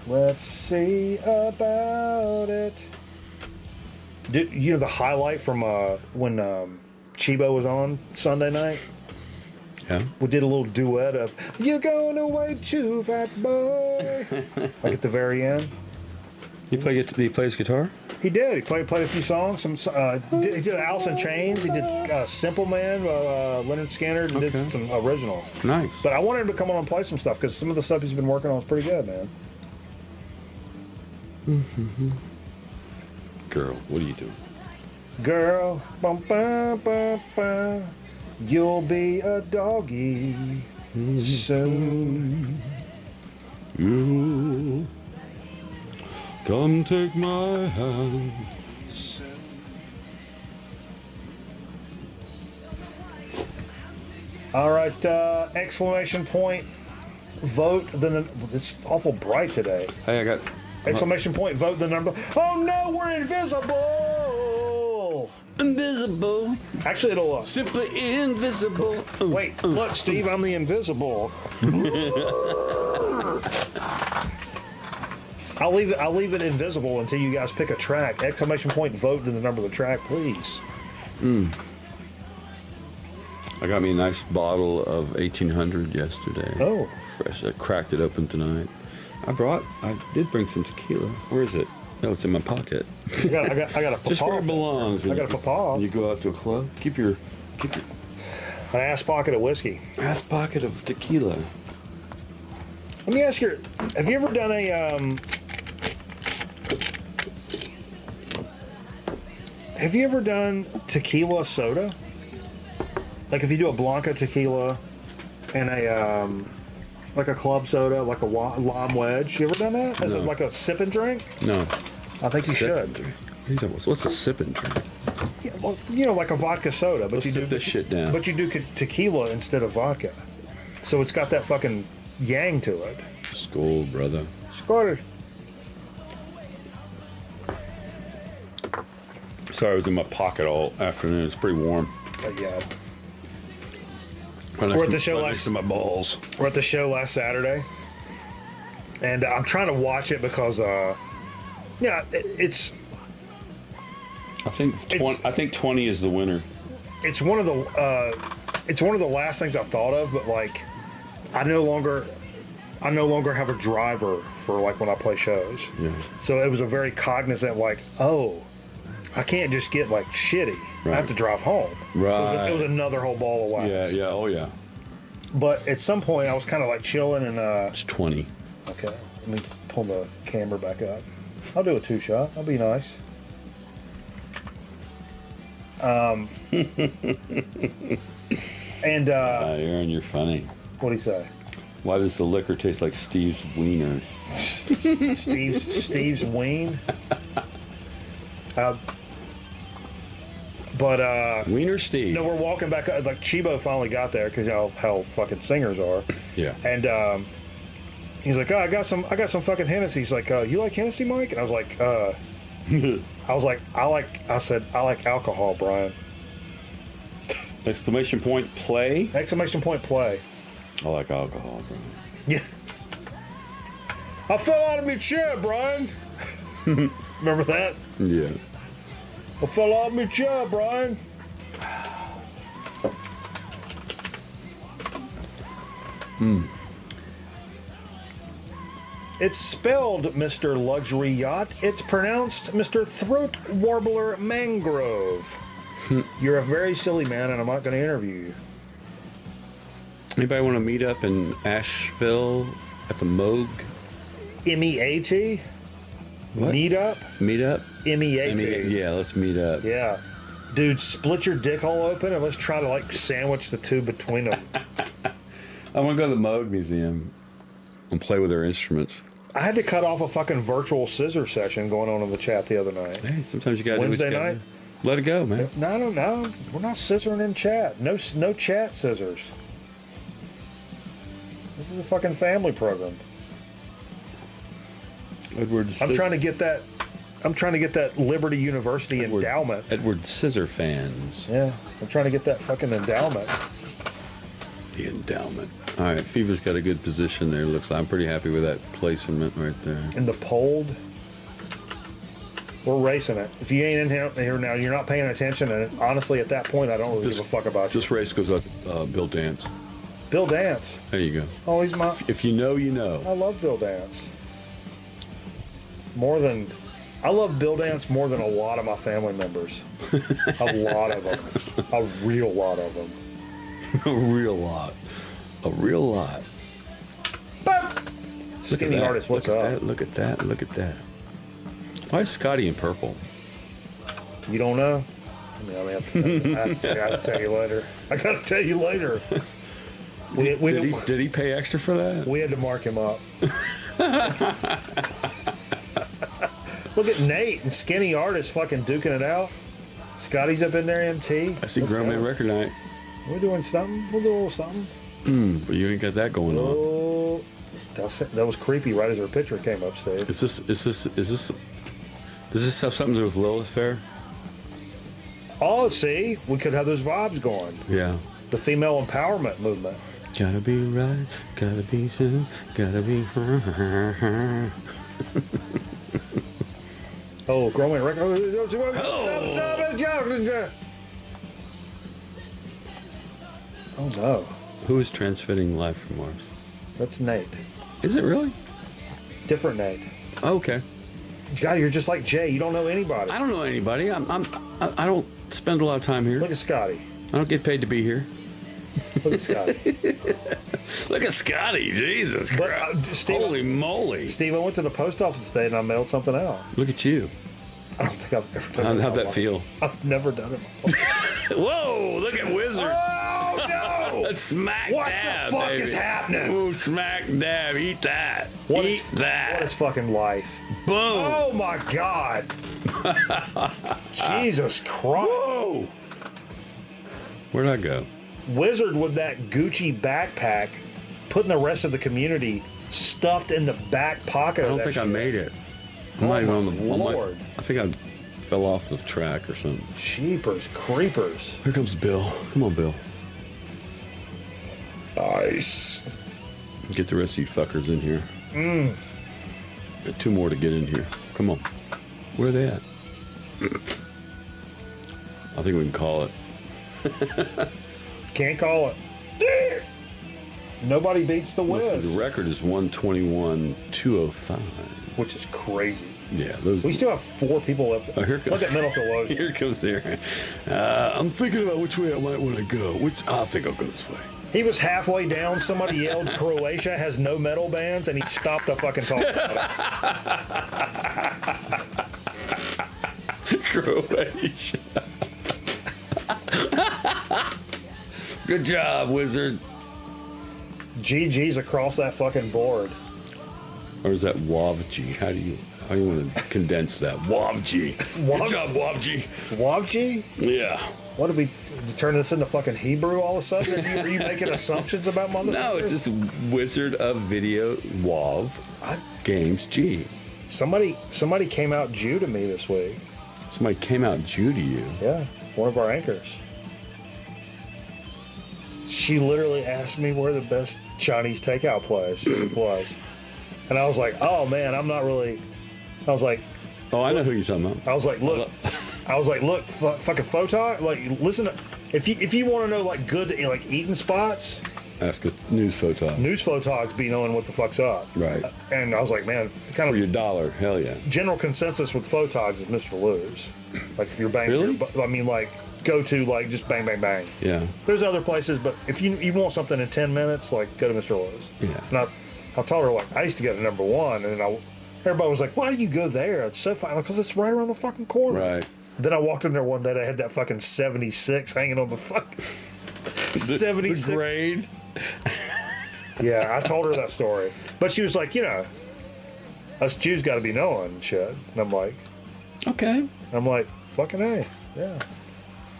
Let's see about it. You know the highlight from when Chibo was on Sunday night? Yeah. We did a little duet of "You're going away too, fat boy," like at the very end. Did he play his guitar? He did. He played a few songs. He did Alice in Chains. He did Simple Man, Leonard Skinner, and did some originals. Nice. But I wanted him to come on and play some stuff because some of the stuff he's been working on is pretty good, man. Girl, what are you doing? Girl, bum, bum, bum, bum, you'll be a doggy soon. You come take my hand. All right, exclamation point, vote. It's awful bright today. Hey, I got. Exclamation point, vote the number. Oh no, we're invisible! Invisible. Actually, it'll. Simply invisible. Wait, look, Steve, I'm the invisible. I'll leave it invisible until you guys pick a track. Exclamation point, vote to the number of the track, please. I got me a nice bottle of 1800 yesterday. Oh. Fresh. I cracked it open tonight. I did bring some tequila. Where is it? No, it's in my pocket. I got a Just where it belongs. I got a papa. When you go out to a club, keep your An ass pocket of whiskey. ass pocket of tequila. Let me ask you, have you ever done tequila soda? Like if you do a Blanco tequila and like a club soda, like a lime wedge. You ever done that? As No. like a sip and drink? No. I think you should. What are you talking about? What's a sip and drink? Yeah, well, you know, like a vodka soda, but Let's you sip do this shit down. But you do tequila instead of vodka, so it's got that fucking yang to it. Skull, brother. Score. Sorry, I was in my pocket all afternoon. It's pretty warm. Yeah. We're at the show next to my balls. We're at the show last Saturday, and I'm trying to watch it because, it's. I think 20 is the winner. It's one of the last things I thought of, but like, I no longer have a driver for like when I play shows. Yeah. So it was a very cognizant like, oh, I can't just get like shitty. Right. I have to drive home. Right. It was another whole ball of wax. Yeah. Oh yeah. But at some point I was kind of like chilling and It's 20. okay, let me pull the camera back up. I'll do a 2-shot. That'll be nice. And Aaron, you're funny. what'd he say? Why does the liquor taste like Steve's wiener? Steve's ween. Wiener Steve. No, we're walking back. Like Chibo finally got there because you know how fucking singers are. Yeah. And he's like, oh, I got some fucking Hennessy. He's like, you like Hennessy, Mike? And I was like, I said I like alcohol, Brian. Exclamation point play. Exclamation point play. I like alcohol, bro. Yeah. I fell out of my chair, Brian. Remember that? Yeah. I fell out of my chair, Brian. It's spelled Mr. Luxury Yacht. It's pronounced Mr. Throat Warbler Mangrove. You're a very silly man, and I'm not going to interview you. Anybody want to meet up in Asheville at the Moog? MEAT? What? Meet up? Meet up? MEAT. Yeah, let's meet up. Yeah. Dude, split your dick hole open and let's try to like sandwich the two between them. I want to go to the Moog Museum and play with their instruments. I had to cut off a fucking virtual scissor session going on in the chat the other night. Hey, sometimes you got to Wednesday do what you night? gotta do. Let it go, man. No, I don't know. We're not scissoring in chat. No chat scissors. This is a fucking family program. I'm trying to get that Liberty University endowment. Edward Scissor fans. Yeah, I'm trying to get that fucking endowment. The endowment. All right, Fever's got a good position there. Looks like I'm pretty happy with that placement right there. In the polled, we're racing it. If you ain't in here now, you're not paying attention. And honestly, at that point, I don't really give a fuck about you. This race goes up Bill Dance. Bill Dance. There you go. Oh, he's my. If you know, you know. I love Bill Dance. I love Bill Dance more than a lot of my family members. A lot of them. A real lot of them. A real lot. A real lot. Skinny artist, what's up? Look at that. Look at that. Why is Scotty in purple? You don't know? I mean, I have to tell you later. I gotta tell you later. Did he pay extra for that? We had to mark him up. Look at Nate and Skinny Artist fucking duking it out. Scotty's up in there, MT. I see Grown Man Record Night. We're doing something. We'll do a little something. But you ain't got that going on. Oh, that was creepy right as her picture came up, Steve. Does this have something to do with Lilith Fair? Oh, see? We could have those vibes going. Yeah. The female empowerment movement. Gotta be right, gotta be so, gotta be. Oh, Grown Man Record. Oh no. Who is transmitting live from Mars? That's Nate. Is it really? Different Nate. Oh, okay. God, you're just like Jay. You don't know anybody. I don't know anybody. I don't spend a lot of time here. Look at Scotty. I don't get paid to be here. Look at Scotty. Look at Scotty. Jesus Christ. Holy moly. Steve, I went to the post office today and I mailed something out. Look at you. I don't think I've ever done it. How'd that feel? I've never done it. Whoa, look at Wizard. Oh, no! That's smack What dab, the fuck baby. is happening? Ooh, smack dab. Eat that. What Eat that. What is fucking life? Boom. Oh, my God. Jesus Christ. Whoa. Where'd I go? Wizard with that Gucci backpack, putting the rest of the community stuffed in the back pocket I of don't that think I shit. made it. I'm Oh not even on my the Lord. I think I fell off the track or something. Jeepers creepers. Here comes Bill. Come on, Bill. Nice. Get the rest of you fuckers in here. Got 2 more to get in here. Come on. Where are they at? I think we can call it. Can't call it. Nobody beats the Wiz. Listen, the record is 121.205. Which is crazy. Yeah, those. We still have 4 people left. Oh, here comes, Look at Mental Theologian. Here comes Aaron. I'm thinking about which way I might want to go. I think I'll go this way. He was halfway down. Somebody yelled, Croatia has no metal bands, and he stopped the fucking talk about it. Croatia. Good job, wizard. GG's across that fucking board. Or is that Wavji? How do you want to condense that? Wavji. Good job, Wavji. Wavji? Yeah. What did we turn this into fucking Hebrew all of a sudden? Are you making assumptions about motherfuckers? No, it's just Wizard of Video Wav Games G. Somebody came out Jew to me this week. Somebody came out Jew to you. Yeah, one of our anchors. She literally asked me where the best Chinese takeout place was. And I was like, oh man, I'm not really. I was like, oh, I know who you're talking about. I was like, look, fucking photog. Like, listen, if you want to know like good like eating spots, ask a news photog. News photogs be knowing what the fuck's up. Right. And I was like, man, kind for of your dollar, hell yeah. General consensus with photogs is Mr. Lose. Like if you're bang, really? I mean, like go to like just bang, bang, bang. Yeah. There's other places, but if you want something in 10 minutes, like go to Mr. Lose. Yeah. And I told her like I used to go to number 1, and then everybody was like, why do you go there? It's so fun because it's right around the fucking corner. Right. Then I walked in there one day. They had that fucking 76 hanging on the fucking 76 the grade. Yeah, I told her that story, but she was like, us Jews got to be knowing and shit. And I'm like, okay. I'm like, fucking A, yeah.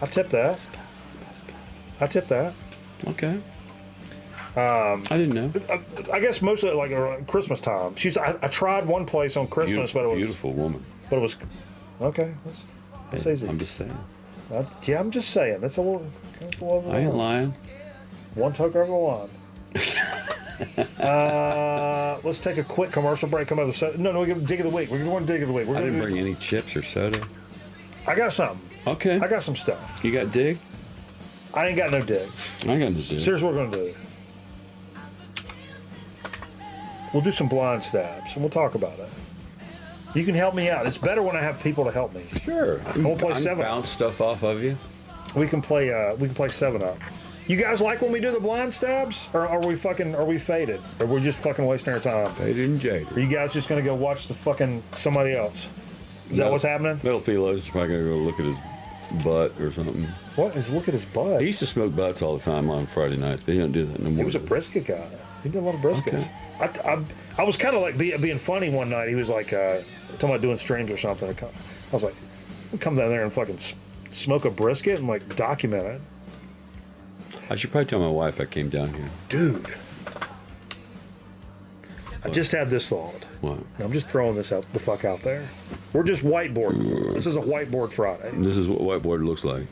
I tip that. Okay. I didn't know. I guess mostly like around Christmas time. I tried one place on Christmas, but it was beautiful woman. But it was okay. That's easy. I'm just saying. I'm just saying. That's a little. I ain't lying. One toke over the line. Let's take a quick commercial break. Come over. No, we're gonna dig of the week. We're going to dig of the week. I didn't bring any chips or soda. I got something. Okay. I got some stuff. You got dig? I ain't got no digs. I got no dig. So here's what we're gonna do. We'll do some blind stabs, and we'll talk about it. You can help me out. It's better when I have people to help me. Sure. We'll play 7 Up. Bounce stuff off of you. We can play 7 Up. You guys like when we do the blind stabs, or are we faded, or we're just fucking wasting our time? Faded and jaded. Are you guys just gonna go watch the fucking somebody else? Is that what's happening? Metal Theologian's probably gonna go look at his butt or something. What is look at his butt? He used to smoke butts all the time on Friday nights, but he don't do that no more. He was a brisket guy. He did a lot of briskets. Okay. I was kind of like being funny one night. He was like talking about doing streams or something. I was like, I'll come down there and fucking smoke a brisket and like document it. I should probably tell my wife I came down here. Dude, I just had this thought. What? I'm just throwing this out the fuck out there. We're just whiteboarding. This is a whiteboard Friday. This is what whiteboard looks like.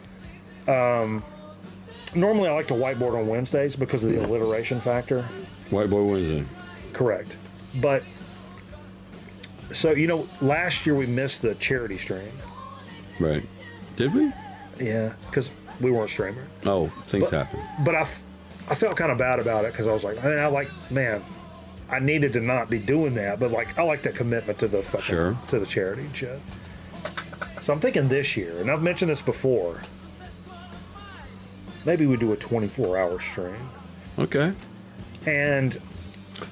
Normally I like to whiteboard on Wednesdays because of the alliteration factor. Whiteboard Wednesday. Correct. But, so, last year we missed the charity stream. Right. Did we? Yeah, because we weren't streaming. Oh, things happen. But I felt kind of bad about it because I was like, I needed to not be doing that, but like I like that commitment to the fucking, to the charity and shit. So I'm thinking this year, and I've mentioned this before, maybe we do a 24-hour stream. Okay. And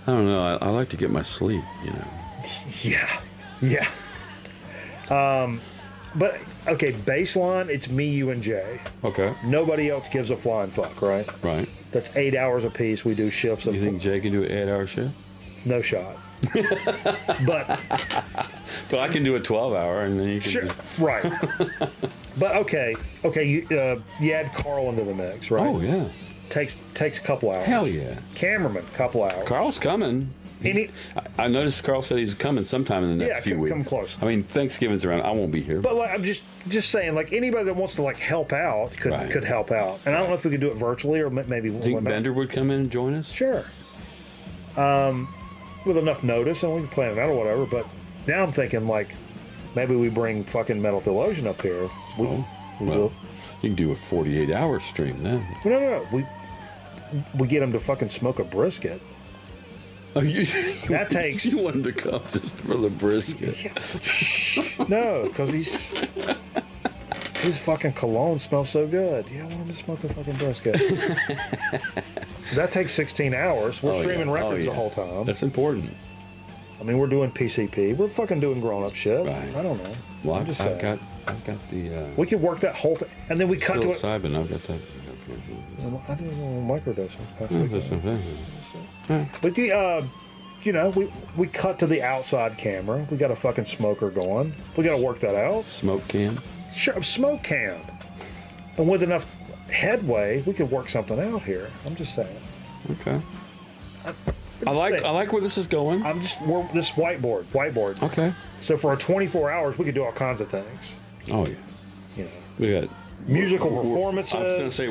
I don't know. I like to get my sleep, Yeah. But okay, baseline, it's me, you, and Jay. Okay. Nobody else gives a flying fuck, right? Right. That's 8 hours apiece. We do shifts of. You think Jay can do an 8-hour shift? No shot. But I can do a 12-hour, and then you can. Sure. Right. But okay. You add Carl into the mix, right? Oh yeah. Takes a couple hours. Hell yeah. Cameraman, couple hours. Carl's coming. I noticed Carl said he's coming sometime in the next few weeks. Come close. I mean, Thanksgiving's around. I won't be here. But like, I'm just saying, like anybody that wants to like help out could help out. And I don't know if we could do it virtually or maybe. Do you think Bender would come in and join us? Sure. With enough notice, and we can plan it out or whatever. But now I'm thinking like maybe we bring fucking Metal Theologian up here. You can do a 48-hour stream then. No. We get him to fucking smoke a brisket. Oh, That takes. You want him to come just for the brisket? No, because his fucking cologne smells so good. Yeah, I want him to smoke a fucking brisket. That takes 16 hours. We're streaming records the whole time. That's important. I mean, we're doing PCP. We're fucking doing grown-up shit. Right. I don't know. Well, I'm just saying. I've got the. We could work that whole thing, and then we cut to it. Psilocybin, I've got that. I didn't know microdosing. Yeah. But we cut to the outside camera. We got a fucking smoker going. We got to work that out. Smoke can. Sure, smoke can. And with enough headway, we could work something out here. I'm just saying. Okay. I like where this is going. We're this whiteboard. Okay. So for our 24 hours, we could do all kinds of things. Oh yeah. You know, We got musical performances. I was going to say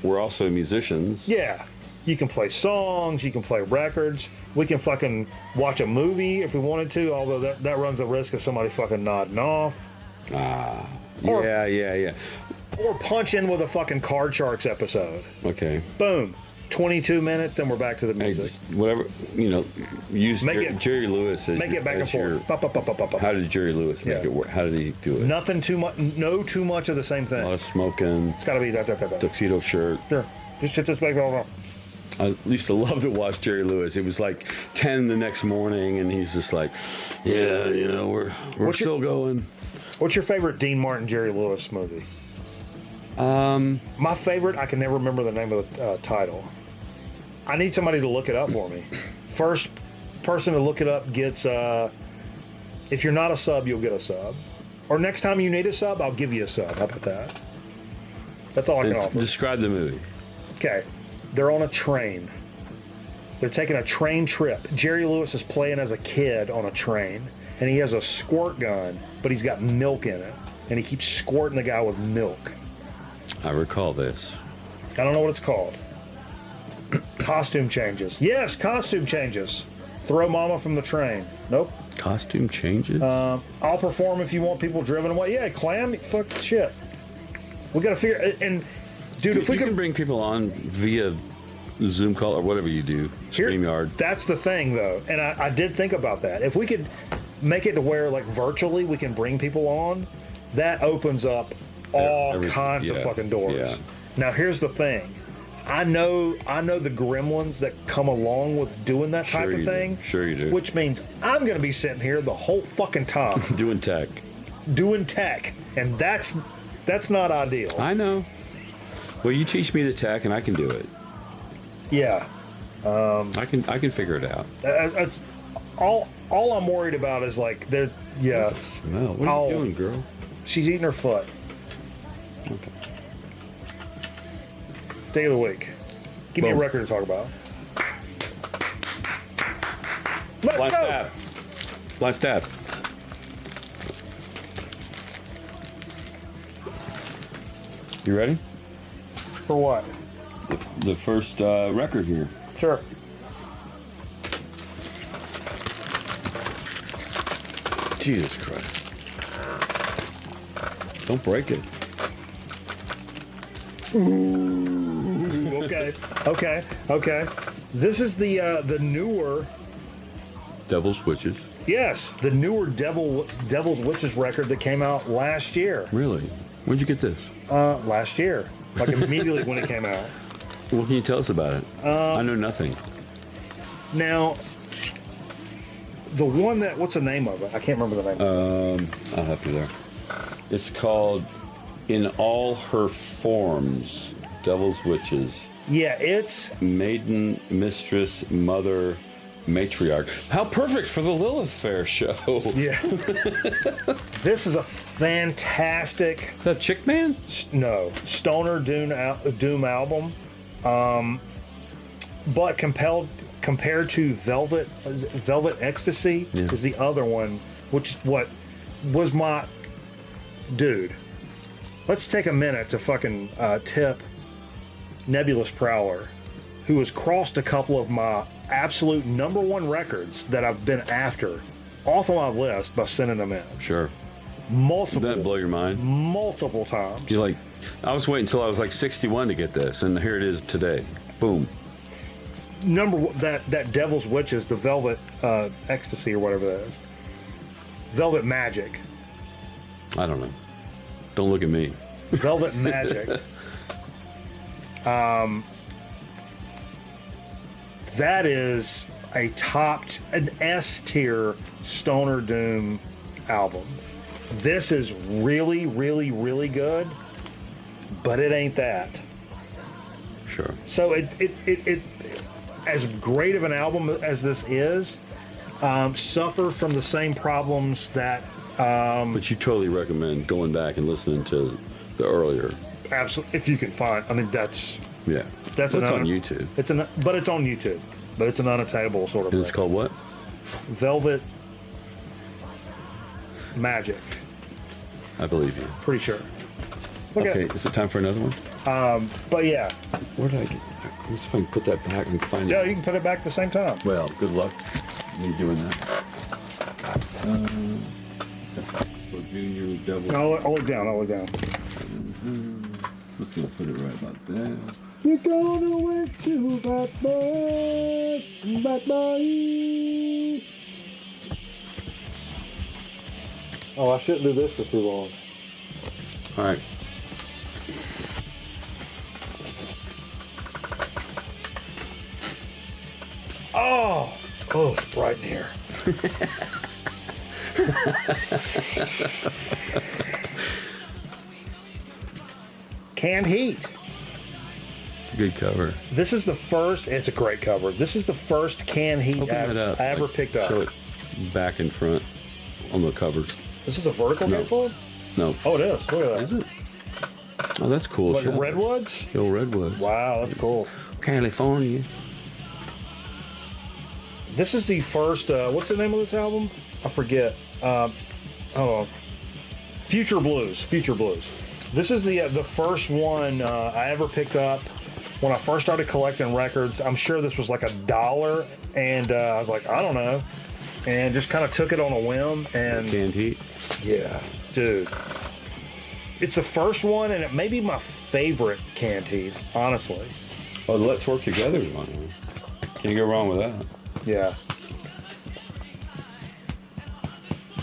we're also musicians. Yeah. You can play songs. You can play records. We can fucking watch a movie if we wanted to, although that runs the risk of somebody fucking nodding off. Or- Yeah. Or punch in with a fucking Card Sharks episode. Okay. Boom. 22 minutes, then we're back to the Hey, music. just whatever, use Jerry Lewis as Make it back and forth. How did Jerry Lewis make it work? How did he do it? Nothing too much. No too much of the same A thing. lot of smoking, It's got to be that. tuxedo shirt. Sure. Just hit this back. I used to love to watch Jerry Lewis. It was like 10 the next morning, and he's just like, yeah, we're still going. What's your favorite Dean Martin, Jerry Lewis movie? My favorite, I can never remember the name of the title. I need somebody to look it up for me. First person to look it up gets, if you're not a sub, you'll get a sub. Or next time you need a sub, I'll give you a sub. How about that? That's all I can offer. Describe the movie. Okay. They're on a train. They're taking a train trip. Jerry Lewis is playing as a kid on a train, and he has a squirt gun, but he's got milk in it, and he keeps squirting the guy with milk. I recall this. I don't know what it's called. Costume changes. Yes, costume changes. Throw mama from the train. Nope. Costume changes? I'll perform if you want people driven away. Yeah, clam, fuck shit. We got to figure. And dude, if we can could bring people on via Zoom call or whatever you do, StreamYard. That's the thing, though, and I did think about that. If we could make it to where, like, virtually we can bring people on, that opens up all kinds of fucking doors. Yeah. Now, here's the thing. I know the gremlins that come along with doing that type of thing. Sure you do. Which means I'm going to be sitting here the whole fucking time. Doing tech. And that's not ideal. I know. Well, you teach me the tech and I can do it. Yeah. I can figure it out. That's all I'm worried about is like they're Smell. What are you doing, girl? She's eating her foot. Okay. Day of the week. Give me a record to talk about. Let's Blind go. stab. Blind stab. You ready? For what? The first record here. Sure. Jesus Christ. Don't break it. Ooh, okay. This is the newer. Devil's Witches. Yes, the newer Devil's Witches record that came out last year. Really? When'd you get this? Last year, like immediately when it came out. What can you tell us about it? I know nothing. Now, the one that what's the name of it? I can't remember the name. I'll help you there. It's called In All Her Forms, Devil's Witches. Yeah, it's Maiden, Mistress, Mother, Matriarch. How perfect for the Lilith Fair show. Yeah. This is a fantastic. Is that Chick Man? No, Stoner Doom album, but compiled compared to Velvet Ecstasy is the other one, which what was my dude. Let's take a minute to fucking tip Nebulous Prowler, who has crossed a couple of my absolute #1 records that I've been after off of my list by sending them in. Sure. Multiple. Did that blow your mind? Multiple times. You're like, I was waiting until I was like 61 to get this, and here it is today. Boom. That Devil's Witches, the Velvet Ecstasy or whatever that is. Velvet Magic. I don't know. Don't look at me. Velvet Magic. That is an S tier Stoner Doom album. This is really, really, really good, but it ain't that. Sure. So it as great of an album as this is, suffer from the same problems that. But you totally recommend going back and listening to the earlier. Absolutely, if you can find. I mean, that's on YouTube. But it's on YouTube. But it's an unattainable sort of. And it's called what? Velvet Magic. I believe you. Pretty sure. Okay, is it time for another one? But yeah. Where did I get? Let's see if I can put that back and find it. Yeah, you can put it back at the same time. Well, good luck. Me doing that. So Junior Devil. I'll look down. Let's gonna put it right about there. You're gonna wait to bad boy. Oh, I shouldn't do this for too long. All right. Oh, it's bright in here. Canned Heat. It's a good cover. This is the first. It's a great cover. This is the first Canned Heat I ever picked up. Show it back and front on the covers. This is a vertical gatefold? No. Oh, it is. Look at that. Is it? Oh, that's cool. Like redwoods? Yo, redwoods. Wow, that's cool. California. This is the first. What's the name of this album? I forget. Hold on. Future Blues. This is the first one I ever picked up when I first started collecting records. I'm sure this was like $1, and I was like, I don't know, and just kind of took it on a whim. And Canned Heat. Yeah, dude. It's the first one, and it may be my favorite Canned Heat, honestly. Oh, Let's Work Together is one. Can't go wrong with that. Yeah.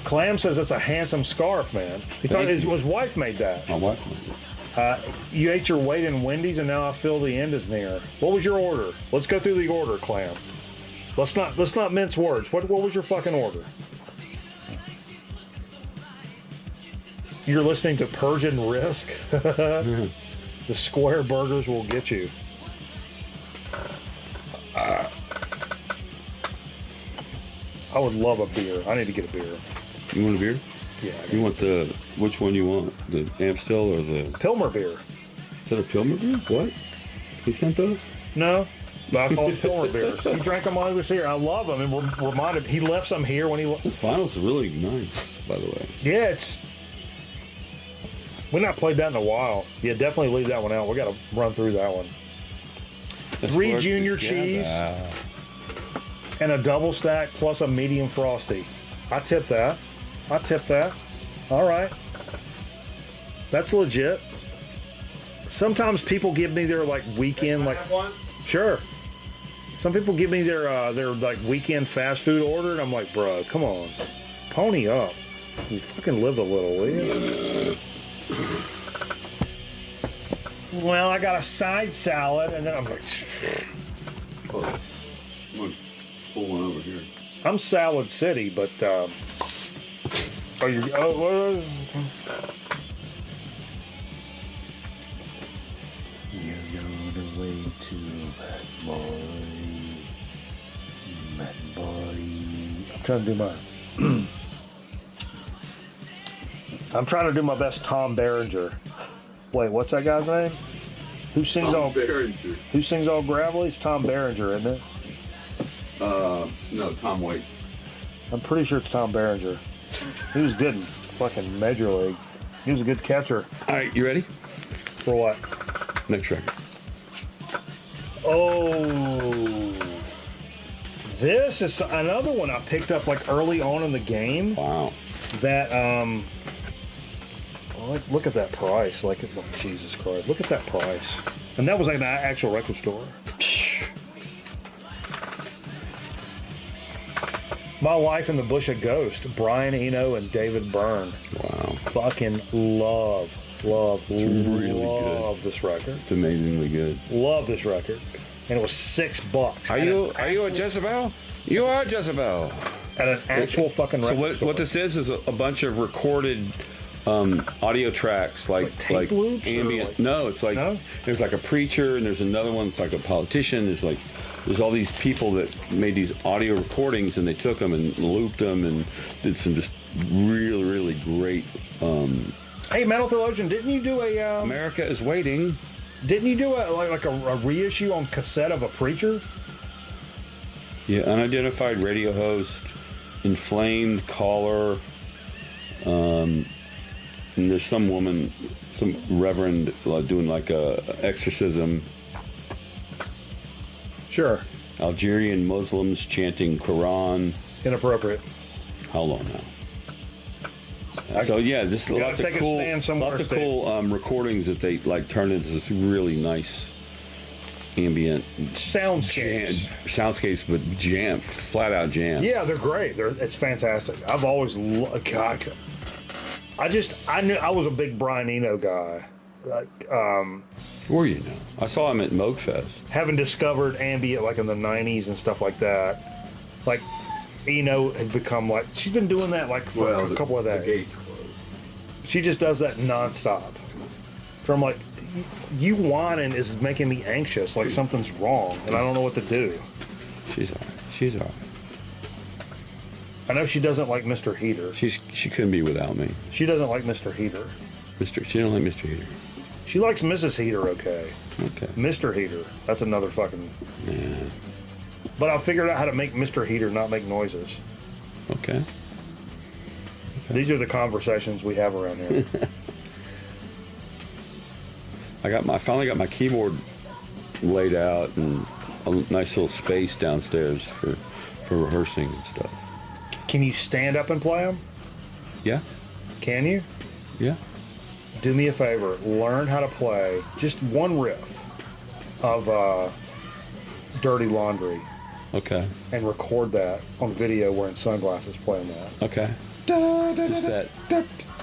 Clam says it's a handsome scarf, man. He thought his wife made that. My wife made it. You ate your weight in Wendy's, and now I feel the end is near. What was your order? Let's go through the order, Clam. Let's not mince words. What was your fucking order? You're listening to Persian Risk. The square burgers will get you. I would love a beer. I need to get a beer. You want a beer? Yeah. You want which one you want? The Amstel or the Pilmer beer? Is that a Pilmer beer? What? He sent those? No. But I call it Pilmer beers. He drank them while he was here. I love them. And reminded he left some here when he. This vinyl's really nice, by the way. Yeah, it's. We've not played that in a while. Yeah, definitely leave that one out. We got to run through that one. 3 junior cheese and a double stack plus a medium frosty. I tip that. All right. That's legit. Sometimes people give me their like weekend like. Sure. Some people give me their like weekend fast food order, and I'm like, bro, come on, pony up. You fucking live a little, will you? Well, I got a side salad, and then I'm like, I'm gonna pull one over here. I'm Salad City, but are you? Oh, You're gonna wait to bad boy. I'm trying to do my. I'm trying to do my best Tom Berenger. Wait, what's that guy's name? Who sings all gravelly? It's Tom Berenger, isn't it? No, Tom Waits. I'm pretty sure it's Tom Berenger. He was good in fucking Major League. He was a good catcher. All right, you ready? For what? Next record. Oh. This is another one I picked up like early on in the game. Wow. That, look at that price. Like, oh, Jesus Christ. Look at that price. And that was like an actual record store. My Life in the Bush of Ghost, Brian Eno and David Byrne. Wow. Fucking love really this record. It's amazingly good. Love this record. And it was $6. Are you a Jezebel? You are Jezebel. At an actual fucking record So store. what this is a bunch of recorded audio tracks like tape loops or ambient. like- No, it's like No? there's like a preacher and there's another one that's like a politician. There's all these people that made these audio recordings and they took them and looped them and did some just really, really great. Hey, Metal Theologian, didn't you do a America is Waiting. Didn't you do a reissue on cassette of a preacher? Yeah, unidentified radio host, inflamed caller, and there's some woman, some reverend doing like a exorcism. Sure. Algerian Muslims chanting Quran. Inappropriate. How long now? So yeah, just You gotta lots of take a cool, stand somewhere, lots of Steve. cool recordings that they like turned into this really nice ambient Soundscapes. soundscapes, but flat out jam. Yeah, they're great. It's fantastic. I've always God. I knew I was a big Brian Eno guy. Like, Where you know? I saw him at Mogefest. having discovered ambient like in the '90s and stuff like that. Like, Eno had become like she's been doing that like for a couple of The days. gates closed. She just does that nonstop. So I'm like, you whining is making me anxious, like something's wrong, and I don't know what to do. She's all right. She's all right. I know she doesn't like Mr. Heater. She couldn't be without me. She doesn't like Mr. Heater. She don't like Mr. Heater. She likes Mrs. Heater, okay. Okay. Mr. Heater, that's another fucking. Yeah. But I figured out how to make Mr. Heater not make noises. Okay. These are the conversations we have around here. I finally got my keyboard laid out and a nice little space downstairs for rehearsing and stuff. Can you stand up and play them? Yeah. Can you? Yeah. Do me a favor. Learn how to play just one riff of Dirty Laundry Okay. and record that on video wearing sunglasses playing that. Okay. It's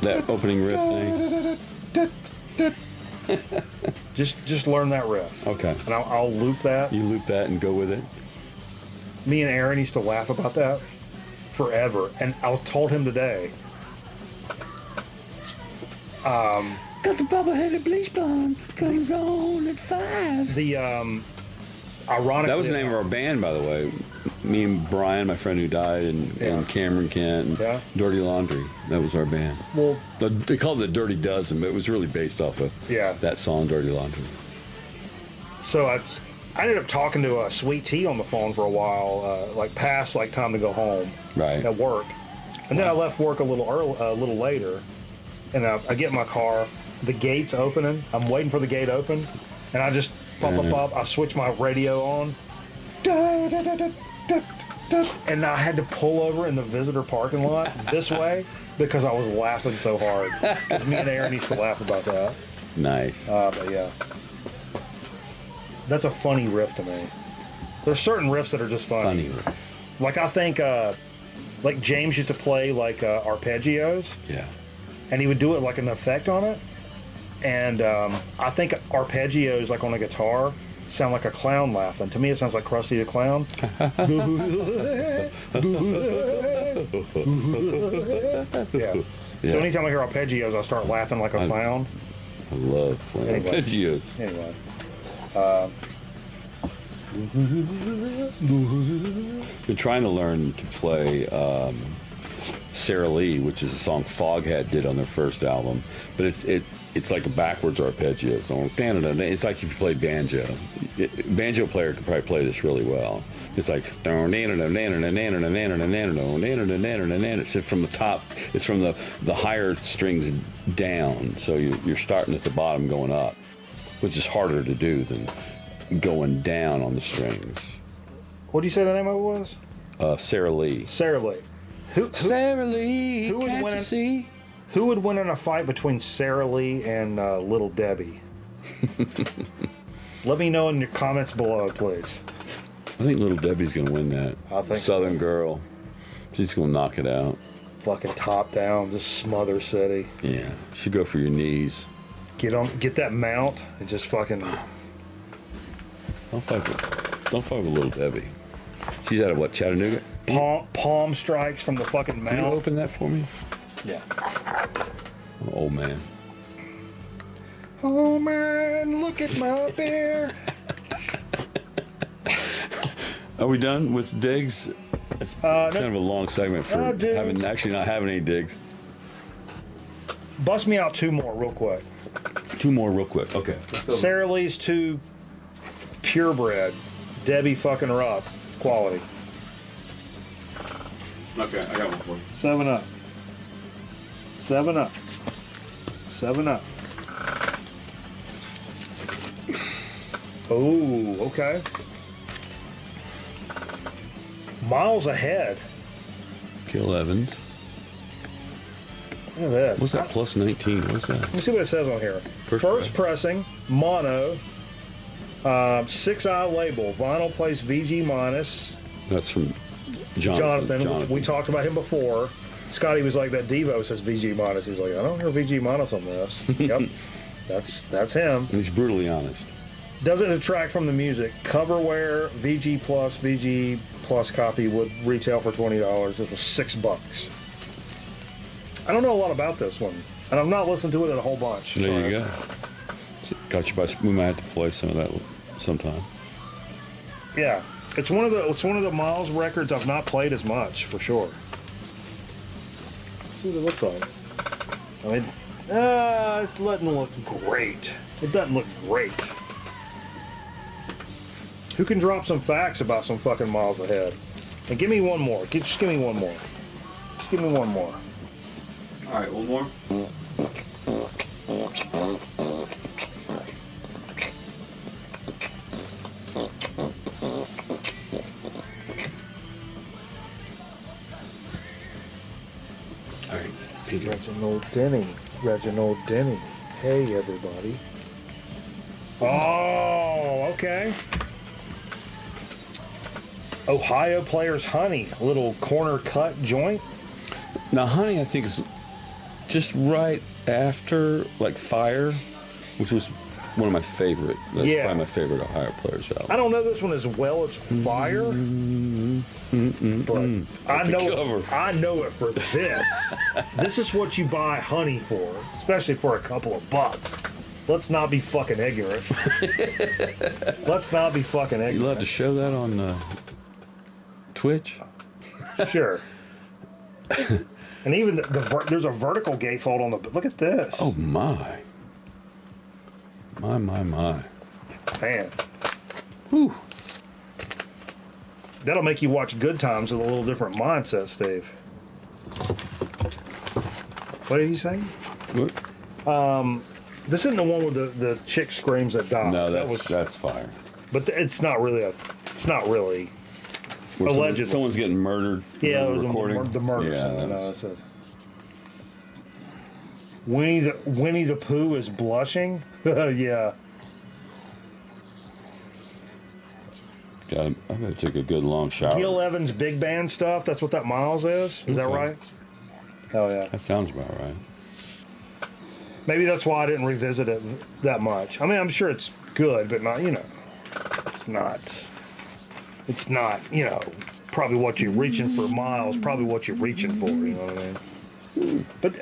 that opening riff thing. Just learn that riff. Okay. And I'll loop that. You loop that and go with it. Me and Aaron used to laugh about that forever. And I told him today. Got the bubble-headed bleach blonde. Comes on at 5. The ironically, That was the name of our band, by the way. Me and Brian, my friend who died, and Cameron Kent, and Yeah. Dirty Laundry. That was our band. Well, They called it the Dirty Dozen, but it was really based off of Yeah. that song, Dirty Laundry. so I ended up talking to Sweet Tea on the phone for a while, like past like time to go home Right. at work, and then I left work a little later, and I get in my car, the gate's opening, I'm waiting for the gate open, and I just pop, I switch my radio on, and I had to pull over in the visitor parking lot this way because I was laughing so hard. Because me and Aaron used to laugh about that. Nice. But yeah, that's a funny riff to me. There's certain riffs that are just funny. Funny. Like I think, like James used to play like arpeggios, Yeah. and he would do it like an effect on it. And I think arpeggios, like on a guitar, sound like a clown laughing. To me, it sounds like Krusty the Clown. Yeah. So anytime I hear arpeggios, I start laughing like a clown. I love playing Anyway. arpeggios. Anyway. Been trying to learn to play Sara Lee, which is a song Foghat did on their first album, but it's like a backwards arpeggio song. It's like if you play banjo. Banjo player could probably play this really well. It's like it's from the top. It's from the higher strings down, so you're starting at the bottom going up, which is harder to do than going down on the strings. What do you say the name of it was? Sara Lee. Sara Lee. Sara Lee, who would can't win you see? Who would win in a fight between Sara Lee and Little Debbie? Let me know in your comments below, please. I think Little Debbie's gonna win that. I think Southern so. Girl. She's gonna knock it out. Fucking top down, just smother city. Yeah, she'd go for your knees. Get that mount and just fucking. Don't fuck with Little Debbie. She's out of what, Chattanooga? Palm strikes from the fucking Can mount. you open that for me? Yeah. I'm an old man. Oh man, look at my bear. Are we done with digs? It's kind of a long segment for not having any digs. Bust me out two more real quick. Two more real quick. Okay. Sara Lee's two purebred. Debbie fucking her up. Quality. Okay, I got one for you. 7 Up. 7 Up. 7 Up. Oh, okay. Miles ahead. Gil Evans. Look at this. What's that? Plus 19. What's that? Let me see what it says on here. First pressing, mono, 6i label, vinyl place VG minus. That's from Jonathan. Which we talked about him before. Scotty was like, that Devo says VG minus. He was like, I don't hear VG minus on this. Yep, that's him. He's brutally honest. Doesn't detract from the music. Coverware, VG plus copy would retail for $20. This was $6. I don't know a lot about this one, and I've not listened to it a whole bunch. There you go. Got you by. We might have to play some of that sometime. Yeah, it's one of the Miles records I've not played as much for sure. Let's see what it looks like. I mean, it doesn't look great. It doesn't look great. Who can drop some facts about some fucking Miles ahead? And give me one more. Just give me one more. Just give me one more. All right, one more. All right, Reginald Denny. Hey, everybody. Oh, okay. Ohio Players Honey, a little corner cut joint. Now, Honey, I think is just right after like Fire, which was one of my favorite. That's probably my favorite Ohio Players album. I don't know this one as well as Fire, but I know it for this. This is what you buy Honey for, especially for a couple of bucks. Let's not be fucking ignorant. Let's not be fucking ignorant. You allowed to show that on Twitch? Sure. And even there's a vertical gatefold on the. Look at this. Oh my. My. Man. Whew. That'll make you watch Good Times with a little different mindset, Steve. What did he say? What? This isn't the one where the chick screams at Doc. No, that's Fire. But it's not really Where allegedly. someone's getting murdered. Yeah, it was recording. the murder. Yeah, Scene. No, that's it. Winnie the Pooh is blushing. Yeah. God, I better take a good long shower. Gil Evans big band stuff. That's what that Miles is. Is that right? Hell yeah. That sounds about right. Maybe that's why I didn't revisit it that much. I mean, I'm sure it's good, but not. It's not. It's not. Probably what you're reaching for, Miles. Probably what you're reaching for. You know what I mean? But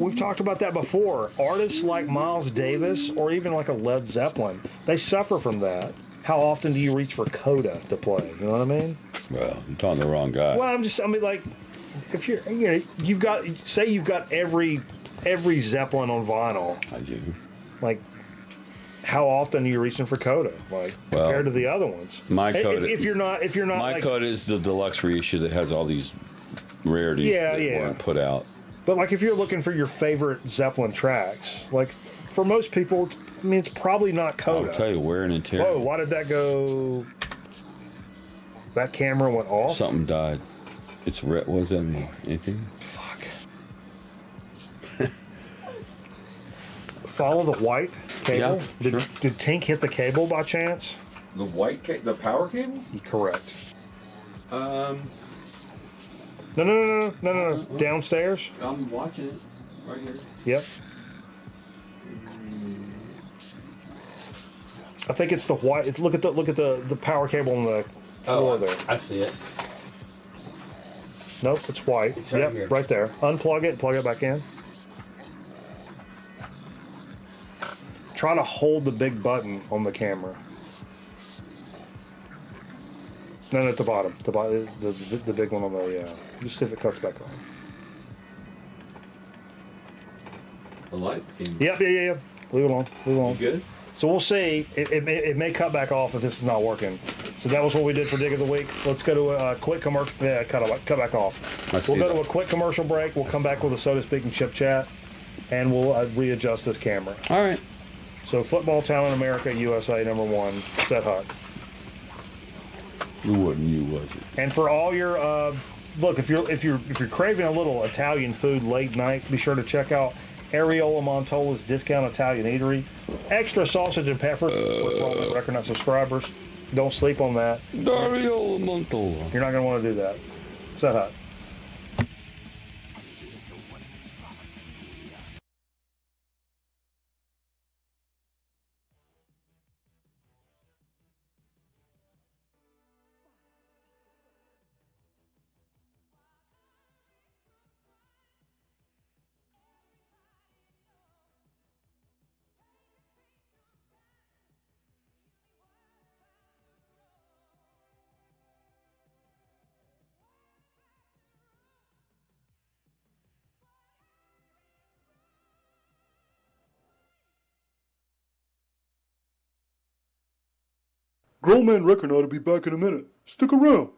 we've talked about that before. Artists like Miles Davis or even like a Led Zeppelin, they suffer from that. How often do you reach for Coda to play? You know what I mean? Well, you're talking to the wrong guy. Well, if you've got every Zeppelin on vinyl. I do. Like, how often are you reaching for Coda? Like, compared to the other ones? My Coda. If you're not, my like, Coda is the deluxe reissue that has all these rarities that weren't put out. But like, if you're looking for your favorite Zeppelin tracks, like for most people, it's probably not Coda. I'll tell you, wearing and tearing. Whoa, why did that go? That camera went off? Something died. It's red. What does that mean? Anything? Fuck. Follow the white cable? Yeah, Did Tink hit the cable by chance? The white the power cable? Correct. Um, No. Downstairs? I'm watching it right here. Yep. I think it's the white. Look at the power cable on the floor there. I see it. Nope, it's white. It's right here. Right there. Unplug it, plug it back in. Try to hold the big button on the camera. No, at the bottom. The big one on the, just see if it cuts back on. The light? Yep, yeah. Leave it alone. You good? So we'll see. It may cut back off if this is not working. So that was what we did for Dig of the Week. Let's go to a quick commercial. Yeah, cut back off. We'll go to a quick commercial break. We'll come back with a Soda Speak and Chip Chat, and we'll readjust this camera. All right. So Football Town in America, USA #1, Set Hut. It wasn't you, was it? And for all your look, if you're craving a little Italian food late night, be sure to check out Ariola Montola's Discount Italian Eatery. Extra sausage and peppers for record not subscribers. Don't sleep on that. Dario Montola. You're not going to want to do that. Set Hut. Grown Man Record ought to be back in a minute. Stick around.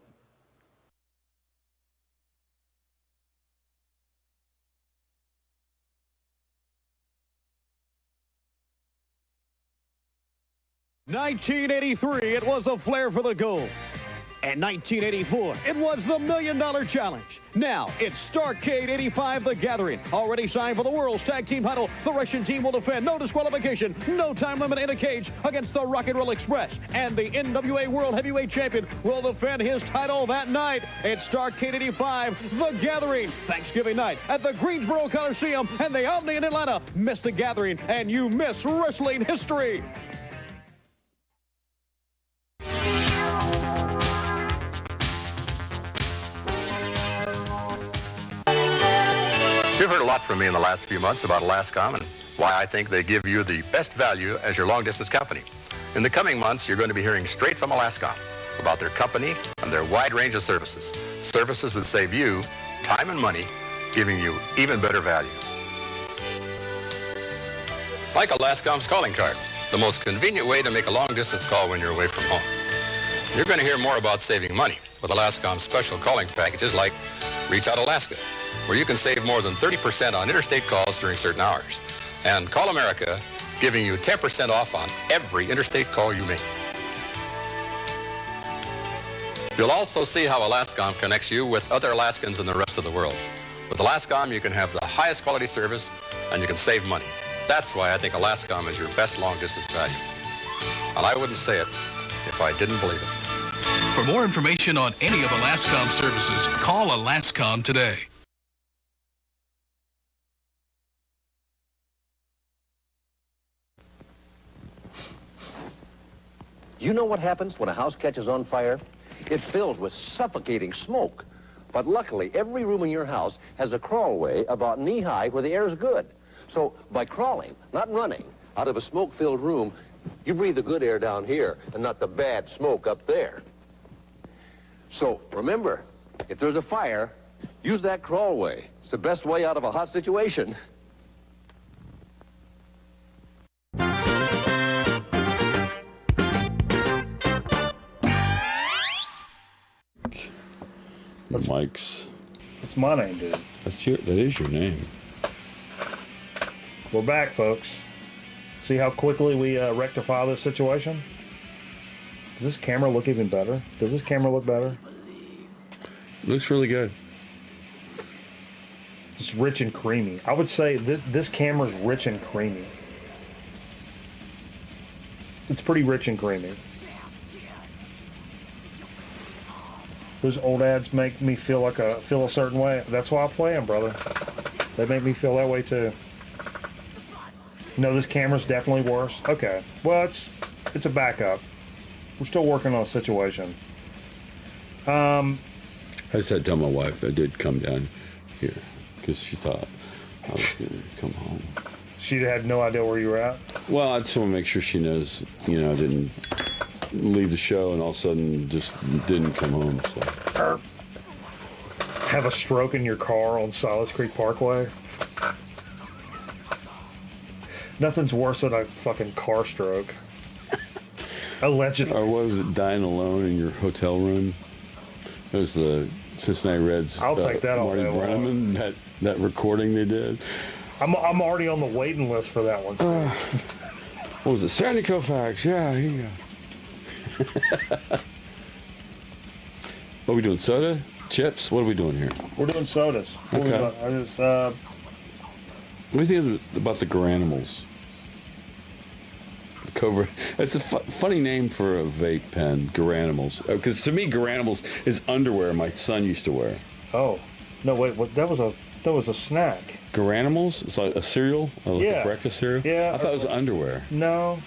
$1983, it was a flair for the gold. And 1984, it was the $1 Million Challenge. Now, it's Starrcade 85 The Gathering. Already signed for the World's Tag Team title, the Russian team will defend, no disqualification, no time limit in a cage against the Rock and Roll Express. And the NWA World Heavyweight Champion will defend his title that night. It's Starrcade 85 The Gathering. Thanksgiving night at the Greensboro Coliseum and the Omni in Atlanta. Miss the gathering and you miss wrestling history. You've heard a lot from me in the last few months about Alascom and why I think they give you the best value as your long-distance company. In the coming months, you're going to be hearing straight from Alascom about their company and their wide range of services. Services that save you time and money, giving you even better value. Like Alascom's calling card, the most convenient way to make a long-distance call when you're away from home. You're going to hear more about saving money with Alascom's special calling packages like Reach Out Alaska, where you can save more than 30% on interstate calls during certain hours. And Call America, giving you 10% off on every interstate call you make. You'll also see how Alascom connects you with other Alaskans in the rest of the world. With Alascom, you can have the highest quality service and you can save money. That's why I think Alascom is your best long-distance value. And I wouldn't say it if I didn't believe it. For more information on any of Alascom services, call Alascom today. You know what happens when a house catches on fire? It fills with suffocating smoke. But luckily, every room in your house has a crawlway about knee-high where the air is good. So by crawling, not running, out of a smoke-filled room, you breathe the good air down here and not the bad smoke up there. So remember, if there's a fire, Use that crawlway. It's the best way out of a hot situation. Mike's. That's my name, dude. That is your name. We're back, folks. See how quickly we rectify this situation? Does this camera look even better? Does this camera look better? Looks really good. It's rich and creamy. I would say this camera's rich and creamy. It's pretty rich and creamy. Those old ads make me feel a certain way. That's why I play them, brother. They make me feel that way too. No, this camera's definitely worse. Okay. Well, it's a backup. We're still working on a situation. I just had to tell my wife I did come down here because she thought I was going to come home. She had no idea where you were at? Well, I just want to make sure she knows, I didn't leave the show and all of a sudden just didn't come home. So. Have a stroke in your car on Silas Creek Parkway? Nothing's worse than a fucking car stroke. Allegedly. Or what was it, dying alone in your hotel room? It was the Cincinnati Reds. I'll take that all Marty day long. Brenneman, that recording they did. I'm already on the waiting list for that one. What was it? Sandy Koufax. Yeah, here you go. What are we doing? Soda? Chips? What are we doing here? We're doing sodas. Okay. What do you think about the Garanimals? Covert. It's a funny name for a vape pen, Garanimals. Because to me, Garanimals is underwear my son used to wear. Oh, no! Wait, what? That was a snack. Garanimals? It's like a cereal, like Yeah. a breakfast cereal. Yeah. I thought it was underwear. No,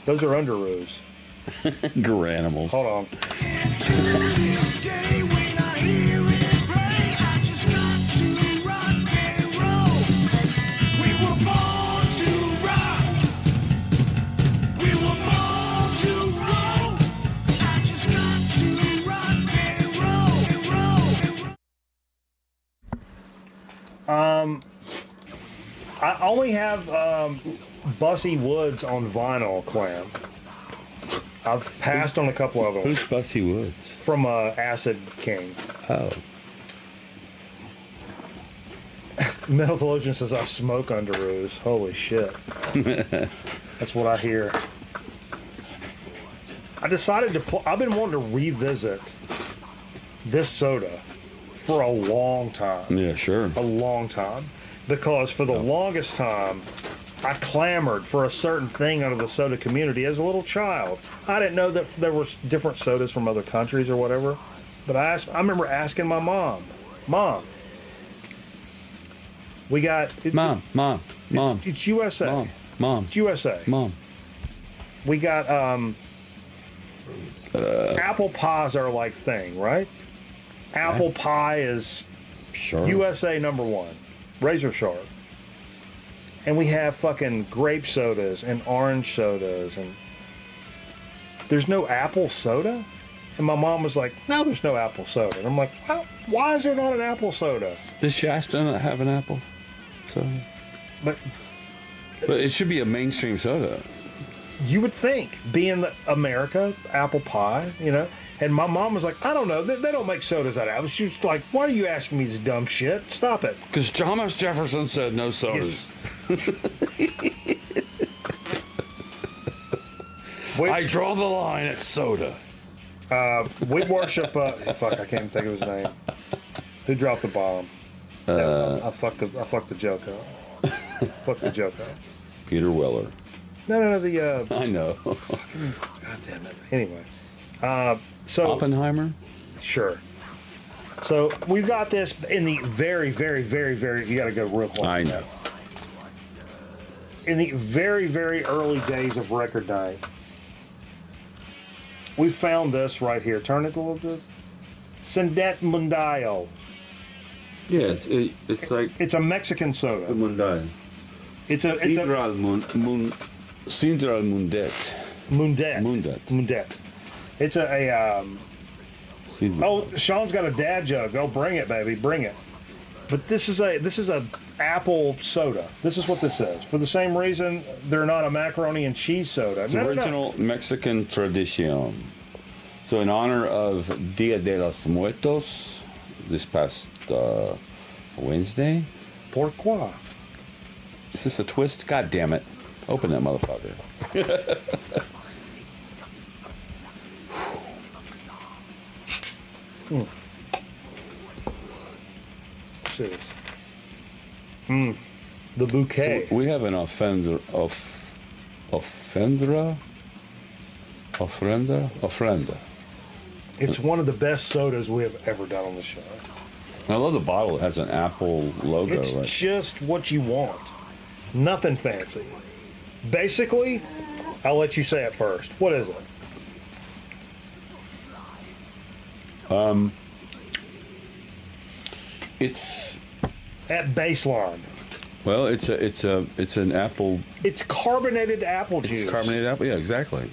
those are underoos. Garanimals. Hold on. I only have Bussy Woods on vinyl, Clam. I've passed on a couple of them. Who's Bussy Woods? From Acid King. Oh. Metal Theologian says I smoke underoos. Holy shit. That's what I hear. I decided to I've been wanting to revisit this soda for a long time. Yeah, sure. A long time. Because for the longest time, I clamored for a certain thing out of the soda community as a little child. I didn't know that there were different sodas from other countries or whatever. But I remember asking my mom, we got... Mom. It's USA. Mom. It's USA. Mom. We got apple pies are like thing, right? Apple pie is sure. USA #1. Razor sharp. And we have fucking grape sodas and orange sodas, and there's no apple soda? And my mom was like, no, there's no apple soda. And I'm like, well, why is there not an apple soda? Does Shasta not have an apple soda? But it should be a mainstream soda. You would think, being America, apple pie, And my mom was like, I don't know, they don't make sodas out of apples. She was like, why are you asking me this dumb shit? Stop it. Because Thomas Jefferson said no sodas. Yes. I draw the line at soda. We worship, fuck, I can't even think of his name. Who dropped the bomb? I fucked the joke up. Fuck the joke up. Peter Weller. No, I know. Fucking, God damn it. Anyway. So Oppenheimer? Sure. So we've got this in the very, very, very, very, you got to go real close. I know. In the very, very early days of Record Night, we found this right here. Turn it a little bit. Sendet Mundial. Yeah, it's like... It's a Mexican soda. Mundial. Sidral Mundet. Mundet. It's Oh, Sean's got a dad joke. Oh, bring it, baby, bring it. But this is a apple soda. This is what this is. For the same reason, they're not a macaroni and cheese soda. It's original Mexican tradition. So in honor of Dia de los Muertos, this past Wednesday. Pourquoi? Is this a twist? God damn it. Open that motherfucker. Serious. The bouquet. So we have an ofrenda. It's one of the best sodas we have ever done on the show. I love the bottle. It has an Apple logo. It's right? just what you want. Nothing fancy. Basically, I'll let you say it first. What is it? It's at baseline. Well, it's an apple. It's carbonated apple juice. It's carbonated apple. Yeah, exactly.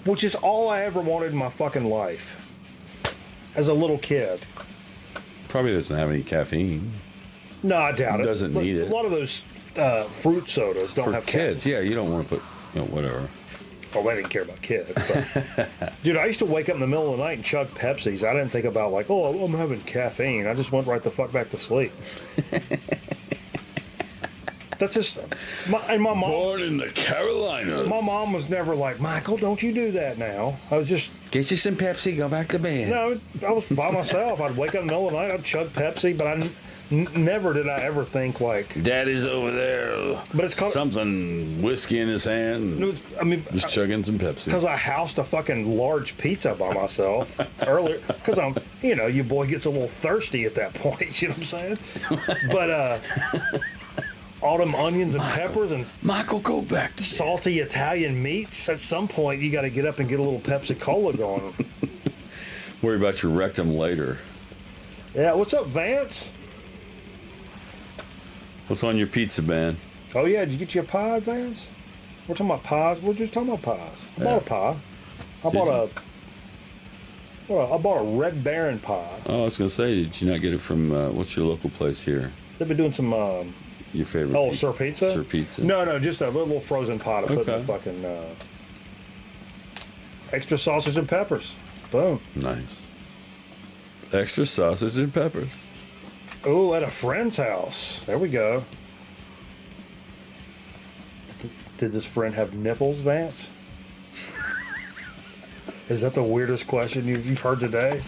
Which is all I ever wanted in my fucking life. As a little kid. Probably doesn't have any caffeine. No, I doubt it. Doesn't need it. A lot of those fruit sodas don't have kids. caffeine. Yeah, you don't want to put, whatever. Well, they didn't care about kids. But, dude, I used to wake up in the middle of the night and chug Pepsis. I didn't think about I'm having caffeine. I just went right the fuck back to sleep. That's just my mom. Born in the Carolinas. My mom was never like, Michael, don't you do that now. I was just get you some Pepsi, go back to bed. No, I was by myself. I'd wake up in the middle of the night, I'd chug Pepsi, but never did I ever think like Daddy's over there. But it's called something whiskey in his hand. I mean, just chugging some Pepsi. Because I housed a fucking large pizza by myself earlier. Because your boy gets a little thirsty at that point. You know what I'm saying? But all them onions and peppers and Michael, go back to salty Italian meats. At some point, you got to get up and get a little Pepsi Cola going. Worry about your rectum later. Yeah, what's up, Vance? What's on your pizza, man? Oh yeah, did you get your pie, Vance? We're talking about pies. We're just talking about pies. I bought a pie. I bought a Red Baron pie. Oh, I was gonna say, did you not get it from what's your local place here? They've been doing some. Your favorite? Oh, Sir Pizza. Sir Pizza. No, just a little frozen pot. I put in the fucking extra sausage and peppers. Boom. Nice. Extra sausage and peppers. Oh, at a friend's house. There we go. Did this friend have nipples, Vance? Is that the weirdest question you've heard today?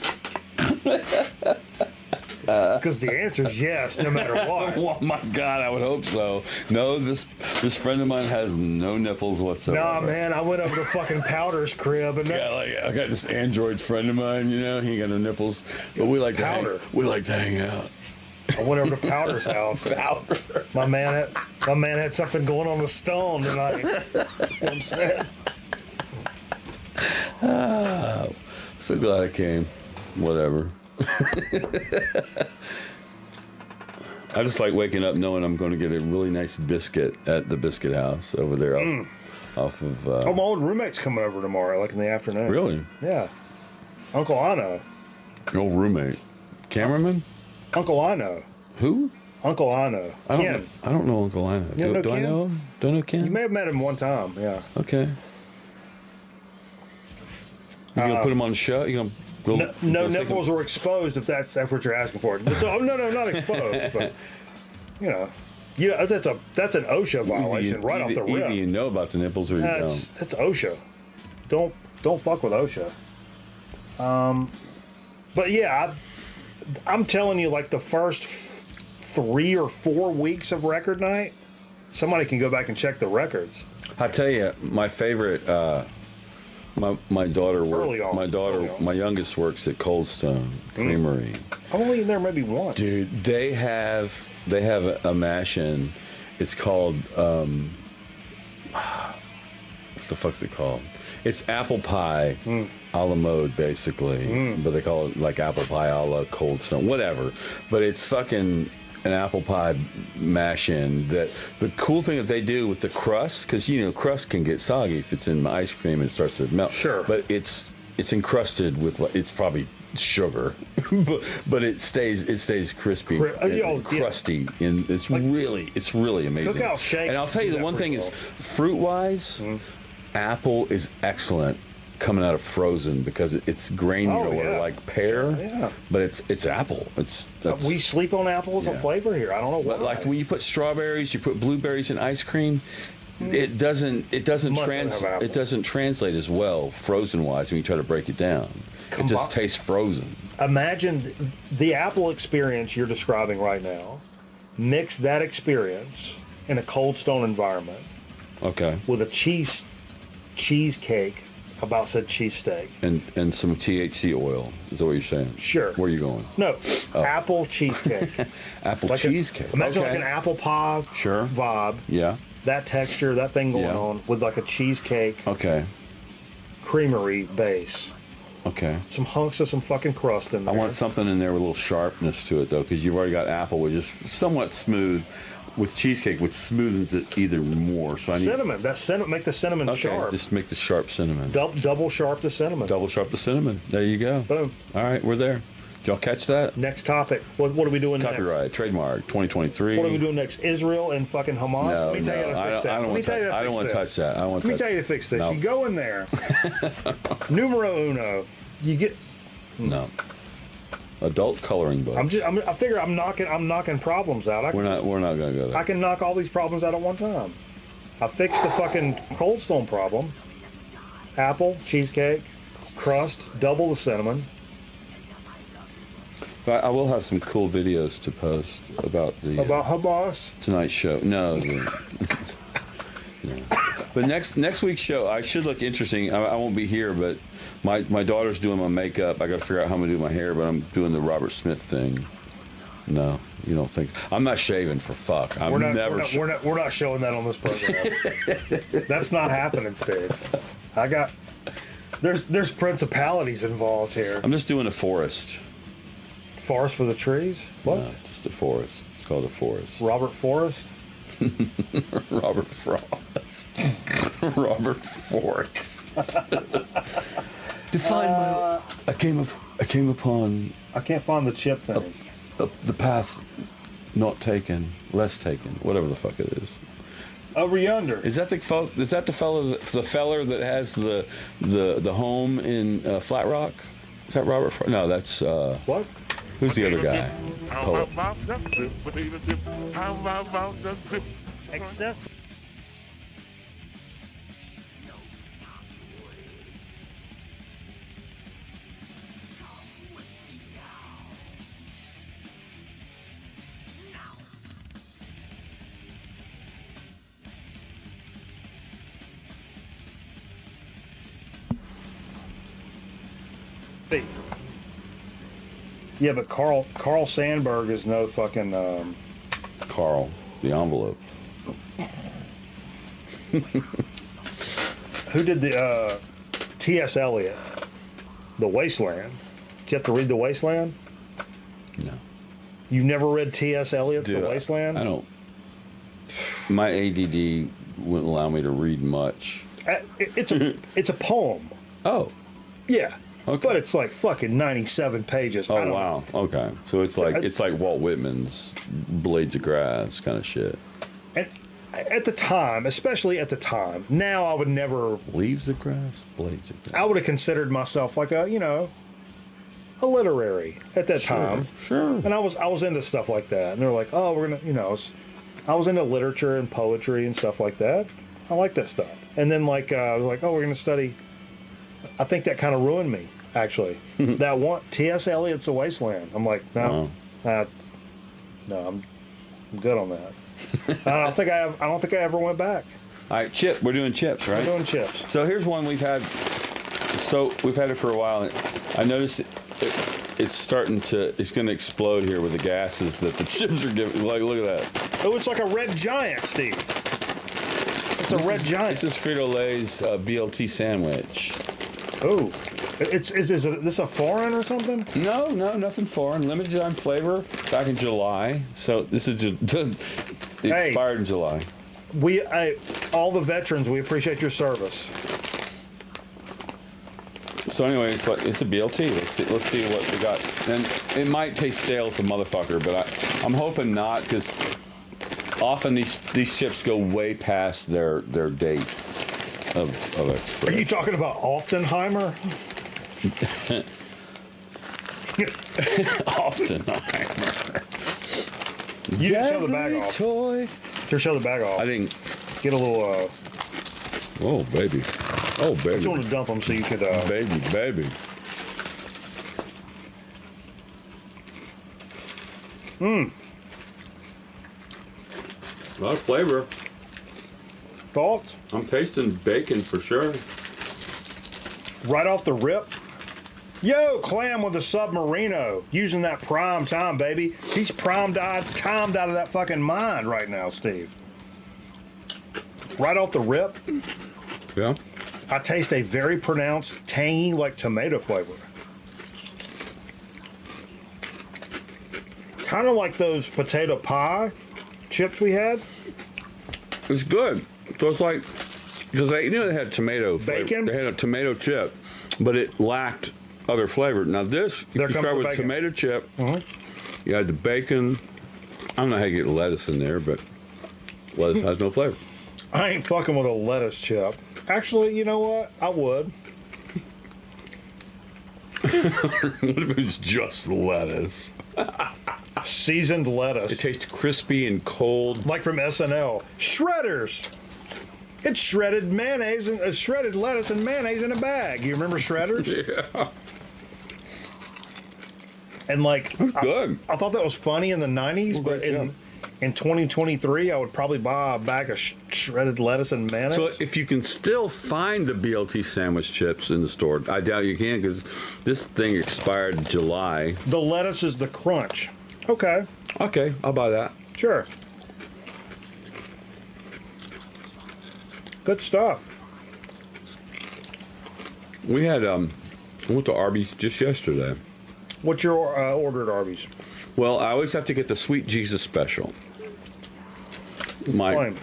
Because the answer is yes, no matter what. Oh my God, I would hope so. No, this friend of mine has no nipples whatsoever. Nah, man, I went over to fucking Powder's crib and I got this android friend of mine. He ain't got no nipples, but we like to hang out. I went over to Powder's house. Powder. My man had something going on the stone tonight. You know what I'm saying? So glad I came. Whatever. I just like waking up knowing I'm going to get a really nice biscuit at the biscuit house over there off of... my old roommate's coming over tomorrow, like in the afternoon. Really? Yeah. Uncle Ano. Your old roommate. Cameraman? Uncle Ano. Who? Uncle Ano. Ken. I don't know Uncle Ano. Do I know him? Don't know Ken? You may have met him one time, yeah. Okay. You going to put him on the show? You going to... No nipples were exposed, if that's what you're asking for. So, no, not exposed, but that's an OSHA violation right off the rip. Either you know about the nipples or you don't. That's OSHA. Don't fuck with OSHA. But yeah, I'm telling you, like the first 3 or 4 weeks of record night, somebody can go back and check the records. I tell you, my favorite. My daughter my youngest works at Cold Stone Creamery. I've only been there maybe once. Dude, they have a mash-in. It's called what the fuck's it called? It's apple pie a la mode, basically, but they call it like apple pie a la Cold Stone, whatever. But it's fucking an apple pie mash-in. That the cool thing that they do with the crust, because crust can get soggy if it's in ice cream and it starts to melt. Sure. But it's it's encrusted with it's probably sugar, but it stays crispy, and crusty, and it's really amazing. Cookout shake. And I'll tell you the one thing is, fruit wise, apple is excellent coming out of frozen because it's granular like pear, but it's apple. We sleep on apple as a flavor here. I don't know why. But like when you put strawberries, you put blueberries in ice cream. It doesn't translate as well frozen wise when you try to break it down. It just tastes frozen. Imagine the apple experience you're describing right now. Mix that experience in a Cold Stone environment. Okay. With a cheesecake, about said cheesesteak. And some THC oil. Is that what you're saying? Sure. Where are you going? No. Apple cheesecake. Apple cheesecake. Imagine like an apple pie vibe. Yeah. That texture, that thing going on with like a cheesecake. Okay. Creamery base. Okay. Some hunks of some fucking crust in there. I want something in there with a little sharpness to it, though, because you've already got apple, which is somewhat smooth. With cheesecake, which smoothens it either more. So I need cinnamon. Make the cinnamon sharp. Just make the sharp cinnamon. Double sharp the cinnamon. Double sharp the cinnamon. There you go. Boom. All right, we're there. Did y'all catch that? Next topic. What are we doing next? Copyright, trademark, 2023. What are we doing next? Israel and fucking Hamas? No, Let me tell you how to fix that. I don't want to touch that. Let me tell you to fix this. No. You go in there. Numero uno. You get. No. Adult coloring books. I figure I'm knocking problems out. We're not going to go there. I can knock all these problems out at one time. I fixed the fucking Cold Stone problem. Apple, cheesecake, crust, double the cinnamon. But I will have some cool videos to post about Hamas tonight's show. No. No. But next week's show, I should look interesting. I won't be here, but my daughter's doing my makeup. I got to figure out how I'm gonna do my hair, but I'm doing the Robert Smith thing. No, you don't think I'm not shaving for fuck? We're not showing that on this program. That's not happening, Steve. There's principalities involved here. I'm just doing a forest. Forest for the trees? What? No, just a forest. It's called a forest. Robert Forrest? Robert Frost. Robert Forrest. Define my. I came upon. I can't find the chip thing. The path not taken, less taken, whatever the fuck it is. Over yonder. Is that the feller that has the home in Flat Rock? Is that Robert Frost? No, that's what? Who's the other guy? Poet. Excess. Yeah, but Carl Sandburg is no fucking Carl, the envelope. Who did the T.S. Eliot, The Wasteland? Did you have to read The Wasteland? No. You've never read T.S. Eliot's The Wasteland? I don't. My ADD wouldn't allow me to read much. It's a poem. Oh. Yeah. Okay. But it's like fucking 97 pages. Oh wow. Okay. So it's like Walt Whitman's Blades of Grass kind of shit. And at the time, especially at the time, now I would never Leaves of Grass, Blades of Grass. I would have considered myself like a literary at that time. Sure. And I was into stuff like that. And they're like, "Oh, we're going to, I was into literature and poetry and stuff like that. I like that stuff." And then I was like, "Oh, we're going to study." I think that kind of ruined me, actually. That one, T.S. Eliot's The Wasteland. I'm like, no, I'm good on that. I don't think I ever went back. All right, chip. We're doing chips, right? We're doing chips. So here's one we've had. So we've had it for a while. And I noticed it's going to explode here with the gases that the chips are giving. Like, look at that. Oh, it's like a red giant, Steve. It's a red giant. This is Frito-Lay's BLT sandwich. Oh, is this a foreign or something? No, nothing foreign. Limited time flavor back in July. So this is expired in July. All the veterans, we appreciate your service. So anyway, it's a BLT. Let's see what we got. And it might taste stale as a motherfucker, but I'm hoping not, because often these chips go way past their date of expiration. Are you talking about Offenheimer? Offenheimer. You didn't show the bag off. Toy. Just show the bag off. I didn't. Get a little. Oh baby. Oh baby. I just want to dump them so you could. Baby. Mmm. A lot of flavor. Thoughts? I'm tasting bacon for sure. Right off the rip. Yo, Clam with the Submarino. Using that prime time, baby. He's timed out of that fucking mind right now, Steve. Right off the rip. Yeah. I taste a very pronounced tangy, like tomato flavor. Kind of like those potato pie chips we had. It's good. So it's like, because they had tomato flavor. Bacon? They had a tomato chip, but it lacked other flavor. Now this, you start with bacon. Tomato chip. You add the bacon. I don't know how you get lettuce in there, but lettuce has no flavor. I ain't fucking with a lettuce chip. Actually, you know what? I would. What if it's just lettuce? Seasoned lettuce. It tastes crispy and cold. Like from SNL. Shredders. It's shredded mayonnaise and shredded lettuce and mayonnaise in a bag. You remember Shredders? Yeah. And like, good. I thought that was funny in the 90s, but in 2023, I would probably buy a bag of shredded lettuce and mayonnaise. So if you can still find the BLT sandwich chips in the store, I doubt you can, because this thing expired in July. The lettuce is the crunch. Okay. Okay, I'll buy that. Sure. Good stuff. We had, I went to Arby's just yesterday. What's your order at Arby's? Well, I always have to get the Sweet Jesus special. I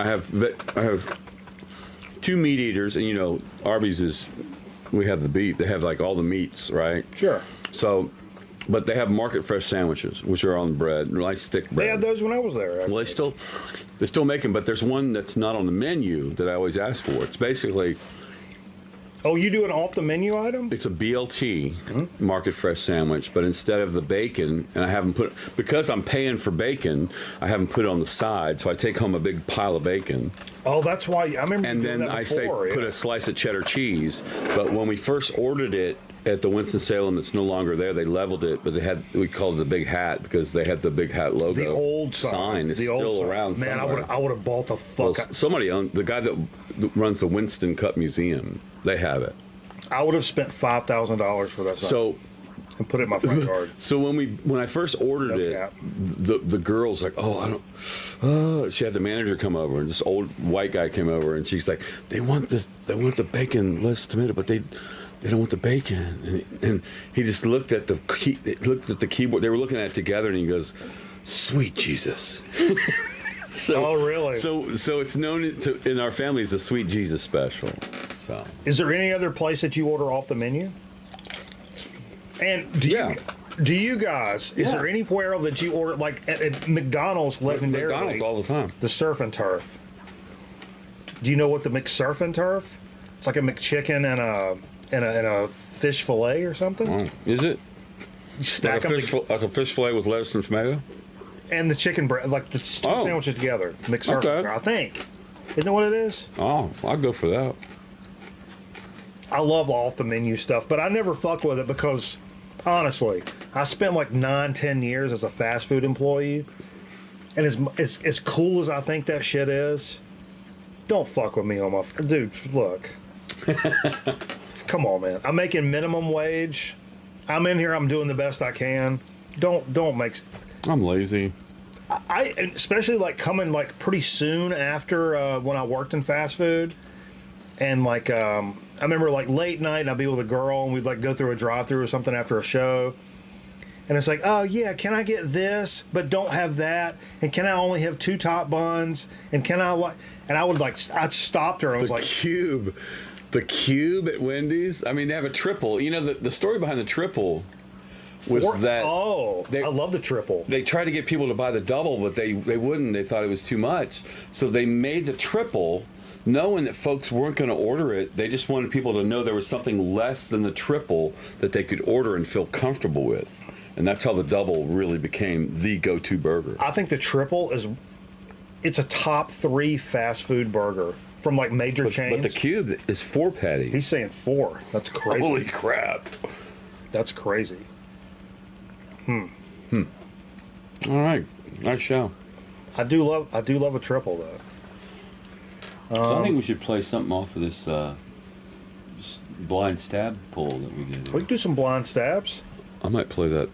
have two meat eaters, and Arby's we have the beef. They have like all the meats, right? Sure. So, but they have market fresh sandwiches, which are on bread, like stick bread. They had those when I was there. Actually. Well, they still make them, but there's one that's not on the menu that I always ask for. It's basically. Oh, you do an off the menu item? It's a BLT, market fresh sandwich, but instead of the bacon, and I haven't put, because I'm paying for bacon, I haven't put it on the side, so I take home a big pile of bacon. Oh, that's why I remember. And then I say put a slice of cheddar cheese. But when we first ordered it at the Winston-Salem, that's no longer there, they leveled it, but we called it the Big Hat because they had the Big Hat logo. The old sign. It's still around. Man, somewhere. I would have bought the fuck. Well, somebody owned the guy that runs the Winston Cup Museum. They have it. I would have spent $5,000 for that sign. So. And put it in my front yard. So when I first ordered it, the girl's like, she had the manager come over, and this old white guy came over, and she's like, they want the bacon, less tomato, but they don't want the bacon. And he just looked at the keyboard. They were looking at it together, and he goes, "Sweet Jesus." Oh, really? So it's known in our family as the Sweet Jesus special. So, is there any other place that you order off the menu? And do you guys? Is there anywhere that you order like at McDonald's? Legendarily, McDonald's all the time. The surf and turf. Do you know what the McSurf and turf? It's like a McChicken and a fish fillet or something. Oh, is it? You stack like a fish fillet with lettuce and tomato. And the chicken bread, like the two sandwiches together. McSurf and turf, I think. Isn't that what it is? Oh, I'll go for that. I love off the menu stuff, but I never fuck with it because, honestly, I spent like 9-10 years as a fast food employee, and as cool as I think that shit is, don't fuck with me on my dude. Look, come on, man. I'm making minimum wage. I'm in here. I'm doing the best I can. Don't make. I'm lazy. I especially like coming like pretty soon after when I worked in fast food, and like I remember like late night and I'd be with a girl and we'd like go through a drive-through or something after a show, and it's like, oh yeah, can I get this but don't have that, and can I only have 2 top buns, and can I like, and I would like, I stopped her and I was like, cube. The cube at Wendy's. I mean, they have a triple. You know, the story behind the triple was that I love the triple. They tried to get people to buy the double, but they wouldn't. They thought it was too much, so they made the triple, knowing that folks weren't going to order it. They just wanted people to know there was something less than the triple that they could order and feel comfortable with, and that's how the double really became the go-to burger. I think the triple it's a top 3 fast food burger from like major chains. But the cube is 4 patties. He's saying 4. That's crazy. Holy crap! That's crazy. All right, nice show. I do love a triple though. So I think we should play something off of this blind stab poll that we did. We can do some blind stabs. I might play that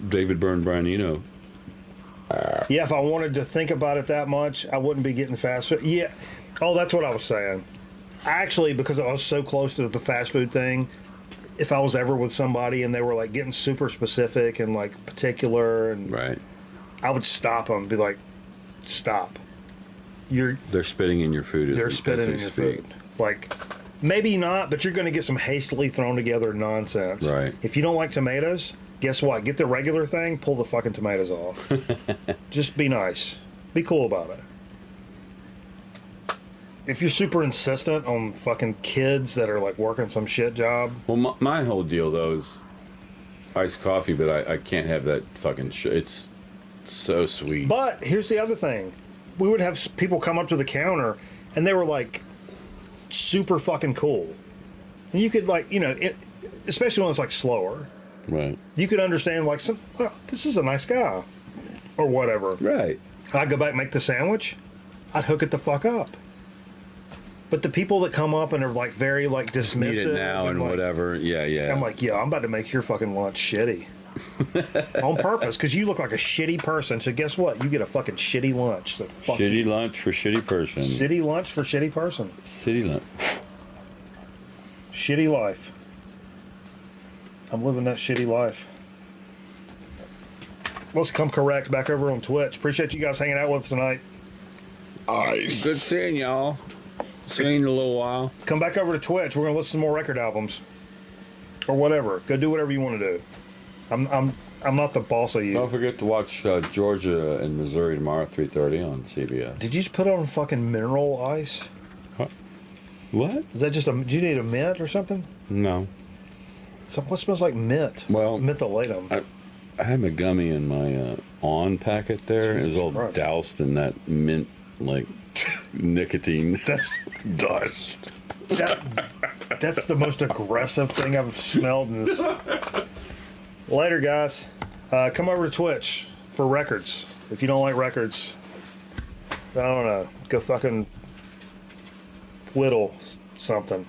David Byrne Brian Eno. Yeah, if I wanted to think about it that much, I wouldn't be getting fast food. Yeah. Oh, that's what I was saying. Actually, because I was so close to the fast food thing, if I was ever with somebody and they were like getting super specific and like particular, and right, I would stop them and be like, "Stop! They're spitting in your food." They're spitting in your food. Like, maybe not, but you're going to get some hastily thrown together nonsense. Right. If you don't like tomatoes, guess what? Get the regular thing. Pull the fucking tomatoes off. Just be nice. Be cool about it. If you're super insistent on fucking kids that are like working some shit job. Well, my whole deal though is iced coffee, but I can't have that fucking shit. It's so sweet. But here's the other thing. We would have people come up to the counter and they were like super fucking cool. And you could like, especially when it's like slower. Right. You could understand like, this is a nice guy or whatever. Right. I'd go back and make the sandwich. I'd hook it the fuck up. But the people that come up and are like very like dismissive, need it now and like, whatever, yeah. I'm like, I'm about to make your fucking lunch shitty on purpose because you look like a shitty person. So guess what? You get a fucking shitty lunch. So fuck shitty you. Lunch for shitty person. Shitty lunch for shitty person. Shitty lunch. Shitty life. I'm living that shitty life. Let's come correct back over on Twitch. Appreciate you guys hanging out with us tonight. Nice. Good seeing y'all. See you in a little while. Come back over to Twitch. We're gonna listen to more record albums, or whatever. Go do whatever you want to do. I'm not the boss of you. Don't forget to watch Georgia and Missouri tomorrow, 3:30 on CBS. Did you just put on fucking mineral ice? Huh? What? Is that just do you need a mint or something? No. What smells like mint? Well, mentholatum. I had my gummy in my on packet there. Jesus it was all Christ. doused in that mint like nicotine. That's dust. That's the most aggressive thing I've smelled in this. Later, guys. Come over to Twitch for records. If you don't like records, I don't know. Go fucking whittle something.